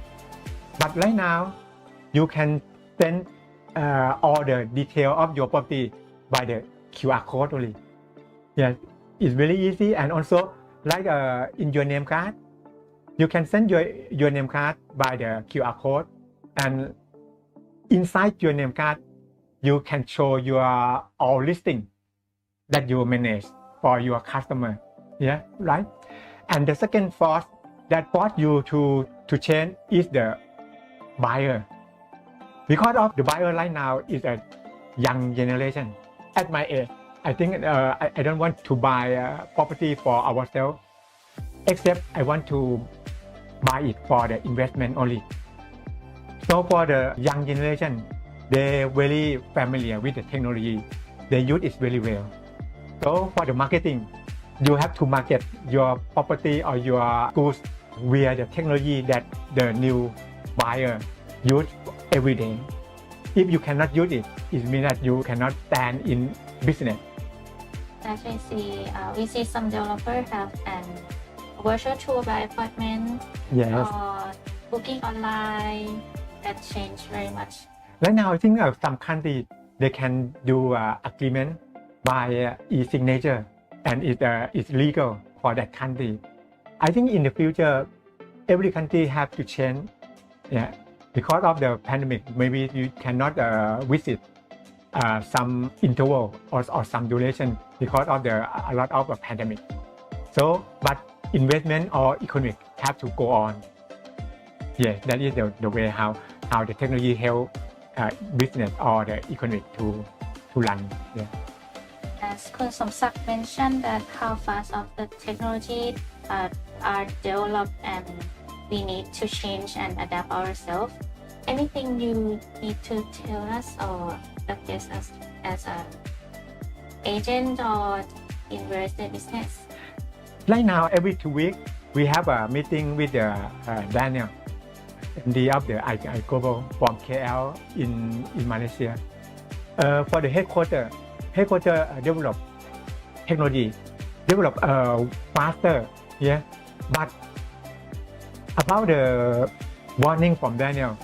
But right now, you can send all the detail of your property by the QR code only. It's very easy. And also, like in your name card, you can send your name card by the QR code, and inside your name card, you can show your all listing that you manage for your customer. Right? And the second force that force you to change is the buyer. Because of the buyer right now is a young generation. At my age, I think I don't want to buy property for ourselves, except I want to buy it for the investment only. So for the young generation, they're very familiar with the technology. They use it very well. So for the marketing, you have to market your property or your goods via the technology that the new buyer use every day. If you cannot use it, it means that you cannot stand in business. As we see some developers have an virtual tour by appointment Yes. or booking online. That changed very much. Right now, I think some countries they can do agreement by e-signature, and it's legal for that country. I think in the future, every country have to change. Yeah, because of the pandemic, maybe you cannot visit some interval or some duration because of a lot of pandemic. So, but investment or economic have to go on. Yeah, that is the way how the technology help business or the economic to run. Yeah. As Somsak mentioned, that how fast of the technology are developed and we need to change and adapt ourselves. Anything you need to tell us or advise us as an agent or in real estate business? Right now, every 2 weeks, we have a meeting with Daniel, MD of the IQI Global from KL in Malaysia. For the headquarter develop technology, develop faster. Yeah, but about the warning from Daniel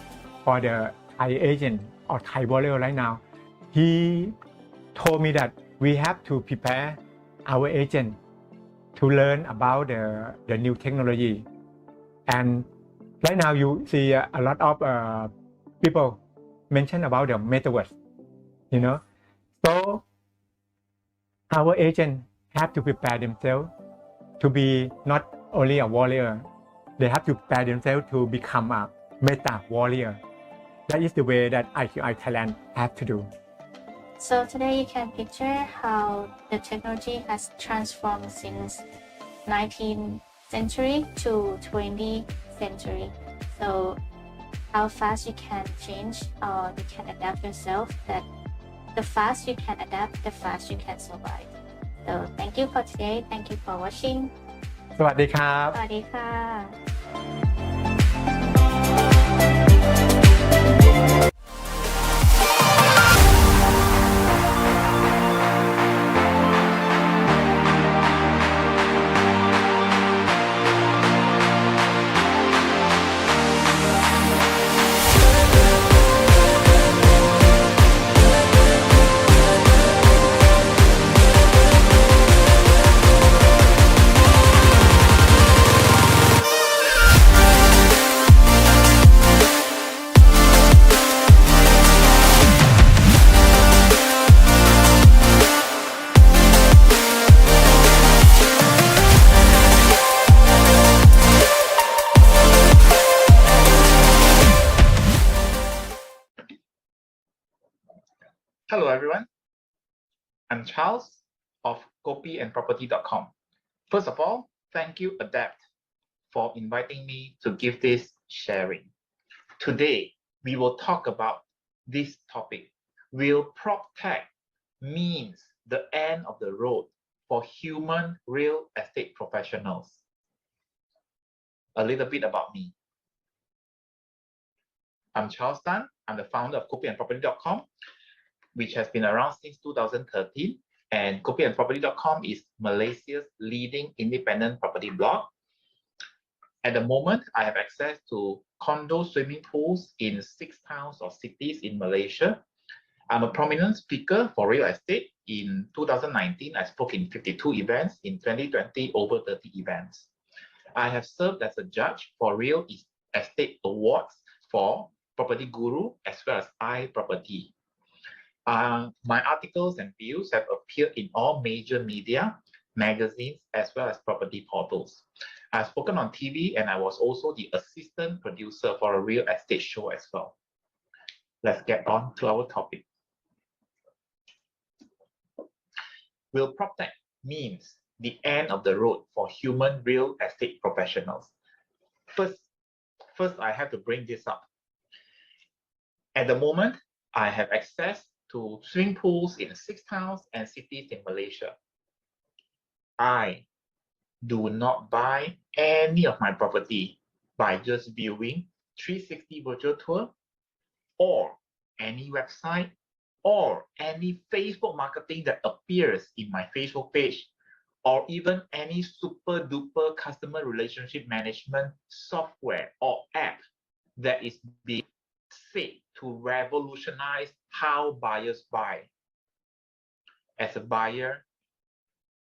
for the Thai agent or Thai borrower right now, he told me that we have to prepare our agent to learn about the new technology. And right now you see a lot of people mention about the metaverse, you know. So our agent have to prepare themselves to be not only a warrior, they have to prepare themselves to become a meta warrior. That is the way that IQI Thailand have to do. So today you can picture how the technology has transformed since 19th century to 20th century. So how fast you can change or you can adapt yourself, that the fast you can adapt, the fast you can survive. So thank you for today. Thank you for watching. สวัสดีครับ สวัสดีค่ะ Hello everyone, I'm Charles of copyandproperty.com. First of all, thank you Adapt for inviting me to give this sharing. Today, we will talk about this topic. Will Proptech means the end of the road for human real estate professionals? A little bit about me. I'm Charles Tan. I'm the founder of copyandproperty.com, which has been around since 2013, and copyandproperty.com is Malaysia's leading independent property blog. At the moment, I have access to condo swimming pools in 6 towns or cities in Malaysia. I'm a prominent speaker for real estate. In 2019, I spoke in 52 events. In 2020, over 30 events. I have served as a judge for real estate awards for Property Guru as well as iProperty. My articles and views have appeared in all major media, magazines, as well as property portals. I've spoken on TV, and I was also the assistant producer for a real estate show as well. let's get on to our topic. Will Proptech means the end of the road for human real estate professionals? First, I have to bring this up. At the moment, I have access to swimming pools in 6 towns and cities in Malaysia. I do not buy any of my property by just viewing 360 virtual tour or any website or any Facebook marketing that appears in my Facebook page, or even any super duper customer relationship management software or app that is being said to revolutionize how buyers buy. As a buyer,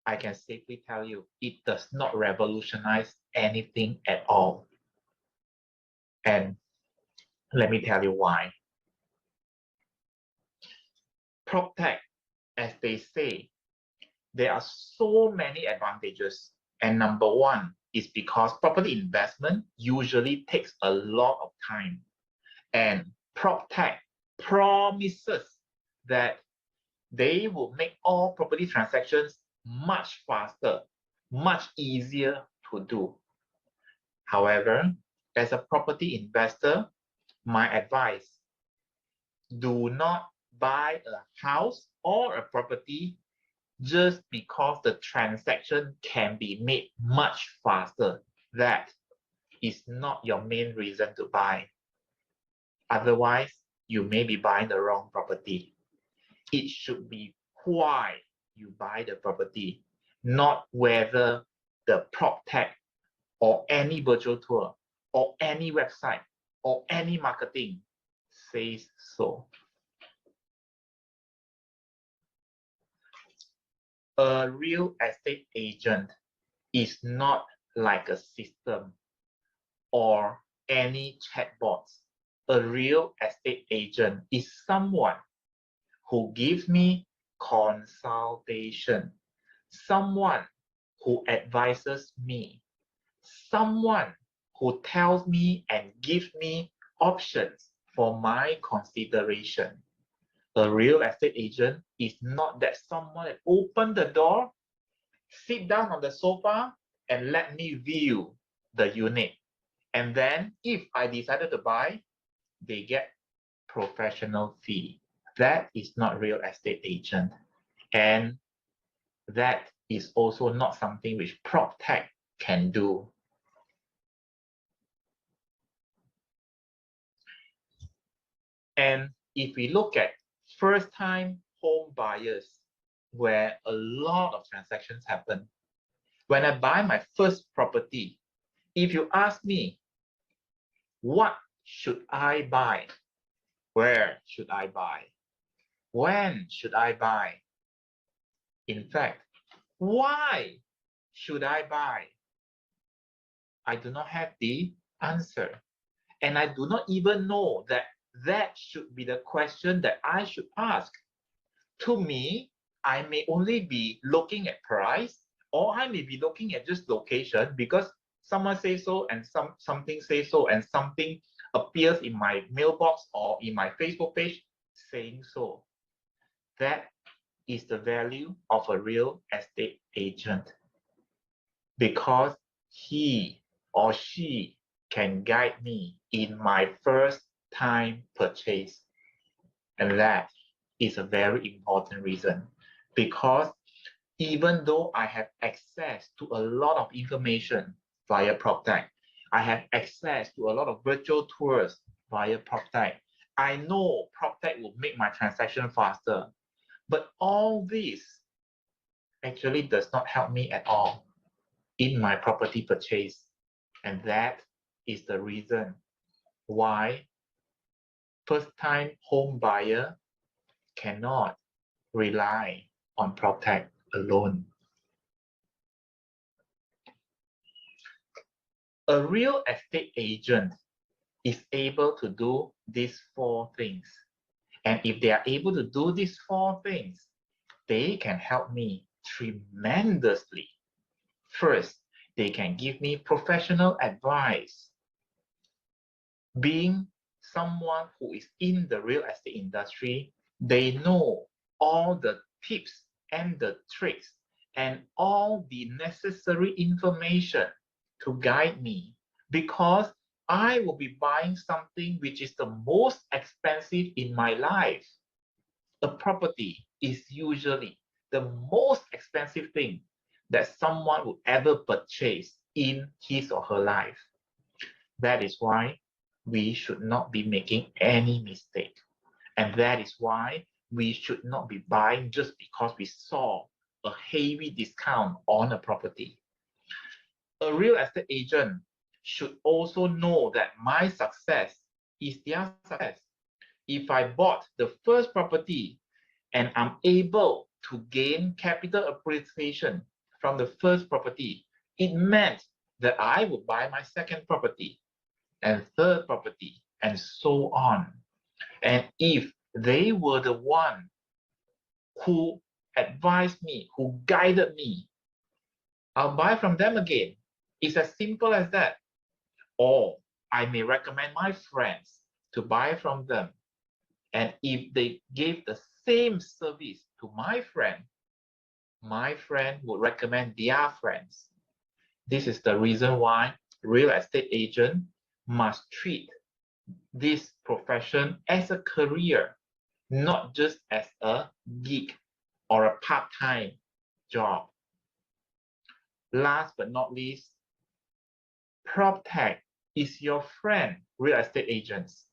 I can safely tell you, it does not revolutionize anything at all. And let me tell you why. Proptech, as they say, there are so many advantages. And number one is because property investment usually takes a lot of time. And Proptech promises that they will make all property transactions much faster, much easier to do. However, as a property investor, my advice, do not buy a house or a property just because the transaction can be made much faster. That is not your main reason to buy. Otherwise, you may be buying the wrong property. It should be why you buy the property, not whether the Proptech or any virtual tour or any website or any marketing says so. A real estate agent is not like a system or any chatbots. A real estate agent is someone who gives me consultation, someone who advises me, someone who tells me and gives me options for my consideration. A real estate agent is not that someone that open the door, sit down on the sofa and let me view the unit. And then if I decided to buy, they get professional fee. That is not real estate agent. And that is also not something which Proptech can do. And if we look at first-time home buyers, where a lot of transactions happen, when I buy my first property, if you ask me, what should I buy? Where should I buy? When should I buy? In fact, why should I buy? I do not have the answer. And I do not even know that that should be the question that I should ask. To me, I may only be looking at price, or I may be looking at just location because someone says so and something says so and something appears in my mailbox or in my Facebook page saying so. That is the value of a real estate agent, because he or she can guide me in my first time purchase. And that is a very important reason, because even though I have access to a lot of information via Proptech, I have access to a lot of virtual tours via Proptech, I know Proptech will make my transaction faster. But all this actually does not help me at all in my property purchase. And that is the reason why first-time home buyer cannot rely on Proptech alone. A real estate agent is able to do these 4 things. And if they are able to do these 4 things, they can help me tremendously. First, they can give me professional advice. Being someone who is in the real estate industry, they know all the tips and the tricks and all the necessary information to guide me, because I will be buying something which is the most expensive in my life. A property is usually the most expensive thing that someone would ever purchase in his or her life. That is why we should not be making any mistake. And that is why we should not be buying just because we saw a heavy discount on a property. A real estate agent should also know that my success is their success. If I bought the first property and I'm able to gain capital appreciation from the first property, it meant that I would buy my second property and third property and so on. And if they were the one who advised me, who guided me, I'll buy from them again. It's as simple as that. Or I may recommend my friends to buy from them. And if they gave the same service to my friend would recommend their friends. This is the reason why real estate agent must treat this profession as a career, not just as a gig or a part-time job. Last but not least, Proptech is your friend, real estate agents.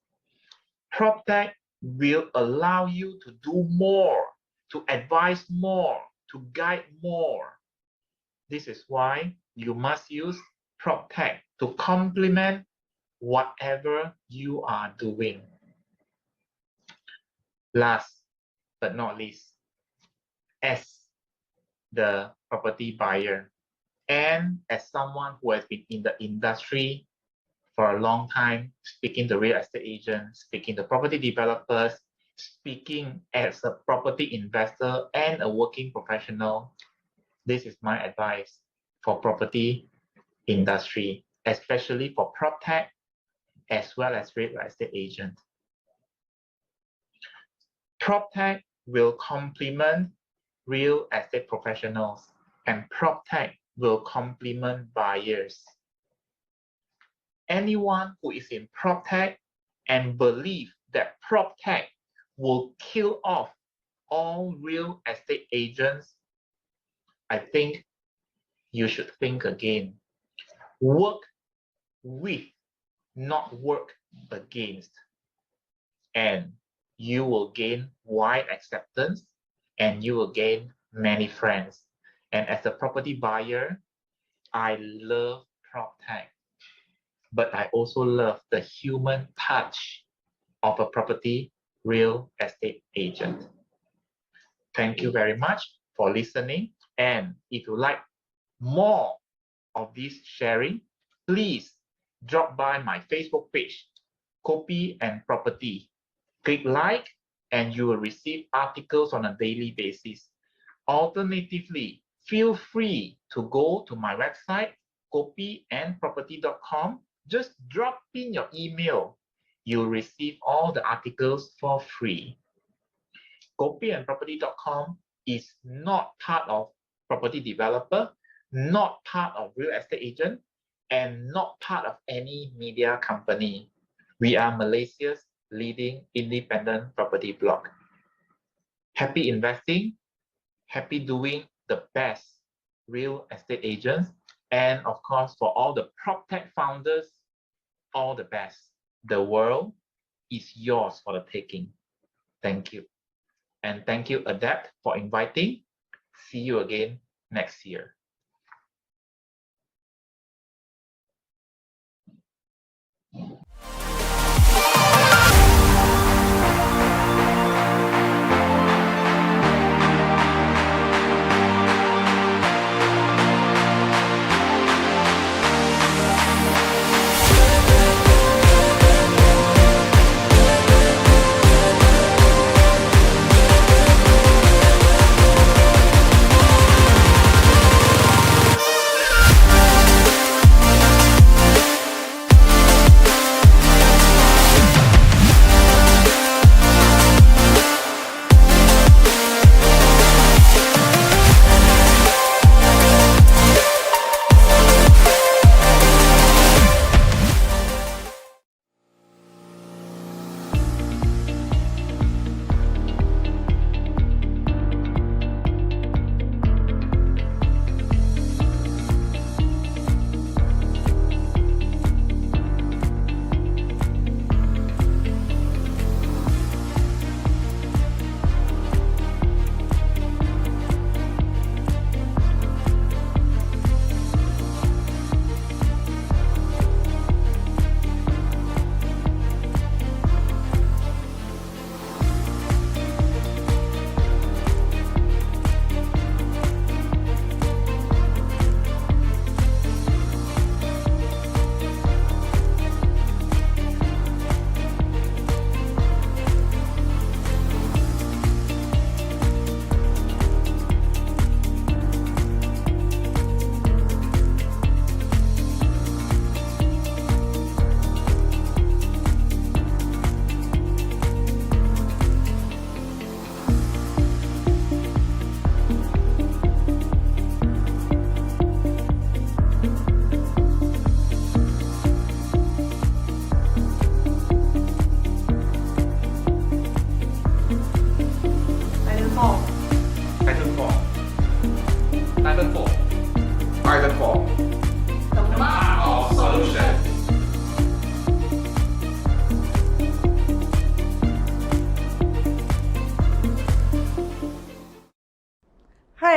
Proptech will allow you to do more, to advise more, to guide more. This is why you must use Proptech to complement whatever you are doing. Last but not least, as the property buyer and as someone who has been in the industry for a long time, speaking to real estate agents, speaking to property developers, speaking as a property investor and a working professional, this is my advice for property industry, especially for Proptech as well as real estate agent. Proptech will complement real estate professionals and Proptech will complement buyers. Anyone who is in Proptech and believe that Proptech will kill off all real estate agents, I think you should think again. Work with, not work against. And you will gain wide acceptance and you will gain many friends. And as a property buyer, I love Proptech, but I also love the human touch of a property real estate agent. Thank you very much for listening. And if you like more of this sharing, please drop by my Facebook page, Copy and Property. Click like and you will receive articles on a daily basis. Alternatively, feel free to go to my website, copyandproperty.com. Just drop in your email. You'll receive all the articles for free. Copyandproperty.com is not part of property developer, not part of real estate agent, and not part of any media company. We are Malaysia's leading independent property blog. Happy investing, happy doing the best real estate agents, and of course for all the Proptech founders, all the best. The world is yours for the taking. Thank you. And thank you, Adapt, for inviting. See you again next year.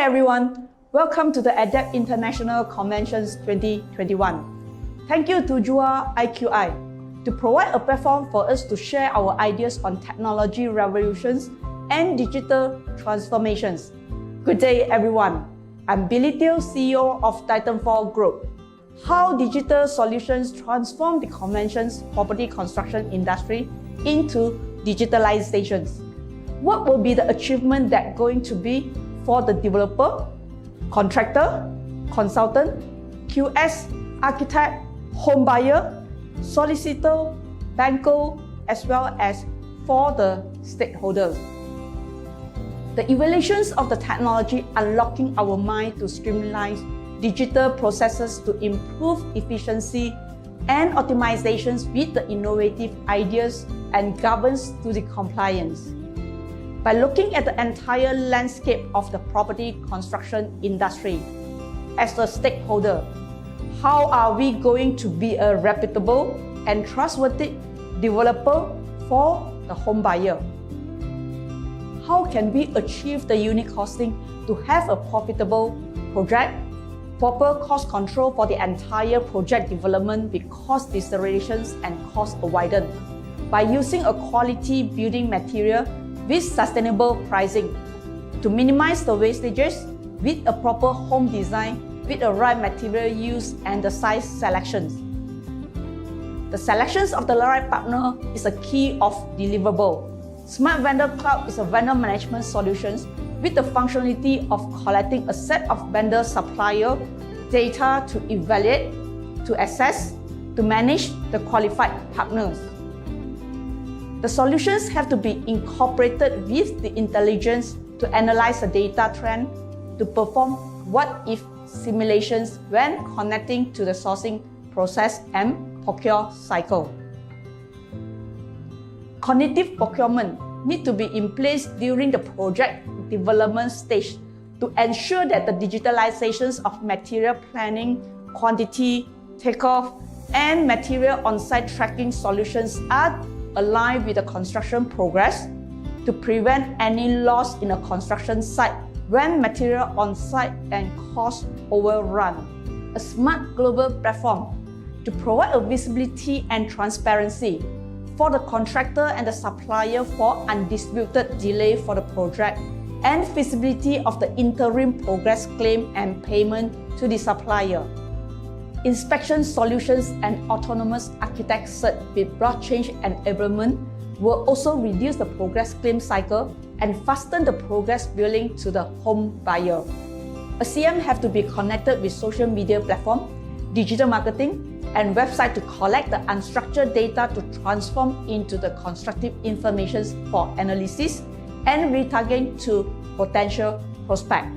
everyone, welcome to the ADEPT International Conventions 2021. Thank you to JUA IQI to provide a platform for us to share our ideas on technology revolutions and digital transformations. Good day everyone, I'm Billie, CEO of Titan4 Group. How digital solutions transform the conventions property construction industry into digitalizations. What will be the achievement that going to be for the developer, contractor, consultant, QS, architect, home buyer, solicitor, banker, as well as for the stakeholders. The evaluations of the technology unlocking our mind to streamline digital processes to improve efficiency and optimizations with the innovative ideas and governance to the compliance. By looking at the entire landscape of the property construction industry, as a stakeholder, how are we going to be a reputable and trustworthy developer for the home buyer? How can we achieve the unit costing to have a profitable project? Proper cost control for the entire project development with cost considerations and cost avoidance by using a quality building material with sustainable pricing to minimize the wastages with a proper home design with the right material use and the size selections. The selections of the right partner is a key of deliverable. Smart Vendor Cloud is a vendor management solutions with the functionality of collecting a set of vendor supplier data to evaluate, to assess, to manage the qualified partners. The solutions have to be incorporated with the intelligence to analyze the data trend, to perform what-if simulations when connecting to the sourcing process and procure cycle. Cognitive procurement need to be in place during the project development stage to ensure that the digitalizations of material planning, quantity, takeoff, and material on-site tracking solutions are aligned with the construction progress to prevent any loss in a construction site when material on-site and cost overrun. A smart global platform to provide a visibility and transparency for the contractor and the supplier for undisputed delay for the project and feasibility of the interim progress claim and payment to the supplier. Inspection solutions and autonomous architect cert with blockchain enablement will also reduce the progress claim cycle and fasten the progress billing to the home buyer. A CM have to be connected with social media platform, digital marketing, and website to collect the unstructured data to transform into the constructive information for analysis and retargeting to potential prospect.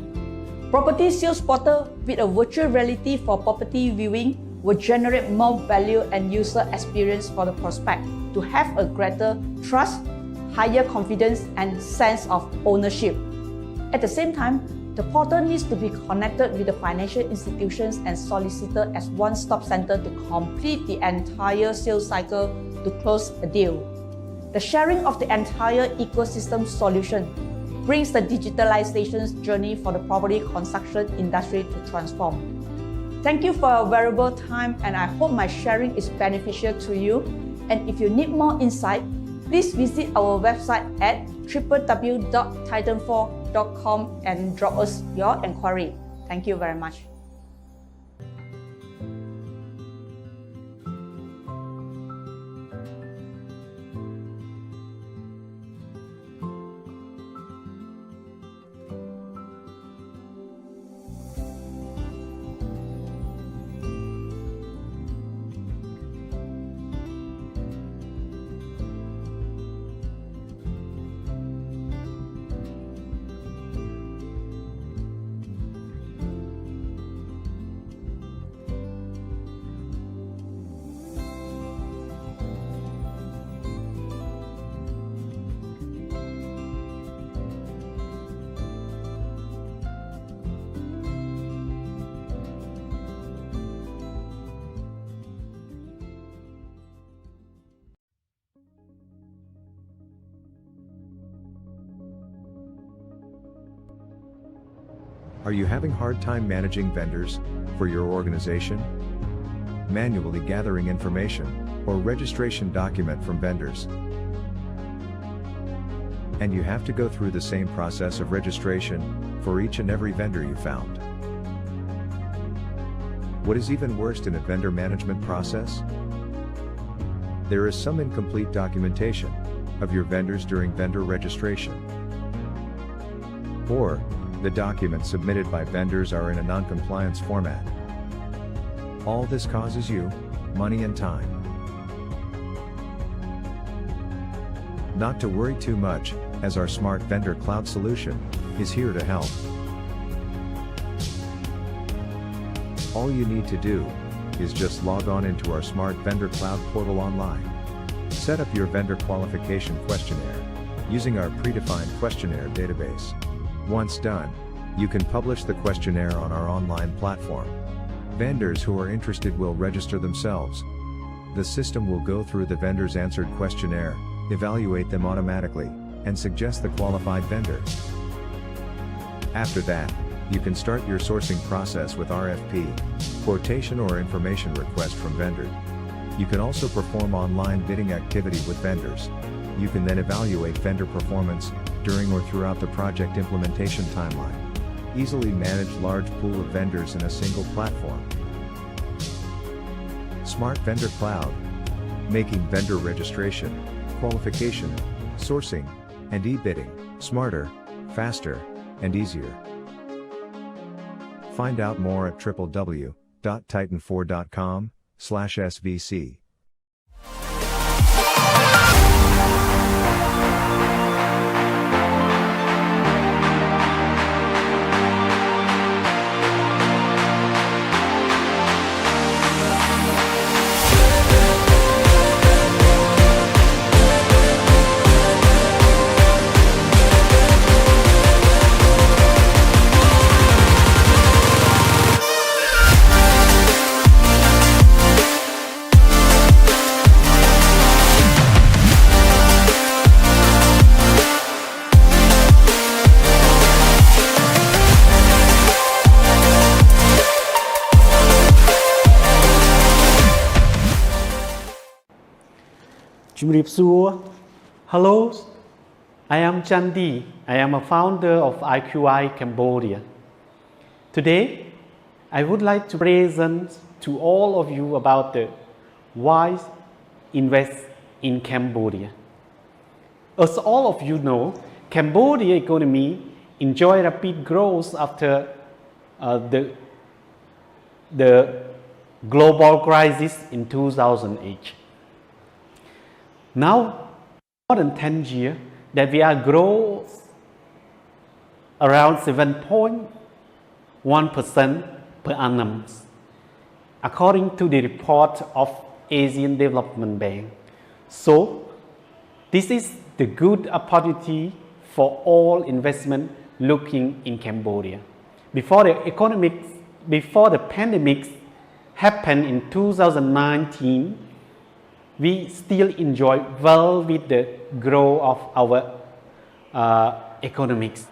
Property sales portal with a virtual reality for property viewing will generate more value and user experience for the prospect to have a greater trust, higher confidence, and sense of ownership. At the same time, the portal needs to be connected with the financial institutions and solicitor as one-stop center to complete the entire sales cycle to close a deal. The sharing of the entire ecosystem solution brings the digitalization journey for the property construction industry to transform. Thank you for your valuable time, and I hope my sharing is beneficial to you. And if you need more insight, please visit our website at www.titan4.com and drop us your inquiry. Thank you very much. Are you having hard time managing vendors for your organization? Manually gathering information or registration document from vendors? And you have to go through the same process of registration for each and every vendor you found. What is even worse in a vendor management process? There is some incomplete documentation of your vendors during vendor registration. Or, the documents submitted by vendors are in a non-compliance format. All this causes you money and time. Not to worry too much, as our Smart Vendor Cloud solution is here to help. All you need to do is just log on into our Smart Vendor Cloud portal online. Set up your vendor qualification questionnaire using our predefined questionnaire database. Once done, you can publish the questionnaire on our online platform. Vendors who are interested will register themselves. The system will go through the vendor's answered questionnaire, evaluate them automatically, and suggest the qualified vendor. After that, you can start your sourcing process with RFP, quotation or information request from vendor. You can also perform online bidding activity with vendors. You can then evaluate vendor performance during or throughout the project implementation timeline. Easily manage large pool of vendors in a single platform. Smart Vendor Cloud, making vendor registration, qualification, sourcing, and e-bidding smarter, faster, and easier. Find out more at www.titan4.com/svc. Hello, I am Chandy. I am a founder of IQI Cambodia. Today, I would like to present to all of you about the why invest in Cambodia. As all of you know, Cambodia economy enjoyed rapid growth after the global crisis in 2008. Now, more than 10 years that we are growing around 7.1% per annum, according to the report of Asian Development Bank. So, this is the good opportunity for all investment looking in Cambodia. Before the pandemic happened in 2019, we still enjoy well with the growth of our economics.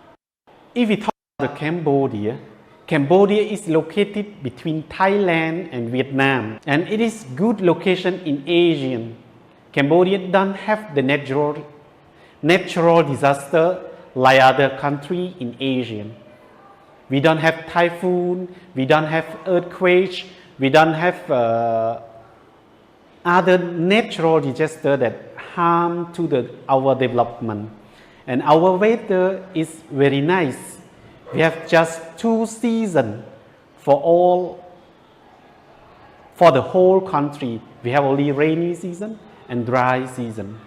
If we talk about Cambodia, Cambodia is located between Thailand and Vietnam, and it is good location in Asia. Cambodia don't have the natural disaster like other countries in Asia. We don't have typhoon, we don't have earthquake, we don't have other natural disaster that harm to our development. And our weather is very nice. We have just 2 seasons for the whole country. We have only rainy season and dry season.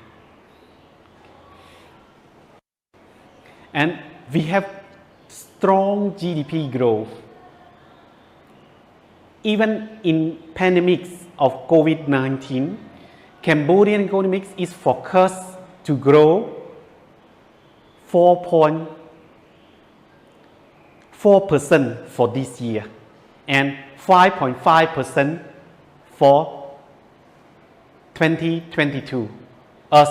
And we have strong GDP growth. Even in pandemics of COVID-19, Cambodian economics is forecast to grow 4.4% for this year and 5.5% for 2022 as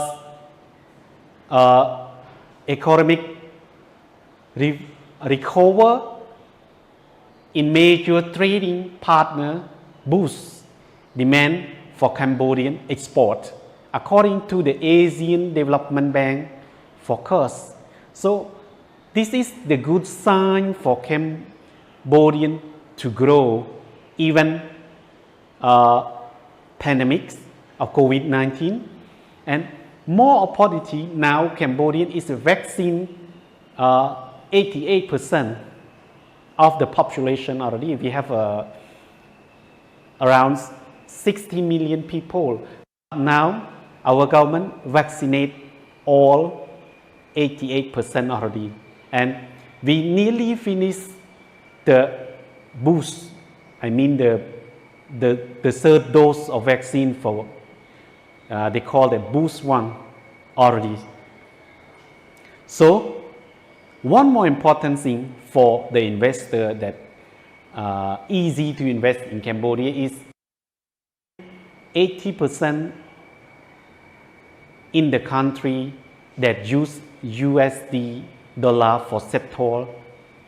economic recover in major trading partner boosts demand for Cambodian export, according to the Asian Development Bank forecast. So this is the good sign for Cambodian to grow even pandemics of COVID-19, and more opportunity now. Cambodian is a vaccine 88% of the population already. We have around 60 million people. Now our government vaccinate all 88% already, and we nearly finished the boost. I mean the third dose of vaccine for they call it boost 1 already. So one more important thing for the investor that easy to invest in Cambodia is 80% in the country that use USD dollar for settle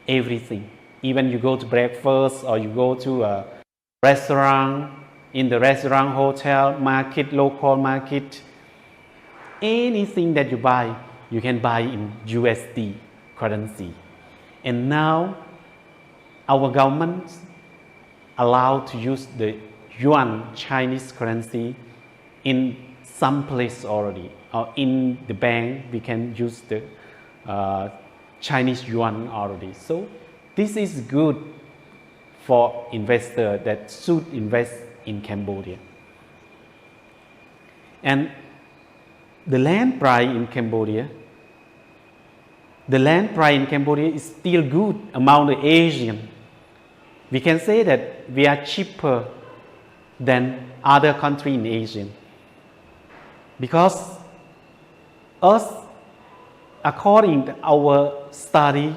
everything. Even you go to breakfast or you go to a restaurant, in the restaurant, hotel, market, local market, anything that you buy, you can buy in USD currency. And now our government allowed to use the yuan Chinese currency in some place already, or in the bank we can use the Chinese yuan already. So this is good for investor that should invest in Cambodia. And the land price in Cambodia, is still good among the Asian. We can say that we are cheaper than other countries in Asia, because us, according to our study,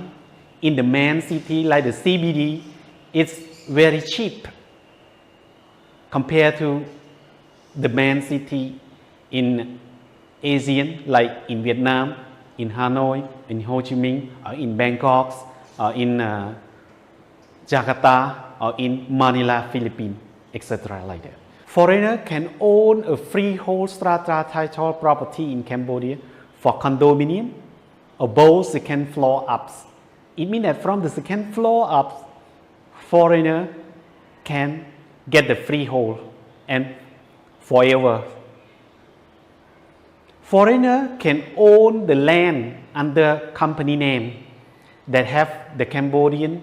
in the main city like the CBD, it's very cheap compared to the main city in Asian, like in Vietnam, in Hanoi, in Ho Chi Minh, or in Bangkok, or in Jakarta, or in Manila, Philippines, etc. like that. Foreigner can own a freehold strata title property in Cambodia for condominium or both second floor ups. It means that from the second floor up, foreigner can get the freehold and forever. Foreigner can own the land under company name that have the Cambodian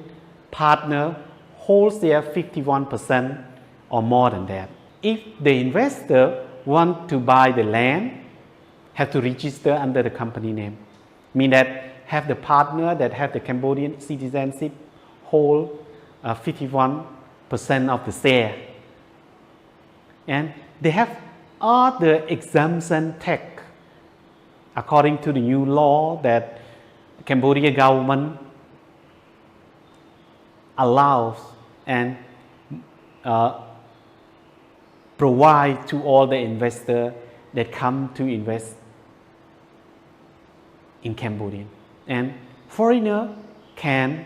partner holds their 51% or more than that. If the investor want to buy the land, have to register under the company name. Mean that have the partner that have the Cambodian citizenship hold 51% of the share. And they have other exemption tax according to the new law that Cambodia government allows and provide to all the investors that come to invest in Cambodia. And foreigner can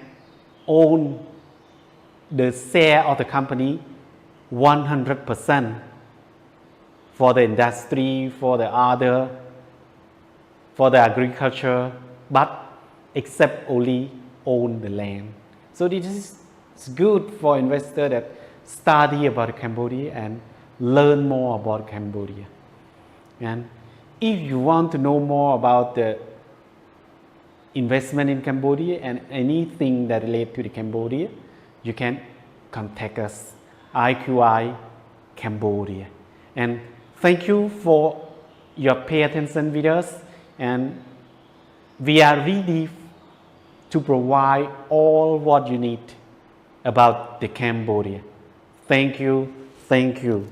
own the share of the company 100% for the industry, for the agriculture, but except only own the land. So this is good for investors that study about Cambodia and learn more about Cambodia. And if you want to know more about the investment in Cambodia and anything that relates to the Cambodia, you can contact us, IQI Cambodia. And thank you for your pay attention with us, and we are ready to provide all what you need about the Cambodia. Thank you. Thank you.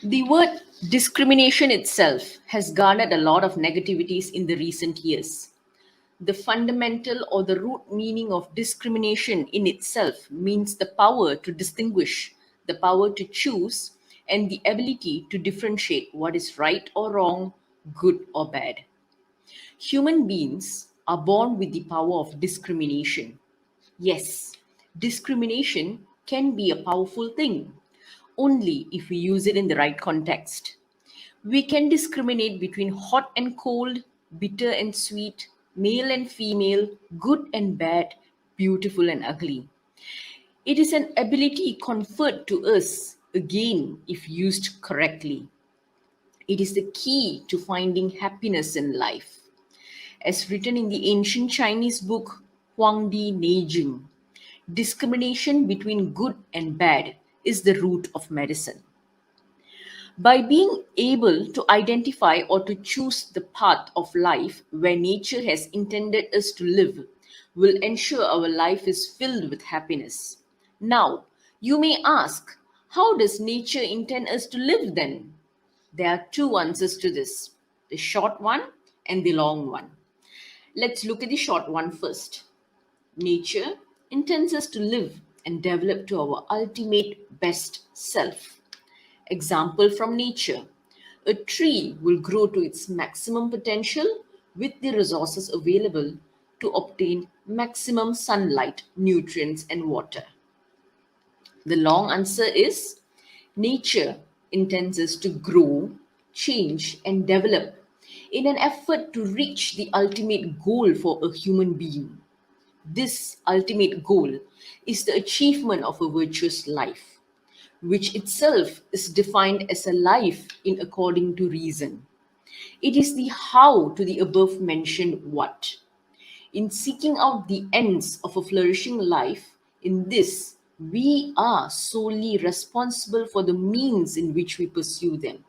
The word discrimination itself has garnered a lot of negativities in the recent years. The fundamental or the root meaning of discrimination in itself means the power to distinguish, the power to choose, and the ability to differentiate what is right or wrong, good or bad. Human beings are born with the power of discrimination. Yes, discrimination can be a powerful thing, only if we use it in the right context. We can discriminate between hot and cold, bitter and sweet, male and female, good and bad, beautiful and ugly. It is an ability conferred to us, again, if used correctly. It is the key to finding happiness in life. As written in the ancient Chinese book Huangdi Neijing, discrimination between good and bad is the root of medicine. By being able to identify or to choose the path of life where nature has intended us to live will ensure our life is filled with happiness. Now, you may ask, how does nature intend us to live then? There are two answers to this, the short one and the long one. Let's look at the short one first. Nature intends us to live and develop to our ultimate best self. Example from nature. A tree will grow to its maximum potential with the resources available to obtain maximum sunlight, nutrients, and water. The long answer is nature intends us to grow, change, and develop in an effort to reach the ultimate goal for a human being. This ultimate goal is the achievement of a virtuous life, which itself is defined as a life in according to reason. It is the how to the above mentioned what. In seeking out the ends of a flourishing life, in this, we are solely responsible for the means in which we pursue them.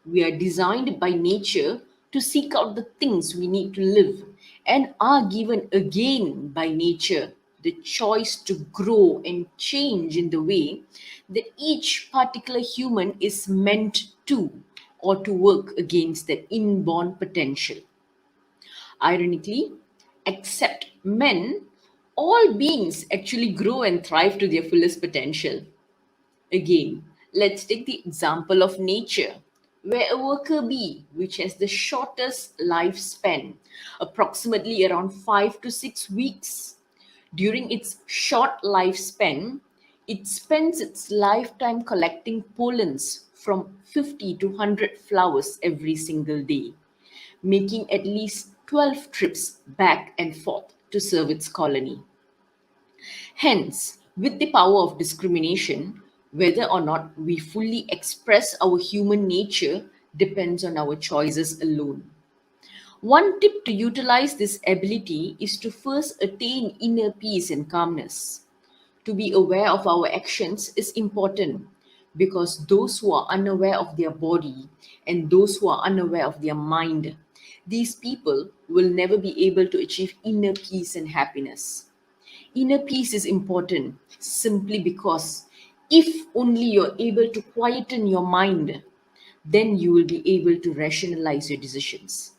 We are designed by nature to seek out the things we need to live and are given again by nature the choice to grow and change in the way that each particular human is meant to or to work against that inborn potential. Ironically, except men, all beings actually grow and thrive to their fullest potential. Again, let's take the example of nature, where a worker bee, which has the shortest lifespan, approximately around 5 to 6 weeks, during its short lifespan, it spends its lifetime collecting pollens from 50 to 100 flowers every single day, making at least 12 trips back and forth to serve its colony. Hence, with the power of discrimination, whether or not we fully express our human nature depends on our choices alone. One tip to utilize this ability is to first attain inner peace and calmness. To be aware of our actions is important because those who are unaware of their body and those who are unaware of their mind, these people will never be able to achieve inner peace and happiness. Inner peace is important simply because if only you're able to quieten your mind, then you will be able to rationalize your decisions,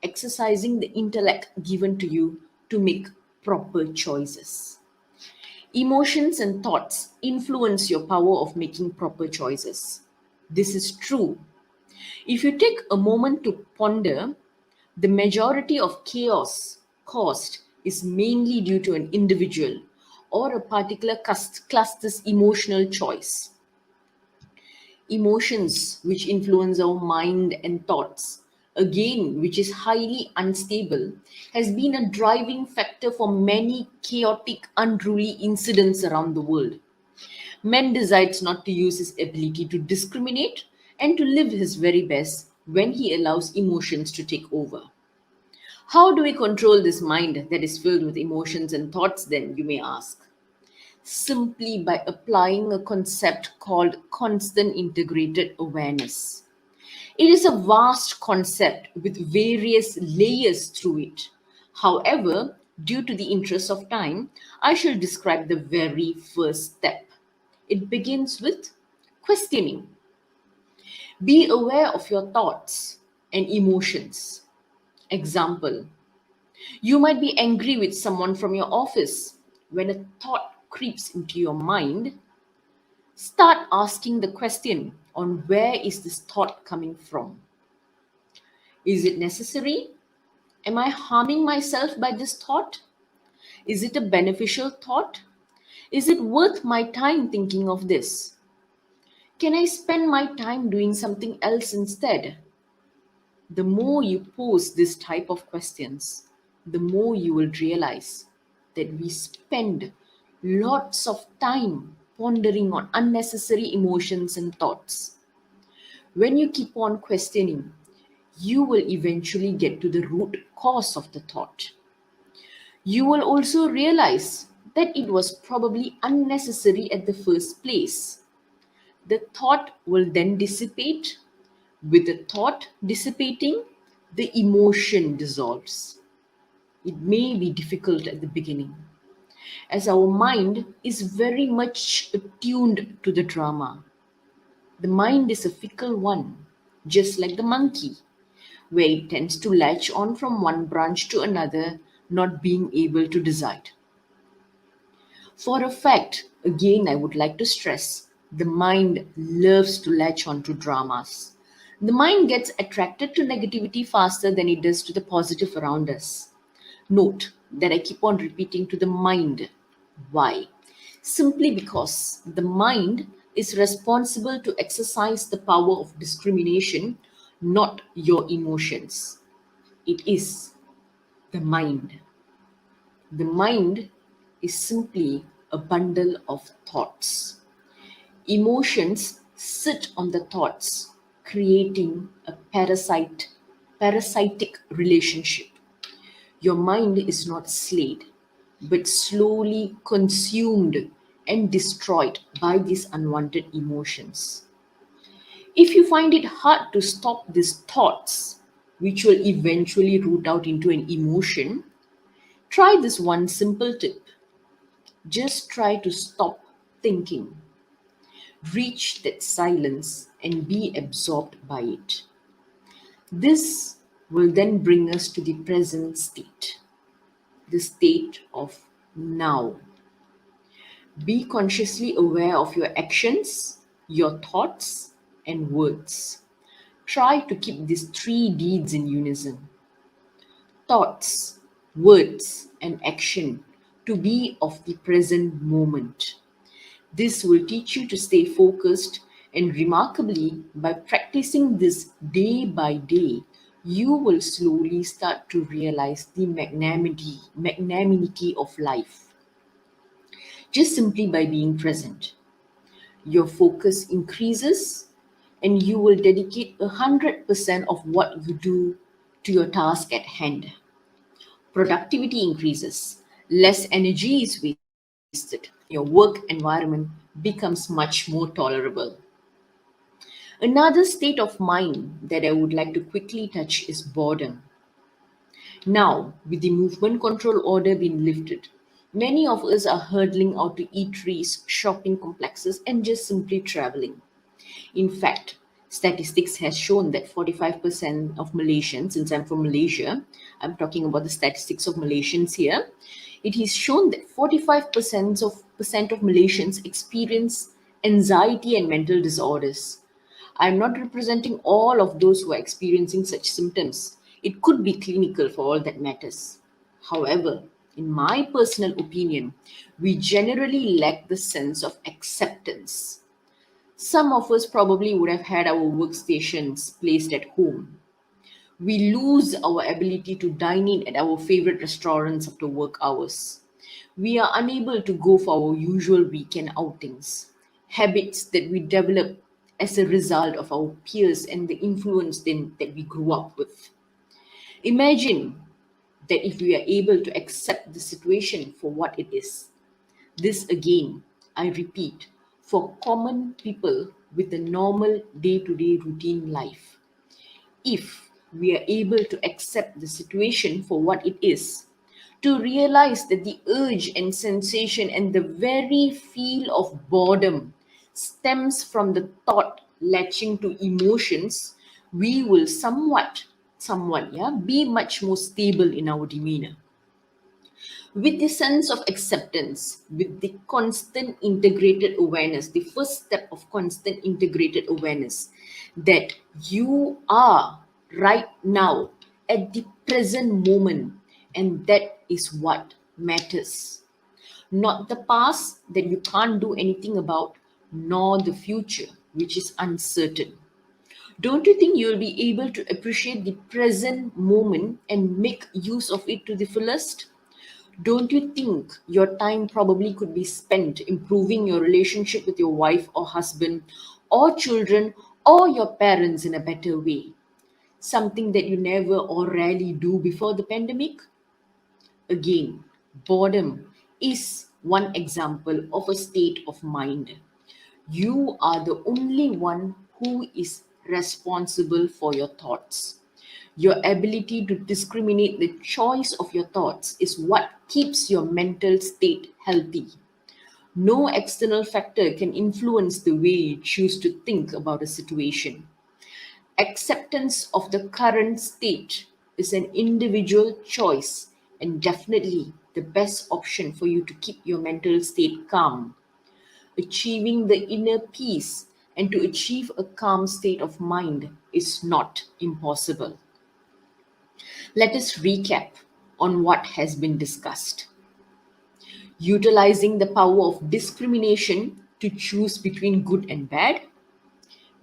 exercising the intellect given to you to make proper choices. Emotions and thoughts influence your power of making proper choices. This is true. If you take a moment to ponder, the majority of chaos caused is mainly due to an individual or a particular cluster's emotional choice. Emotions which influence our mind and thoughts, again, which is highly unstable, has been a driving factor for many chaotic, unruly incidents around the world. Man decides not to use his ability to discriminate and to live his very best when he allows emotions to take over. How do we control this mind that is filled with emotions and thoughts then, you may ask? Simply by applying a concept called constant integrated awareness. It is a vast concept with various layers through it. However, due to the interest of time, I shall describe the very first step. It begins with questioning. Be aware of your thoughts and emotions. Example, you might be angry with someone from your office. When a thought creeps into your mind, start asking the question on where is this thought coming from? Is it necessary? Am I harming myself by this thought? Is it a beneficial thought? Is it worth my time thinking of this? Can I spend my time doing something else instead? The more you pose this type of questions, the more you will realize that we spend lots of time pondering on unnecessary emotions and thoughts. When you keep on questioning, you will eventually get to the root cause of the thought. You will also realize that it was probably unnecessary at the first place. The thought will then dissipate. With the thought dissipating, the emotion dissolves. It may be difficult at the beginning, as our mind is very much attuned to the drama. The mind is a fickle one, just like the monkey, where it tends to latch on from one branch to another, not being able to decide. For a fact, again, I would like to stress, the mind loves to latch on to dramas. The mind gets attracted to negativity faster than it does to the positive around us. Note that I keep on repeating to the mind. Why? Simply because the mind is responsible to exercise the power of discrimination, not your emotions. It is the mind. The mind is simply a bundle of thoughts. Emotions sit on the thoughts, creating a parasitic relationship. Your mind is not slayed, but slowly consumed and destroyed by these unwanted emotions. If you find it hard to stop these thoughts, which will eventually root out into an emotion, try this one simple tip. Just try to stop thinking. Reach that silence and be absorbed by it. This will then bring us to the present state, the state of now. Be consciously aware of your actions, your thoughts, and words. Try to keep these three deeds in unison. Thoughts, words, and action to be of the present moment. This will teach you to stay focused, and remarkably, by practicing this day by day, you will slowly start to realize the magnanimity of life. Just simply by being present, your focus increases and you will dedicate 100% of what you do to your task at hand. Productivity increases, less energy is wasted, your work environment becomes much more tolerable. Another state of mind that I would like to quickly touch is boredom. Now, with the movement control order being lifted, many of us are hurtling out to eateries, shopping complexes, and just simply traveling. In fact, statistics has shown that 45% of Malaysians, since I'm from Malaysia, I'm talking about the statistics of Malaysians here, it is shown that 45% of Malaysians experience anxiety and mental disorders. I'm not representing all of those who are experiencing such symptoms. It could be clinical for all that matters. However, in my personal opinion, we generally lack the sense of acceptance. Some of us probably would have had our workstations placed at home. We lose our ability to dine in at our favorite restaurants after work hours. We are unable to go for our usual weekend outings, habits that we develop as a result of our peers and the influence that we grew up with. Imagine that if we are able to accept the situation for what it is. This again, I repeat, for common people with a normal day-to-day routine life. If we are able to accept the situation for what it is, to realize that the urge and sensation and the very feel of boredom stems from the thought latching to emotions, we will somewhat, be much more stable in our demeanor. With the sense of acceptance, with the constant integrated awareness, the first step of constant integrated awareness that you are right now at the present moment, and that is what matters. Not the past that you can't do anything about, nor the future, which is uncertain. Don't you think you'll be able to appreciate the present moment and make use of it to the fullest? Don't you think your time probably could be spent improving your relationship with your wife or husband or children or your parents in a better way? Something that you never or rarely do before the pandemic? Again, boredom is one example of a state of mind. You are the only one who is responsible for your thoughts. Your ability to discriminate the choice of your thoughts is what keeps your mental state healthy. No external factor can influence the way you choose to think about a situation. Acceptance of the current state is an individual choice and definitely the best option for you to keep your mental state calm. Achieving the inner peace and to achieve a calm state of mind is not impossible. Let us recap on what has been discussed. Utilizing the power of discrimination to choose between good and bad.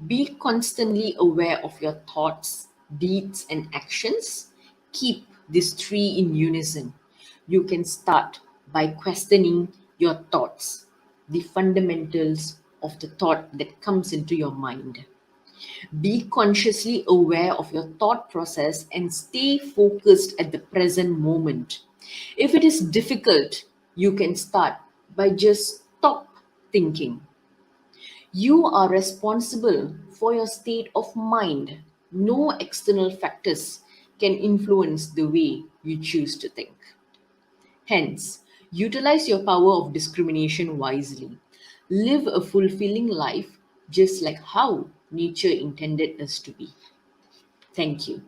Be constantly aware of your thoughts, deeds, and actions. Keep these three in unison. You can start by questioning your thoughts, the fundamentals of the thought that comes into your mind. Be consciously aware of your thought process and stay focused at the present moment. If it is difficult, you can start by just stop thinking. You are responsible for your state of mind. No external factors can influence the way you choose to think. Hence, utilize your power of discrimination wisely. Live a fulfilling life just like how nature intended us to be. Thank you.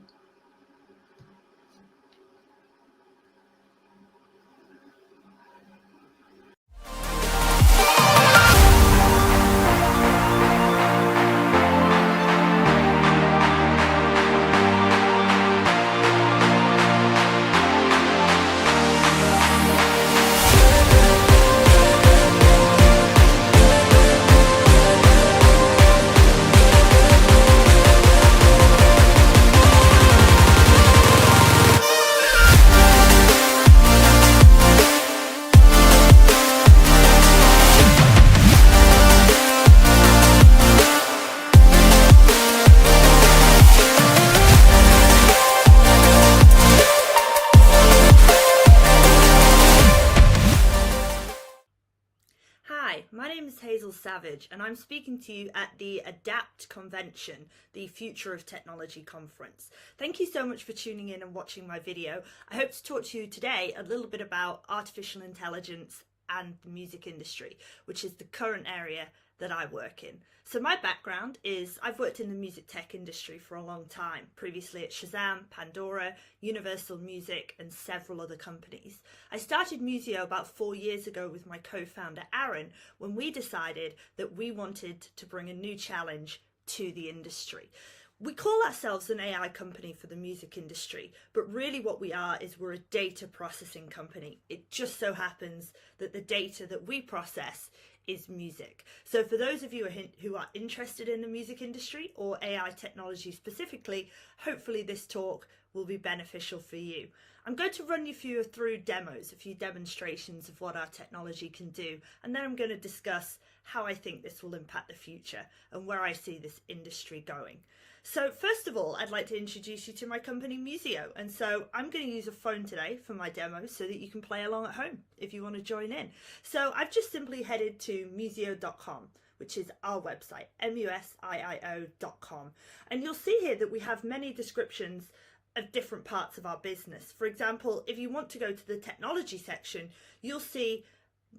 Hazel Savage, and I'm speaking to you at the ADAPT convention, the Future of Technology conference. Thank you so much for tuning in and watching my video. I hope to talk to you today a little bit about artificial intelligence and the music industry, which is the current area that I work in. So my background is I've worked in the music tech industry for a long time, previously at Shazam, Pandora, Universal Music and several other companies. I started Museo about 4 years ago with my co-founder Aaron when we decided that we wanted to bring a new challenge to the industry. We call ourselves an AI company for the music industry, but really what we are is we're a data processing company. It just so happens that the data that we process is music. So for those of you who are interested in the music industry or AI technology specifically, hopefully this talk will be beneficial for you. I'm going to run you through demos, a few demonstrations of what our technology can do, and then I'm going to discuss how I think this will impact the future and where I see this industry going. So first of all, I'd like to introduce you to my company Museo, and so I'm going to use a phone today for my demo so that you can play along at home if you want to join in. So I've just simply headed to museo.com, which is our website, musio.com, and you'll see here that we have many descriptions of different parts of our business. For example, if you want to go to the technology section, you'll see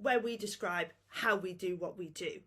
where we describe how we do what we do.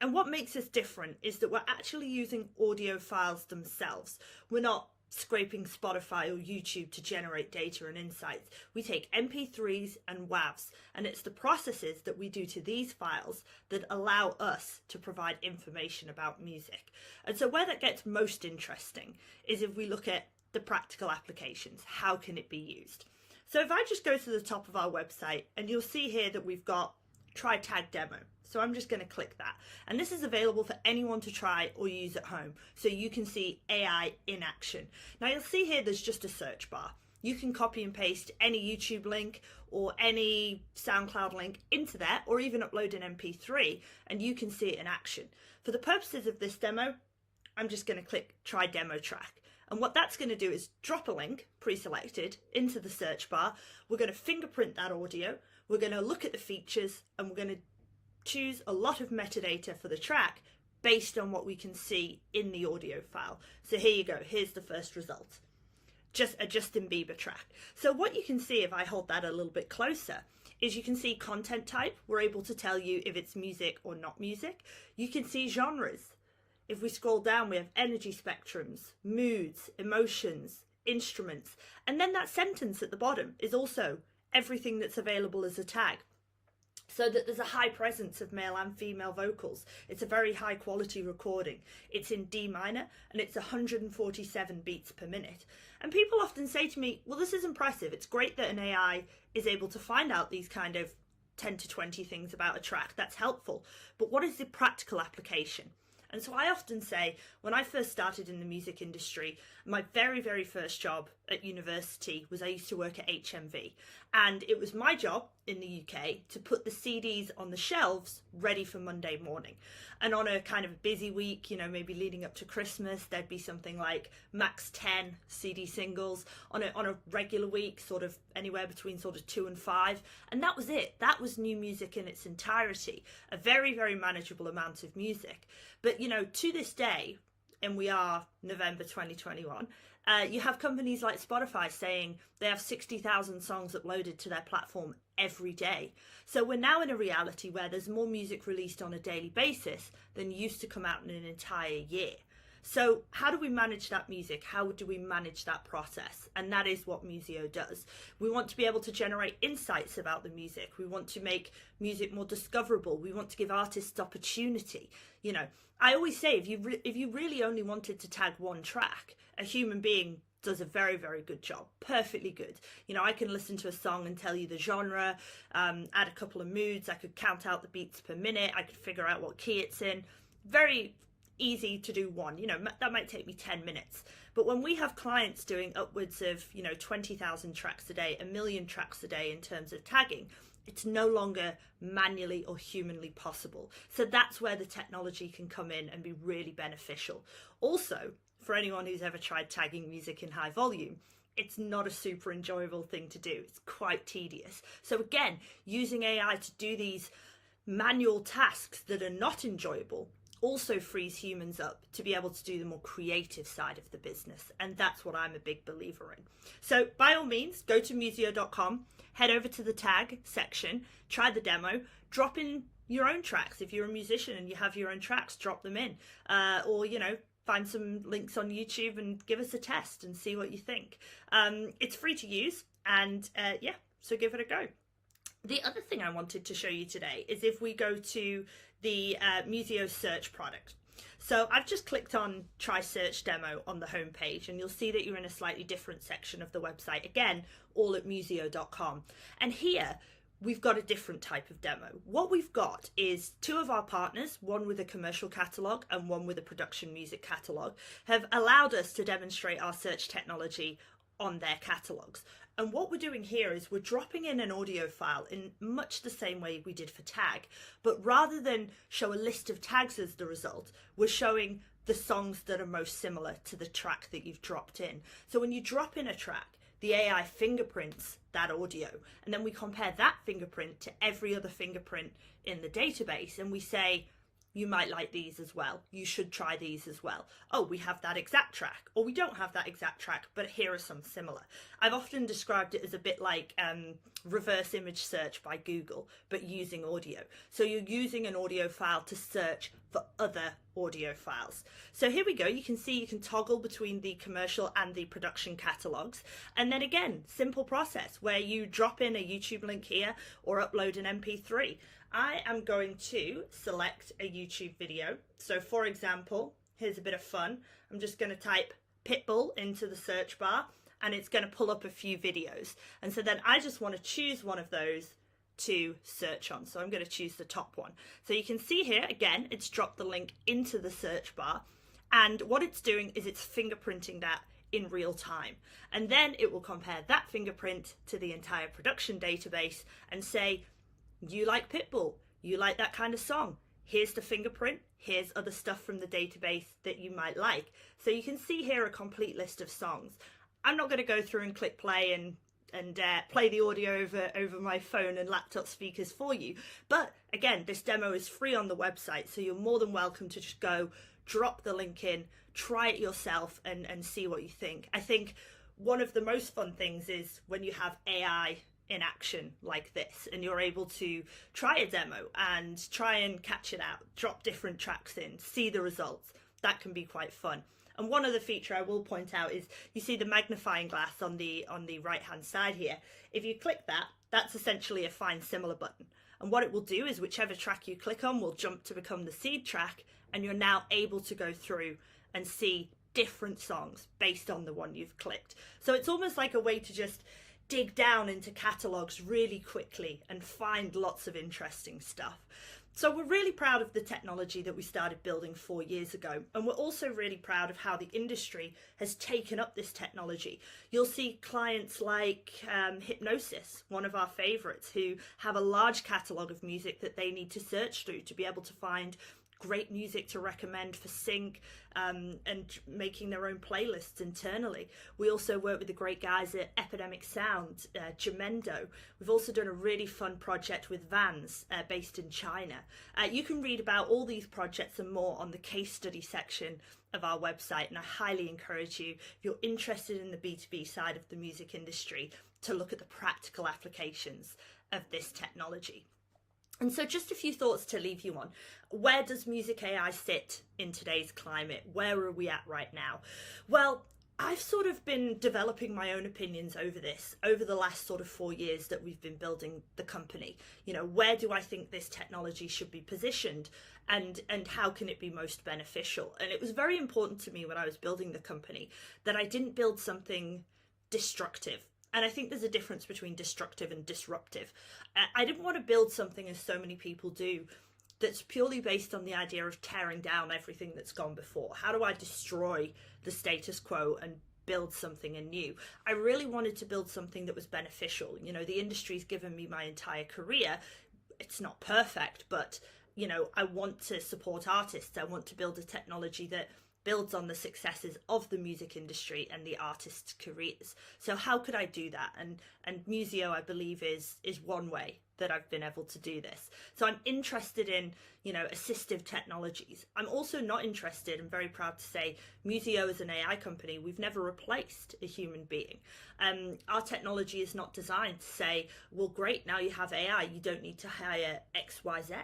And what makes us different is that we're actually using audio files themselves. We're not scraping Spotify or YouTube to generate data and insights. We take MP3s and WAVs, and it's the processes that we do to these files that allow us to provide information about music. And so where that gets most interesting is if we look at the practical applications. How can it be used? So if I just go to the top of our website, and you'll see here that we've got Try Tag Demo. So I'm just going to click that. And this is available for anyone to try or use at home. So you can see AI in action. Now you'll see here there's just a search bar. You can copy and paste any YouTube link or any SoundCloud link into there, or even upload an MP3, and you can see it in action. For the purposes of this demo, I'm just going to click Try Demo Track. And what that's going to do is drop a link pre-selected into the search bar. We're going to fingerprint that audio. We're going to look at the features, and we're going to choose a lot of metadata for the track based on what we can see in the audio file. So here you go. Here's the first result. Just a Justin Bieber track. So what you can see if I hold that a little bit closer is you can see content type. We're able to tell you if it's music or not music. You can see genres. If we scroll down, we have energy spectrums, moods, emotions, instruments. And then that sentence at the bottom is also everything that's available as a tag. So that there's a high presence of male and female vocals. It's a very high quality recording. It's in D minor, and it's 147 beats per minute. And people often say to me, well, this is impressive. It's great that an AI is able to find out these kind of 10 to 20 things about a track. That's helpful. But what is the practical application? And so I often say, when I first started in the music industry, my very, very first job at university was I used to work at HMV. And it was my job in the UK to put the CDs on the shelves ready for Monday morning. And on a kind of busy week, you know, maybe leading up to Christmas, there'd be something like max 10 CD singles. On a regular week, sort of anywhere between sort of 2 and 5. And that was it. That was new music in its entirety. A very, very manageable amount of music. But, you know, to this day, and we are November 2021, you have companies like Spotify saying they have 60,000 songs uploaded to their platform every day. So we're now in a reality where there's more music released on a daily basis than used to come out in an entire year. So how do we manage that music? How do we manage that process? And that is what Museo does. We want to be able to generate insights about the music. We want to make music more discoverable. We want to give artists opportunity. You know, I always say, if you really only wanted to tag one track, a human being does a very, very good job. Perfectly good. You know, I can listen to a song and tell you the genre, add a couple of moods. I could count out the beats per minute. I could figure out what key it's in. Very easy to do one. You know, that might take me 10 minutes. But when we have clients doing upwards of, you know, 20,000 tracks a day, 1 million tracks a day in terms of tagging, it's no longer manually or humanly possible. So that's where the technology can come in and be really beneficial. Also, for anyone who's ever tried tagging music in high volume, it's not a super enjoyable thing to do. It's quite tedious. So again, using AI to do these manual tasks that are not enjoyable also frees humans up to be able to do the more creative side of the business. And that's what I'm a big believer in. So by all means, go to museo.com, head over to the tag section, try the demo, drop in your own tracks. If you're a musician and you have your own tracks, drop them in. Or, you know, find some links on YouTube and give us a test and see what you think. It's free to use, and yeah, so give it a go. The other thing I wanted to show you today is if we go to the Museo search product. So I've just clicked on Try Search Demo on the home page, and you'll see that you're in a slightly different section of the website. Again, all at museo.com. And here we've got a different type of demo. What we've got is 2 of our partners, one with a commercial catalogue and one with a production music catalogue, have allowed us to demonstrate our search technology on their catalogues. And what we're doing here is we're dropping in an audio file in much the same way we did for tag, but rather than show a list of tags as the result, we're showing the songs that are most similar to the track that you've dropped in. So when you drop in a track, the AI fingerprints that audio, and then we compare that fingerprint to every other fingerprint in the database, and we say, you might like these as well. You should try these as well. Oh, we have that exact track, or we don't have that exact track, but here are some similar. I've often described it as a bit like reverse image search by Google, but using audio. So you're using an audio file to search for other audio files. So here we go. You can see you can toggle between the commercial and the production catalogs. And then again, simple process where you drop in a YouTube link here or upload an MP3. I am going to select a YouTube video. So for example, here's a bit of fun. I'm just going to type Pitbull into the search bar and it's going to pull up a few videos. And so then I just want to choose one of those to search on. So I'm going to choose the top one. So you can see here, again, it's dropped the link into the search bar. And what it's doing is it's fingerprinting that in real time. And then it will compare that fingerprint to the entire production database and say, you like Pitbull, you like that kind of song. Here's the fingerprint, here's other stuff from the database that you might like. So you can see here a complete list of songs. I'm not going to go through and click play and play the audio over my phone and laptop speakers for you. But again, this demo is free on the website, so you're more than welcome to just go, drop the link in, try it yourself and see what you think. I think one of the most fun things is when you have AI in action like this and you're able to try a demo and try and catch it out, drop different tracks in, see the results. That can be quite fun. And one other feature I will point out is you see the magnifying glass on the right hand side here. If you click that, that's essentially a find similar button. And what it will do is whichever track you click on will jump to become the seed track, and you're now able to go through and see different songs based on the one you've clicked. So it's almost like a way to just dig down into catalogs really quickly and find lots of interesting stuff. So we're really proud of the technology that we started building 4 years ago, and we're also really proud of how the industry has taken up this technology. You'll see clients like Hypnosis, one of our favourites, who have a large catalogue of music that they need to search through to be able to find great music to recommend for sync and making their own playlists internally. We also work with the great guys at Epidemic Sound, Jamendo. We've also done a really fun project with Vans based in China. You can read about all these projects and more on the case study section of our website, and I highly encourage you, if you're interested in the B2B side of the music industry, to look at the practical applications of this technology. And so just a few thoughts to leave you on. Where does music AI sit in today's climate? Where are we at right now? Well, I've sort of been developing my own opinions over this over the last sort of 4 years that we've been building the company. You know, where do I think this technology should be positioned and how can it be most beneficial? And it was very important to me when I was building the company that I didn't build something destructive. And I think there's a difference between destructive and disruptive. I didn't want to build something, as so many people do, that's purely based on the idea of tearing down everything that's gone before. How do I destroy the status quo and build something anew? I really wanted to build something that was beneficial. You know, the industry's given me my entire career. It's not perfect, but, you know, I want to support artists. I want to build a technology that builds on the successes of the music industry and the artists' careers. So how could I do that? And Museo, I believe, is one way that I've been able to do this. So I'm interested in, you know, assistive technologies. I'm also not interested, I'm very proud to say, Museo is an AI company. We've never replaced a human being. Our technology is not designed to say, well, great, now you have AI, you don't need to hire X, Y, Z.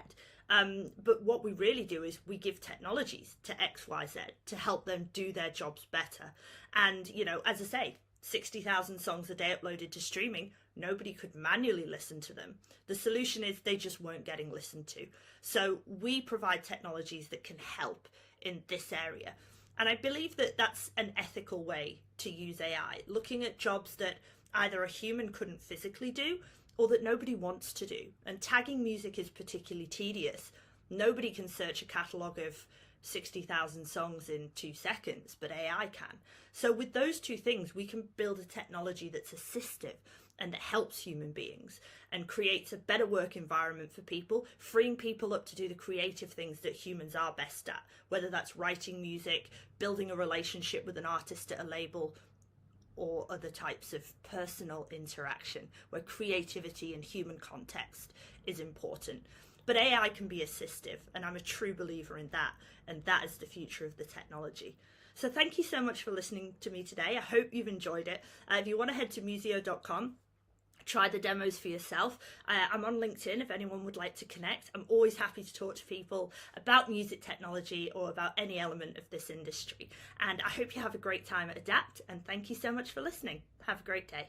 But what we really do is we give technologies to X, Y, Z to help them do their jobs better. And, you know, as I say, 60,000 songs a day uploaded to streaming, nobody could manually listen to them. The solution is they just weren't getting listened to. So we provide technologies that can help in this area. And I believe that that's an ethical way to use AI, looking at jobs that either a human couldn't physically do or that nobody wants to do. And tagging music is particularly tedious. Nobody can search a catalogue of 60,000 songs in 2 seconds, but AI can. So with those two things, we can build a technology that's assistive and that helps human beings and creates a better work environment for people, freeing people up to do the creative things that humans are best at, whether that's writing music, building a relationship with an artist at a label, or other types of personal interaction where creativity and human context is important. But AI can be assistive, and I'm a true believer in that, and that is the future of the technology. So thank you so much for listening to me today. I hope you've enjoyed it. If you want to head to museo.com, try the demos for yourself. I'm on LinkedIn if anyone would like to connect. I'm always happy to talk to people about music technology or about any element of this industry. And I hope you have a great time at Adapt, and thank you so much for listening. Have a great day.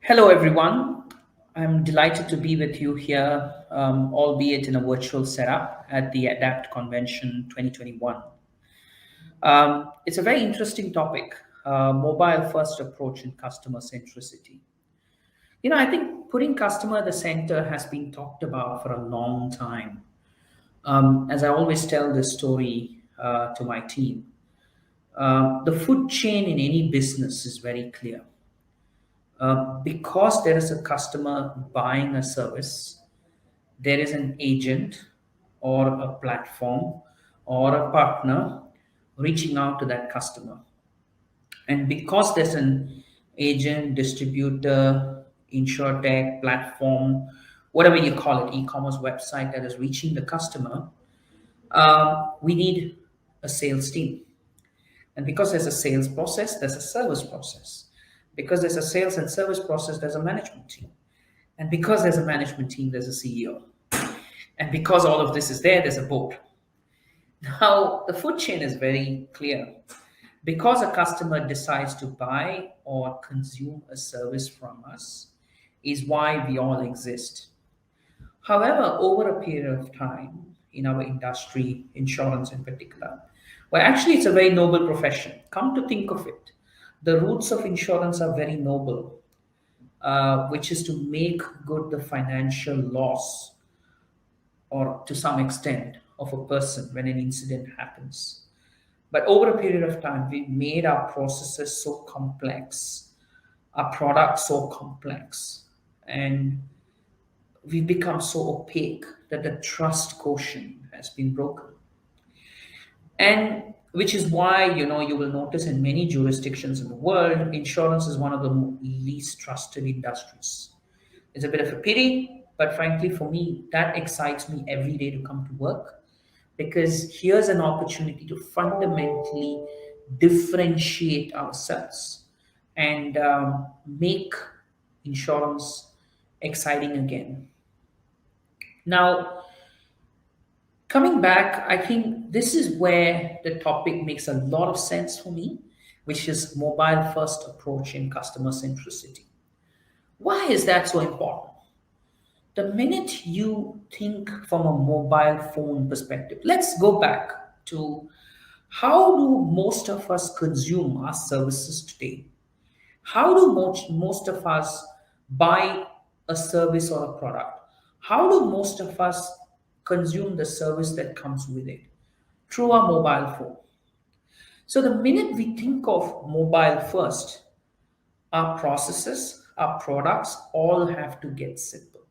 Hello, everyone. I'm delighted to be with you here, albeit in a virtual setup at the ADAPT Convention 2021. It's a very interesting topic, mobile-first approach in customer centricity. You know, I think putting customer at the center has been talked about for a long time. As I always tell this story to my team, the food chain in any business is very clear. Because there is a customer buying a service, there is an agent or a platform or a partner reaching out to that customer. And because there's an agent, distributor, insurtech, platform, whatever you call it, e-commerce website that is reaching the customer, we need a sales team. And because there's a sales process, there's a service process. Because there's a sales and service process, there's a management team. And because there's a management team, there's a CEO. And because all of this is there, there's a board. Now, the food chain is very clear. Because a customer decides to buy or consume a service from us is why we all exist. However, over a period of time, in our industry, insurance in particular, well, actually, it's a very noble profession. Come to think of it, the roots of insurance are very noble, which is to make good the financial loss, or to some extent, of a person when an incident happens. But over a period of time, we've made our processes so complex, our products so complex, and we've become so opaque that the trust quotient has been broken. And which is why, you know, you will notice in many jurisdictions in the world, insurance is one of the least trusted industries. It's a bit of a pity, but frankly, for me, that excites me every day to come to work, because here's an opportunity to fundamentally differentiate ourselves and make insurance exciting again. Now, coming back, I think this is where the topic makes a lot of sense for me, which is mobile-first approach in customer centricity. Why is that so important? The minute you think from a mobile phone perspective, let's go back to how do most of us consume our services today? How do most of us buy a service or a product? How do most of us consume the service that comes with it? Through our mobile phone. So the minute we think of mobile first, our processes, our products all have to get simple.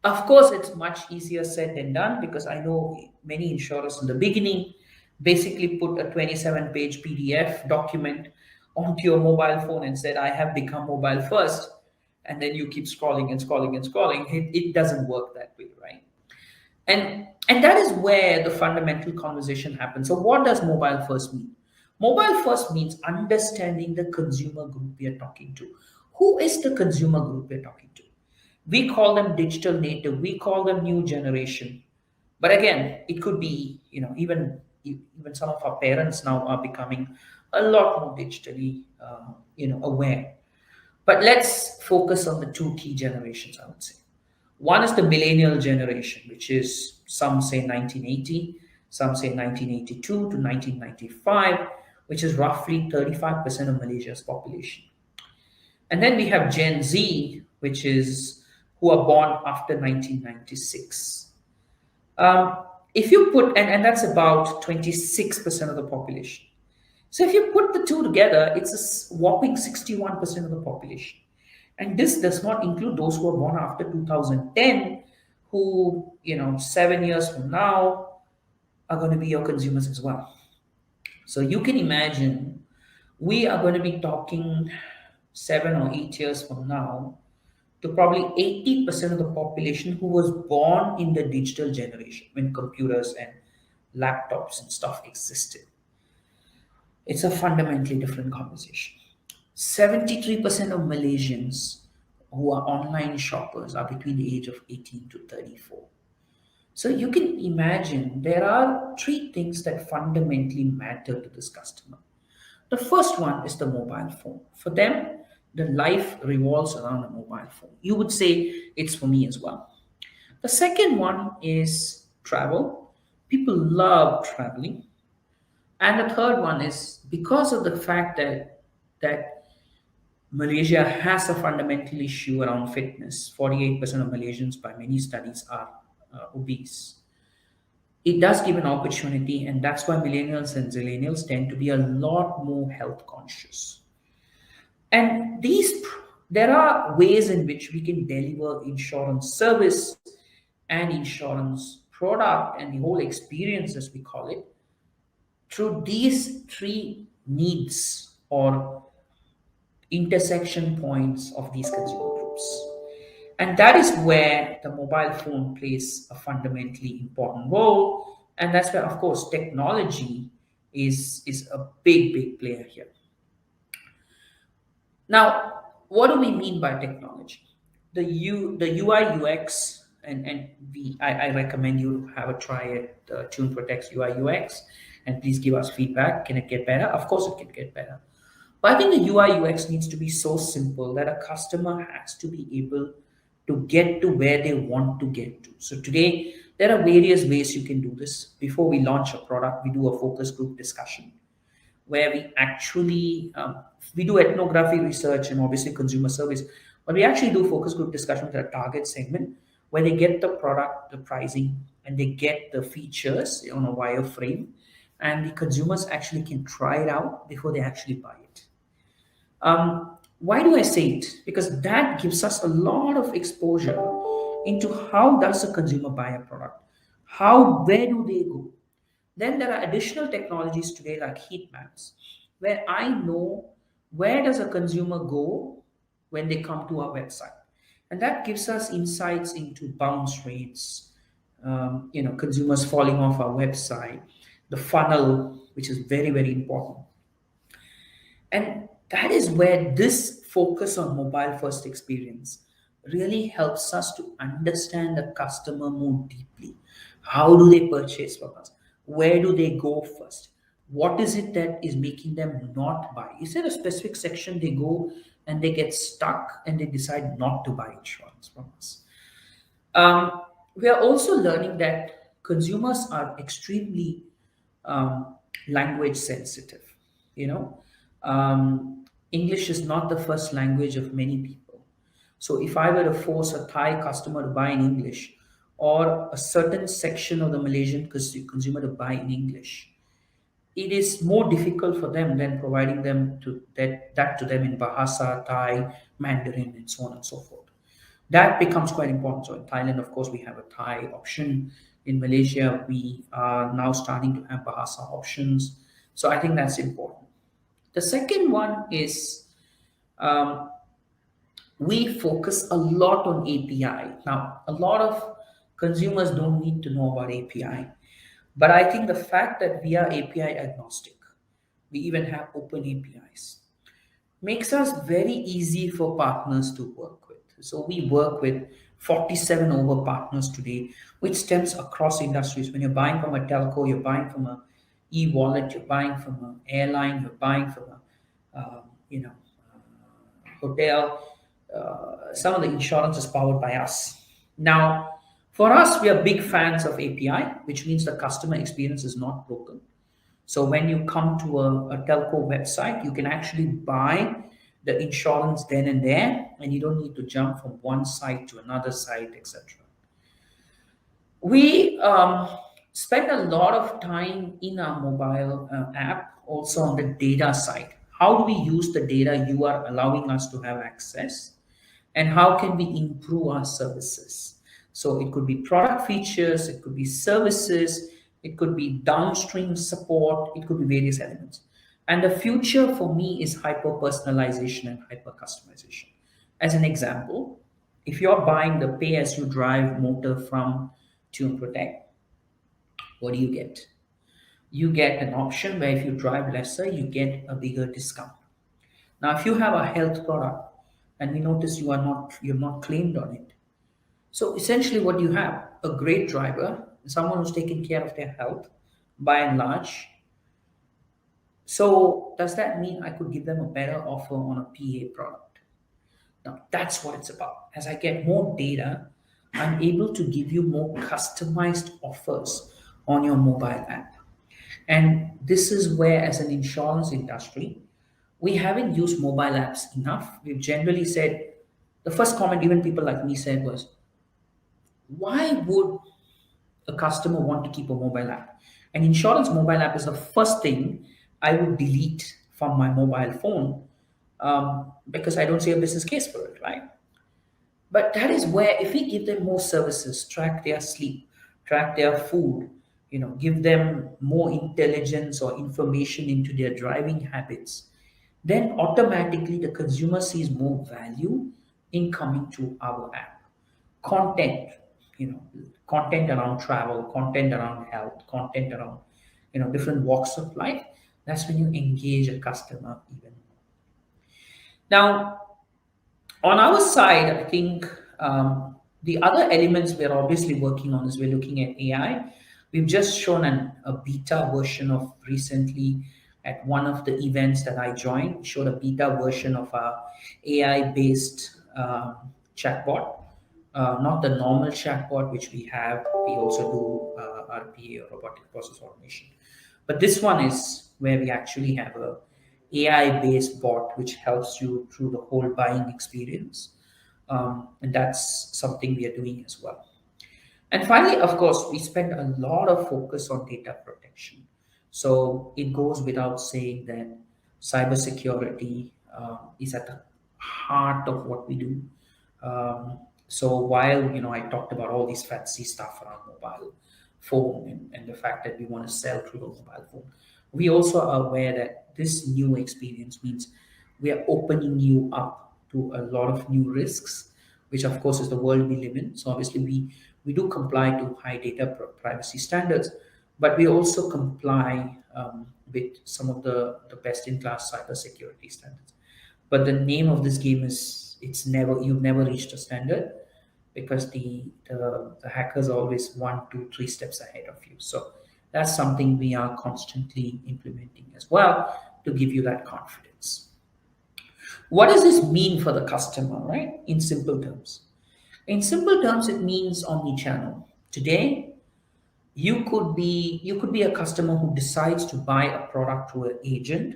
Of course, it's much easier said than done, because I know many insurers in the beginning basically put a 27-page PDF document onto your mobile phone and said, I have become mobile first. And then you keep scrolling and scrolling and scrolling. It doesn't work that way, right? And that is where the fundamental conversation happens. So what does mobile first mean? Mobile first means understanding the consumer group we are talking to. Who is the consumer group we're talking to? We call them digital native. We call them new generation. But again, it could be, you know, even some of our parents now are becoming a lot more digitally, aware. But let's focus on the two key generations, I would say. One is the millennial generation, which is some say 1980, some say 1982 to 1995, which is roughly 35% of Malaysia's population. And then we have Gen Z, which is who are born after 1996. If you put, and that's about 26% of the population. So if you put the two together, it's a whopping 61% of the population. And this does not include those who are born after 2010, who, 7 years from now are going to be your consumers as well. So you can imagine we are going to be talking 7 or 8 years from now to probably 80% of the population who was born in the digital generation when computers and laptops and stuff existed. It's a fundamentally different conversation. 73% of Malaysians who are online shoppers are between the age of 18 to 34. So you can imagine there are 3 things that fundamentally matter to this customer. The first one is the mobile phone. For them, the life revolves around a mobile phone. You would say it's for me as well. The second one is travel. People love traveling. And the third one is because of the fact that Malaysia has a fundamental issue around fitness. 48% of Malaysians by many studies are obese. It does give an opportunity, and that's why millennials and zillennials tend to be a lot more health conscious. And there are ways in which we can deliver insurance service and insurance product and the whole experience, as we call it, through these 3 needs or intersection points of these consumer groups. And that is where the mobile phone plays a fundamentally important role. And that's where, of course, technology is a big player here. Now, what do we mean by technology? The UI UX, and I recommend you have a try at Tune Protect's UI UX, and please give us feedback. Can it get better? Of course it can get better. But I think the UI UX needs to be so simple that a customer has to be able to get to where they want to get to. So today, there are various ways you can do this. Before we launch a product, we do a focus group discussion where we actually, we do ethnography research and obviously consumer service, but we actually do focus group discussion with a target segment where they get the product, the pricing, and they get the features on a wireframe, and the consumers actually can try it out before they actually buy it. Why do I say it? Because that gives us a lot of exposure into how does a consumer buy a product? Where do they go? Then there are additional technologies today like heat maps, where I know where does a consumer go when they come to our website. And that gives us insights into bounce rates, consumers falling off our website, the funnel, which is very, very important. And that is where this focus on mobile first experience really helps us to understand the customer more deeply. How do they purchase from us? Where do they go first? What is it that is making them not buy? Is there a specific section they go and they get stuck and they decide not to buy insurance from us? We are also learning that consumers are extremely language sensitive. English is not the first language of many people. So if I were to force a Thai customer to buy in English or a certain section of the Malaysian consumer to buy in English, it is more difficult for them than providing them that to them in Bahasa, Thai, Mandarin, and so on and so forth. That becomes quite important. So in Thailand, of course, we have a Thai option. In Malaysia, we are now starting to have Bahasa options. So I think that's important. The second one is we focus a lot on API. Now, a lot of consumers don't need to know about API, but I think the fact that we are API agnostic, we even have open APIs, makes us very easy for partners to work with. So we work with 47 over partners today, which stems across industries. When you're buying from a telco, you're buying from a e-wallet, you're buying from an airline, you're buying from a hotel. Some of the insurance is powered by us. Now, for us, we are big fans of API, which means the customer experience is not broken. So when you come to a telco website, you can actually buy the insurance then and there, and you don't need to jump from one site to another site, etc. We spend a lot of time in our mobile app also on the data side. How do we use the data you are allowing us to have access, and how can we improve our services? So it could be product features, it could be services, it could be downstream support, it could be various elements. And the future for me is hyper-personalization and hyper-customization. As an example, if you're buying the pay-as-you-drive motor from Proptech, what do you get? You get an option where if you drive lesser, you get a bigger discount. Now, if you have a health product and we notice you're not claimed on it, so essentially what you have, a great driver, someone who's taking care of their health by and large. So does that mean I could give them a better offer on a PA product? Now, that's what it's about. As I get more data, I'm able to give you more customized offers on your mobile app. And this is where, as an insurance industry, we haven't used mobile apps enough. We've generally said, the first comment even people like me said was, why would a customer want to keep a mobile app? An insurance mobile app is the first thing I would delete from my mobile phone because I don't see a business case for it, right? But that is where, if we give them more services, track their sleep, track their food, give them more intelligence or information into their driving habits, then automatically the consumer sees more value in coming to our app. Content, content around travel, content around health, content around, different walks of life. That's when you engage a customer even more. Now, on our side, I think the other elements we're obviously working on is we're looking at AI. We've just shown a beta version of recently at one of the events that I joined, showed a beta version of our AI-based chatbot, not the normal chatbot which we have. We also do RPA, or robotic process automation. But this one is where we actually have a AI-based bot which helps you through the whole buying experience. And that's something we are doing as well. And finally, of course, we spend a lot of focus on data protection. So it goes without saying that cybersecurity is at the heart of what we do. So while I talked about all this fancy stuff around mobile phone and the fact that we want to sell through the mobile phone, we also are aware that this new experience means we are opening you up to a lot of new risks, which of course is the world we live in. So obviously we do comply to high data privacy standards, but we also comply with some of the best-in-class cybersecurity standards. But the name of this game is you've never reached a standard, because the hackers are always 1, 2, 3 steps ahead of you. So that's something we are constantly implementing as well to give you that confidence. What does this mean for the customer, right? In simple terms. In simple terms, it means omni-channel. Today, you could be a customer who decides to buy a product through an agent.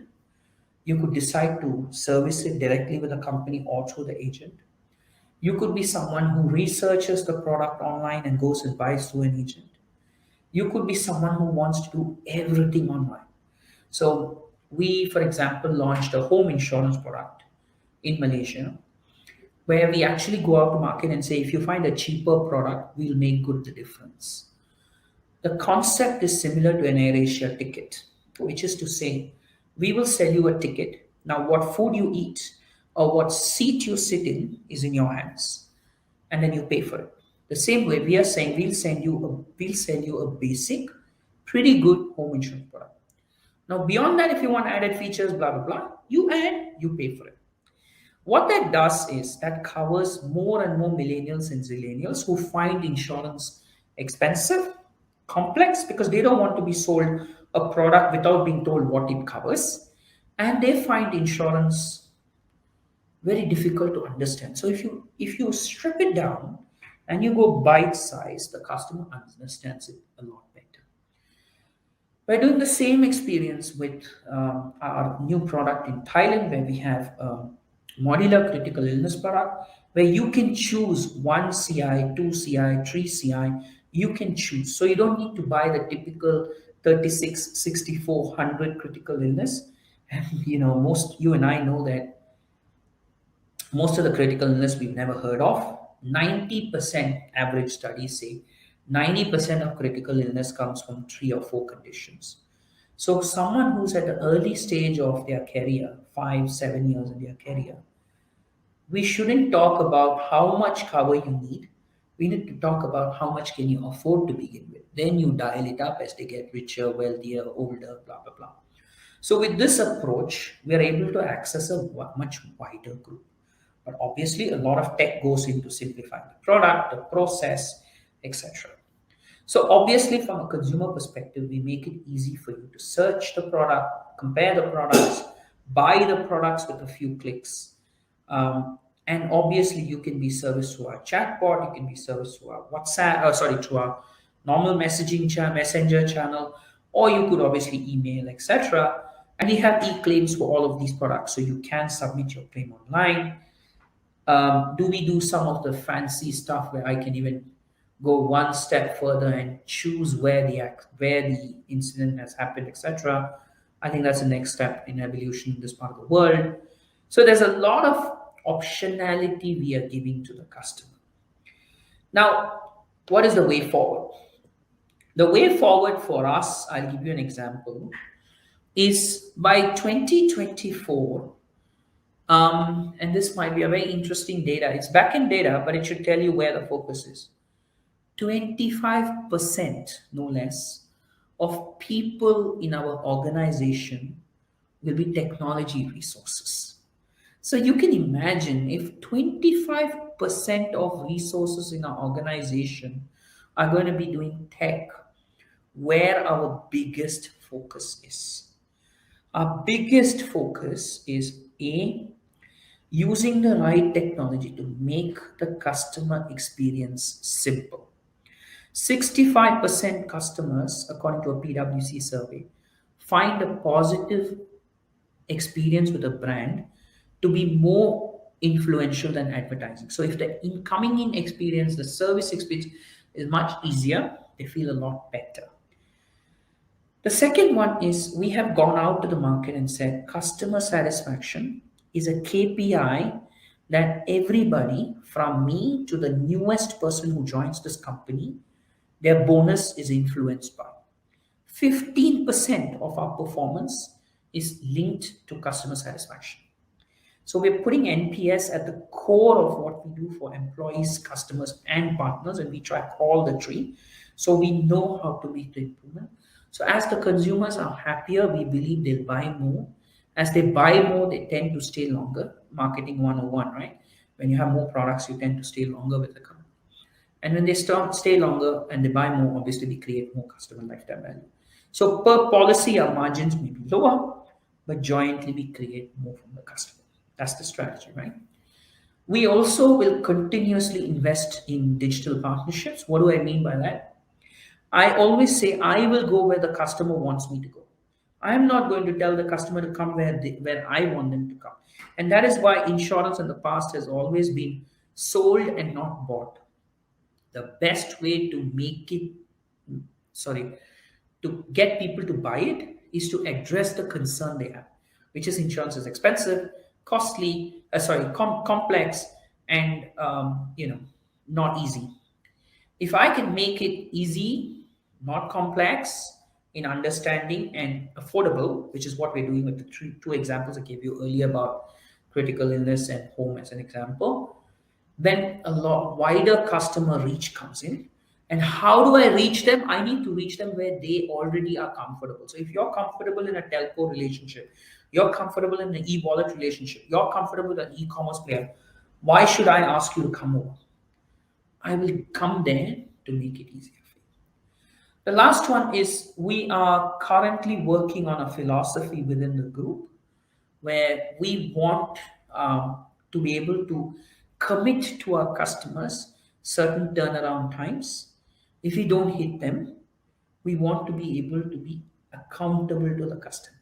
You could decide to service it directly with a company or through the agent. You could be someone who researches the product online and goes and buys through an agent. You could be someone who wants to do everything online. So we, for example, launched a home insurance product in Malaysia, where we actually go out to market and say, if you find a cheaper product, we'll make good the difference. The concept is similar to an AirAsia ticket, which is to say, we will sell you a ticket. Now, what food you eat or what seat you sit in is in your hands, and then you pay for it. The same way we are saying, we'll sell you a basic, pretty good home insurance product. Now, beyond that, if you want added features, blah, blah, blah, you add, you pay for it. What that does is that covers more and more millennials and zillennials who find insurance expensive, complex, because they don't want to be sold a product without being told what it covers. And they find insurance very difficult to understand. So if you strip it down and you go bite size, the customer understands it a lot better. We're doing the same experience with our new product in Thailand, where we have modular critical illness product where you can choose 1 CI, 2 CI, 3 CI, you can choose. So you don't need to buy the typical 36, 64, 100 critical illness. And you and I know that most of the critical illness we've never heard of. 90% average studies say 90% of critical illness comes from 3 or 4 conditions. So someone who's at the early stage of their career, 5, 7 years in their career, we shouldn't talk about how much cover you need. We need to talk about how much can you afford to begin with. Then you dial it up as they get richer, wealthier, older, blah, blah, blah. So with this approach, we are able to access a much wider group. But obviously, a lot of tech goes into simplifying the product, the process, etc. So obviously, from a consumer perspective, we make it easy for you to search the product, compare the products, buy the products with a few clicks. And obviously, you can be serviced through our chatbot, you can be serviced through our WhatsApp, through our normal messaging messenger channel, or you could obviously email, etc. And we have e-claims for all of these products, so you can submit your claim online. Do we do some of the fancy stuff where I can even go one step further and choose where the incident has happened, etc.? I think that's the next step in evolution in this part of the world. So there's a lot of optionality we are giving to the customer. Now, what is the way forward? The way forward for us, I'll give you an example, is by 2024, and this might be a very interesting data. It's back-end data, but it should tell you where the focus is. 25%, no less, of people in our organization will be technology resources. So you can imagine if 25% of resources in our organization are going to be doing tech, where our biggest focus is. Our biggest focus is A, using the right technology to make the customer experience simple. 65% customers, according to a PwC survey, find a positive experience with a brand to be more influential than advertising. So if the coming in experience, the service experience is much easier, they feel a lot better. The second one is we have gone out to the market and said customer satisfaction is a KPI that everybody from me to the newest person who joins this company, their bonus is influenced by. 15% of our performance is linked to customer satisfaction. So we're putting NPS at the core of what we do for employees, customers, and partners, and we track all the three. So we know how to make the improvement. So as the consumers are happier, we believe they'll buy more. As they buy more, they tend to stay longer. Marketing 101, right? When you have more products, you tend to stay longer with the company. And when they stay longer and they buy more, obviously we create more customer lifetime value. So per policy, our margins may be lower, but jointly we create more from the customer. That's the strategy, right? We also will continuously invest in digital partnerships. What do I mean by that? I always say I will go where the customer wants me to go. I am not going to tell the customer to come where I want them to come. And that is why insurance in the past has always been sold and not bought. The best way to to get people to buy it is to address the concern they have, which is insurance is expensive, costly, complex, and not easy. If I can make it easy, not complex, in understanding and affordable, which is what we're doing with the two examples I gave you earlier about critical illness and home as an example, then a lot wider customer reach comes in. And how do I reach them? I need to reach them where they already are comfortable. So if you're comfortable in a telco relationship, you're comfortable in an e-wallet relationship, you're comfortable with an e-commerce player, why should I ask you to come over? I will come there to make it easier for you. The last one is we are currently working on a philosophy within the group where we want to be able to commit to our customers certain turnaround times. If we don't hit them, we want to be able to be accountable to the customer.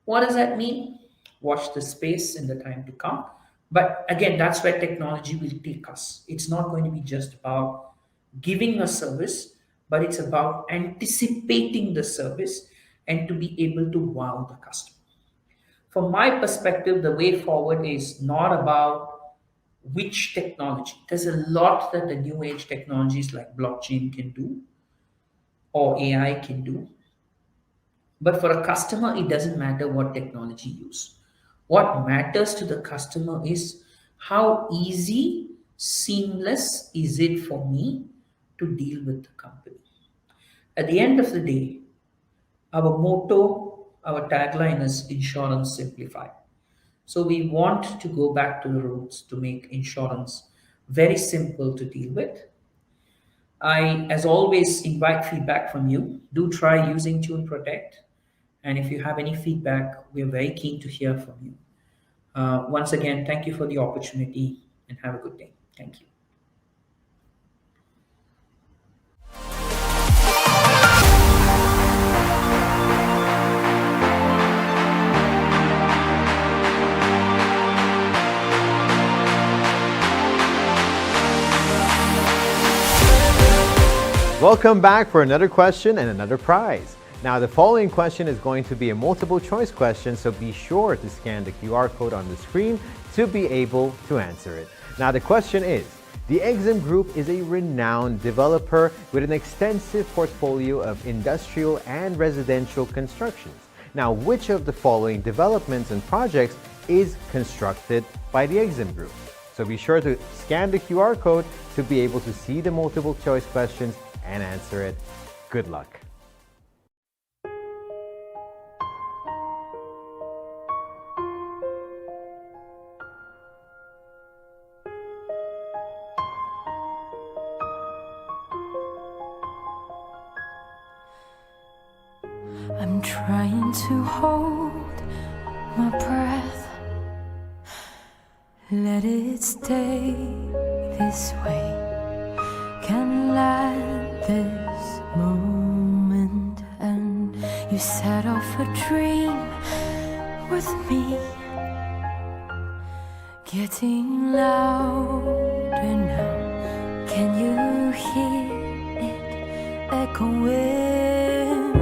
What does that mean? Watch the space in the time to come. But again, that's where technology will take us. It's not going to be just about giving a service, but it's about anticipating the service and to be able to wow the customer. From my perspective, the way forward is not about which technology. There's a lot that the new age technologies like blockchain can do or AI can do. But for a customer, it doesn't matter what technology you use. What matters to the customer is how easy, seamless is it for me to deal with the company. At the end of the day, our motto, our tagline is insurance simplified. So we want to go back to the roots to make insurance very simple to deal with. I, as always, invite feedback from you. Do try using Tune Protect. And if you have any feedback, we're very keen to hear from you. Once again, thank you for the opportunity and have a good day. Thank you. Welcome back for another question and another prize. Now, the following question is going to be a multiple choice question, so be sure to scan the QR code on the screen to be able to answer it. Now, the question is, the Exim Group is a renowned developer with an extensive portfolio of industrial and residential constructions. Now, which of the following developments and projects is constructed by the Exim Group? So be sure to scan the QR code to be able to see the multiple choice questions and answer it. Good luck. I'm trying to hold my breath, let it stay this way. Can land this moment, and you set off a dream with me, getting louder now. Can you hear it echoing?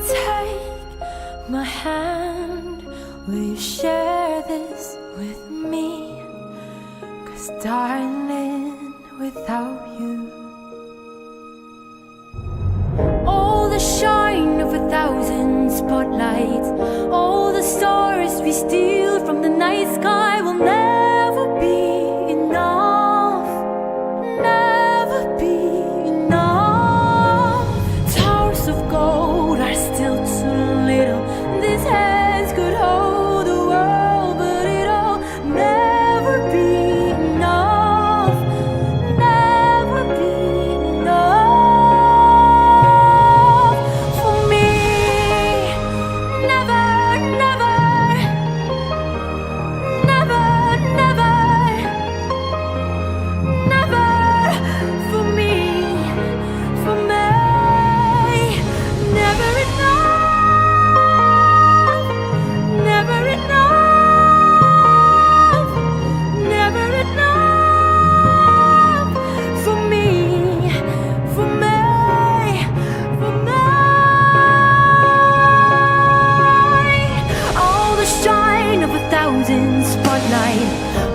Take my hand, will you share this with me? 'Cause darling, without you, all the shine of 1,000 spotlights, all the stars we steal from the night sky will never be enough, never be enough. Towers of gold are still too little, these hands could hold the world, but it'll never be enough, never be enough for me. Never, never, never, never, never for me, for me. Never enough, never enough, never enough for me, for me, for me. All the shine of 1,000 spotlight,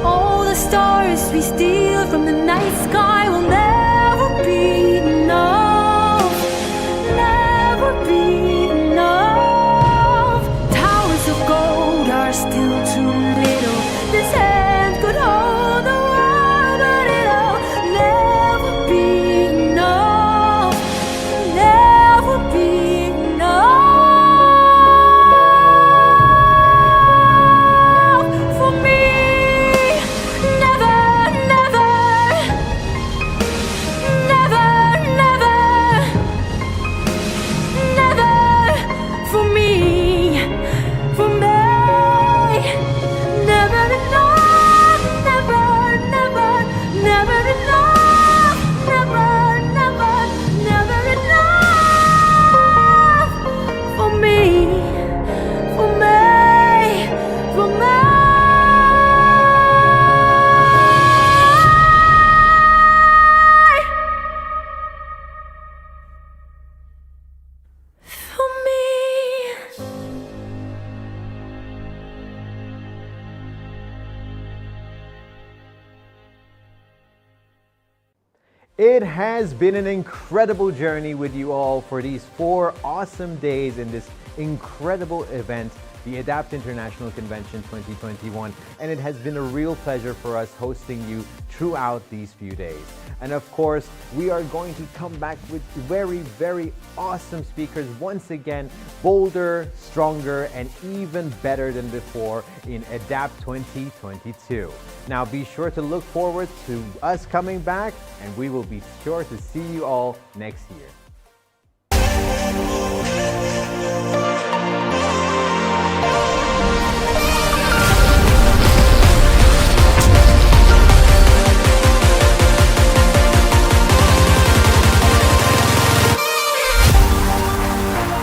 all the stars we steal from the night sky will never be enough, never be enough. Towers of gold are still too little, this hand could hold the world, but it'll never be enough, never be enough for me. Never, never, It has been an incredible journey with you all for these 4 awesome days in this incredible event, the Adapt International Convention 2021, and it has been a real pleasure for us hosting you throughout these few days. And of course, we are going to come back with very, very awesome speakers once again, bolder, stronger, and even better than before in Adapt 2022. Now be sure to look forward to us coming back, and we will be sure to see you all next year.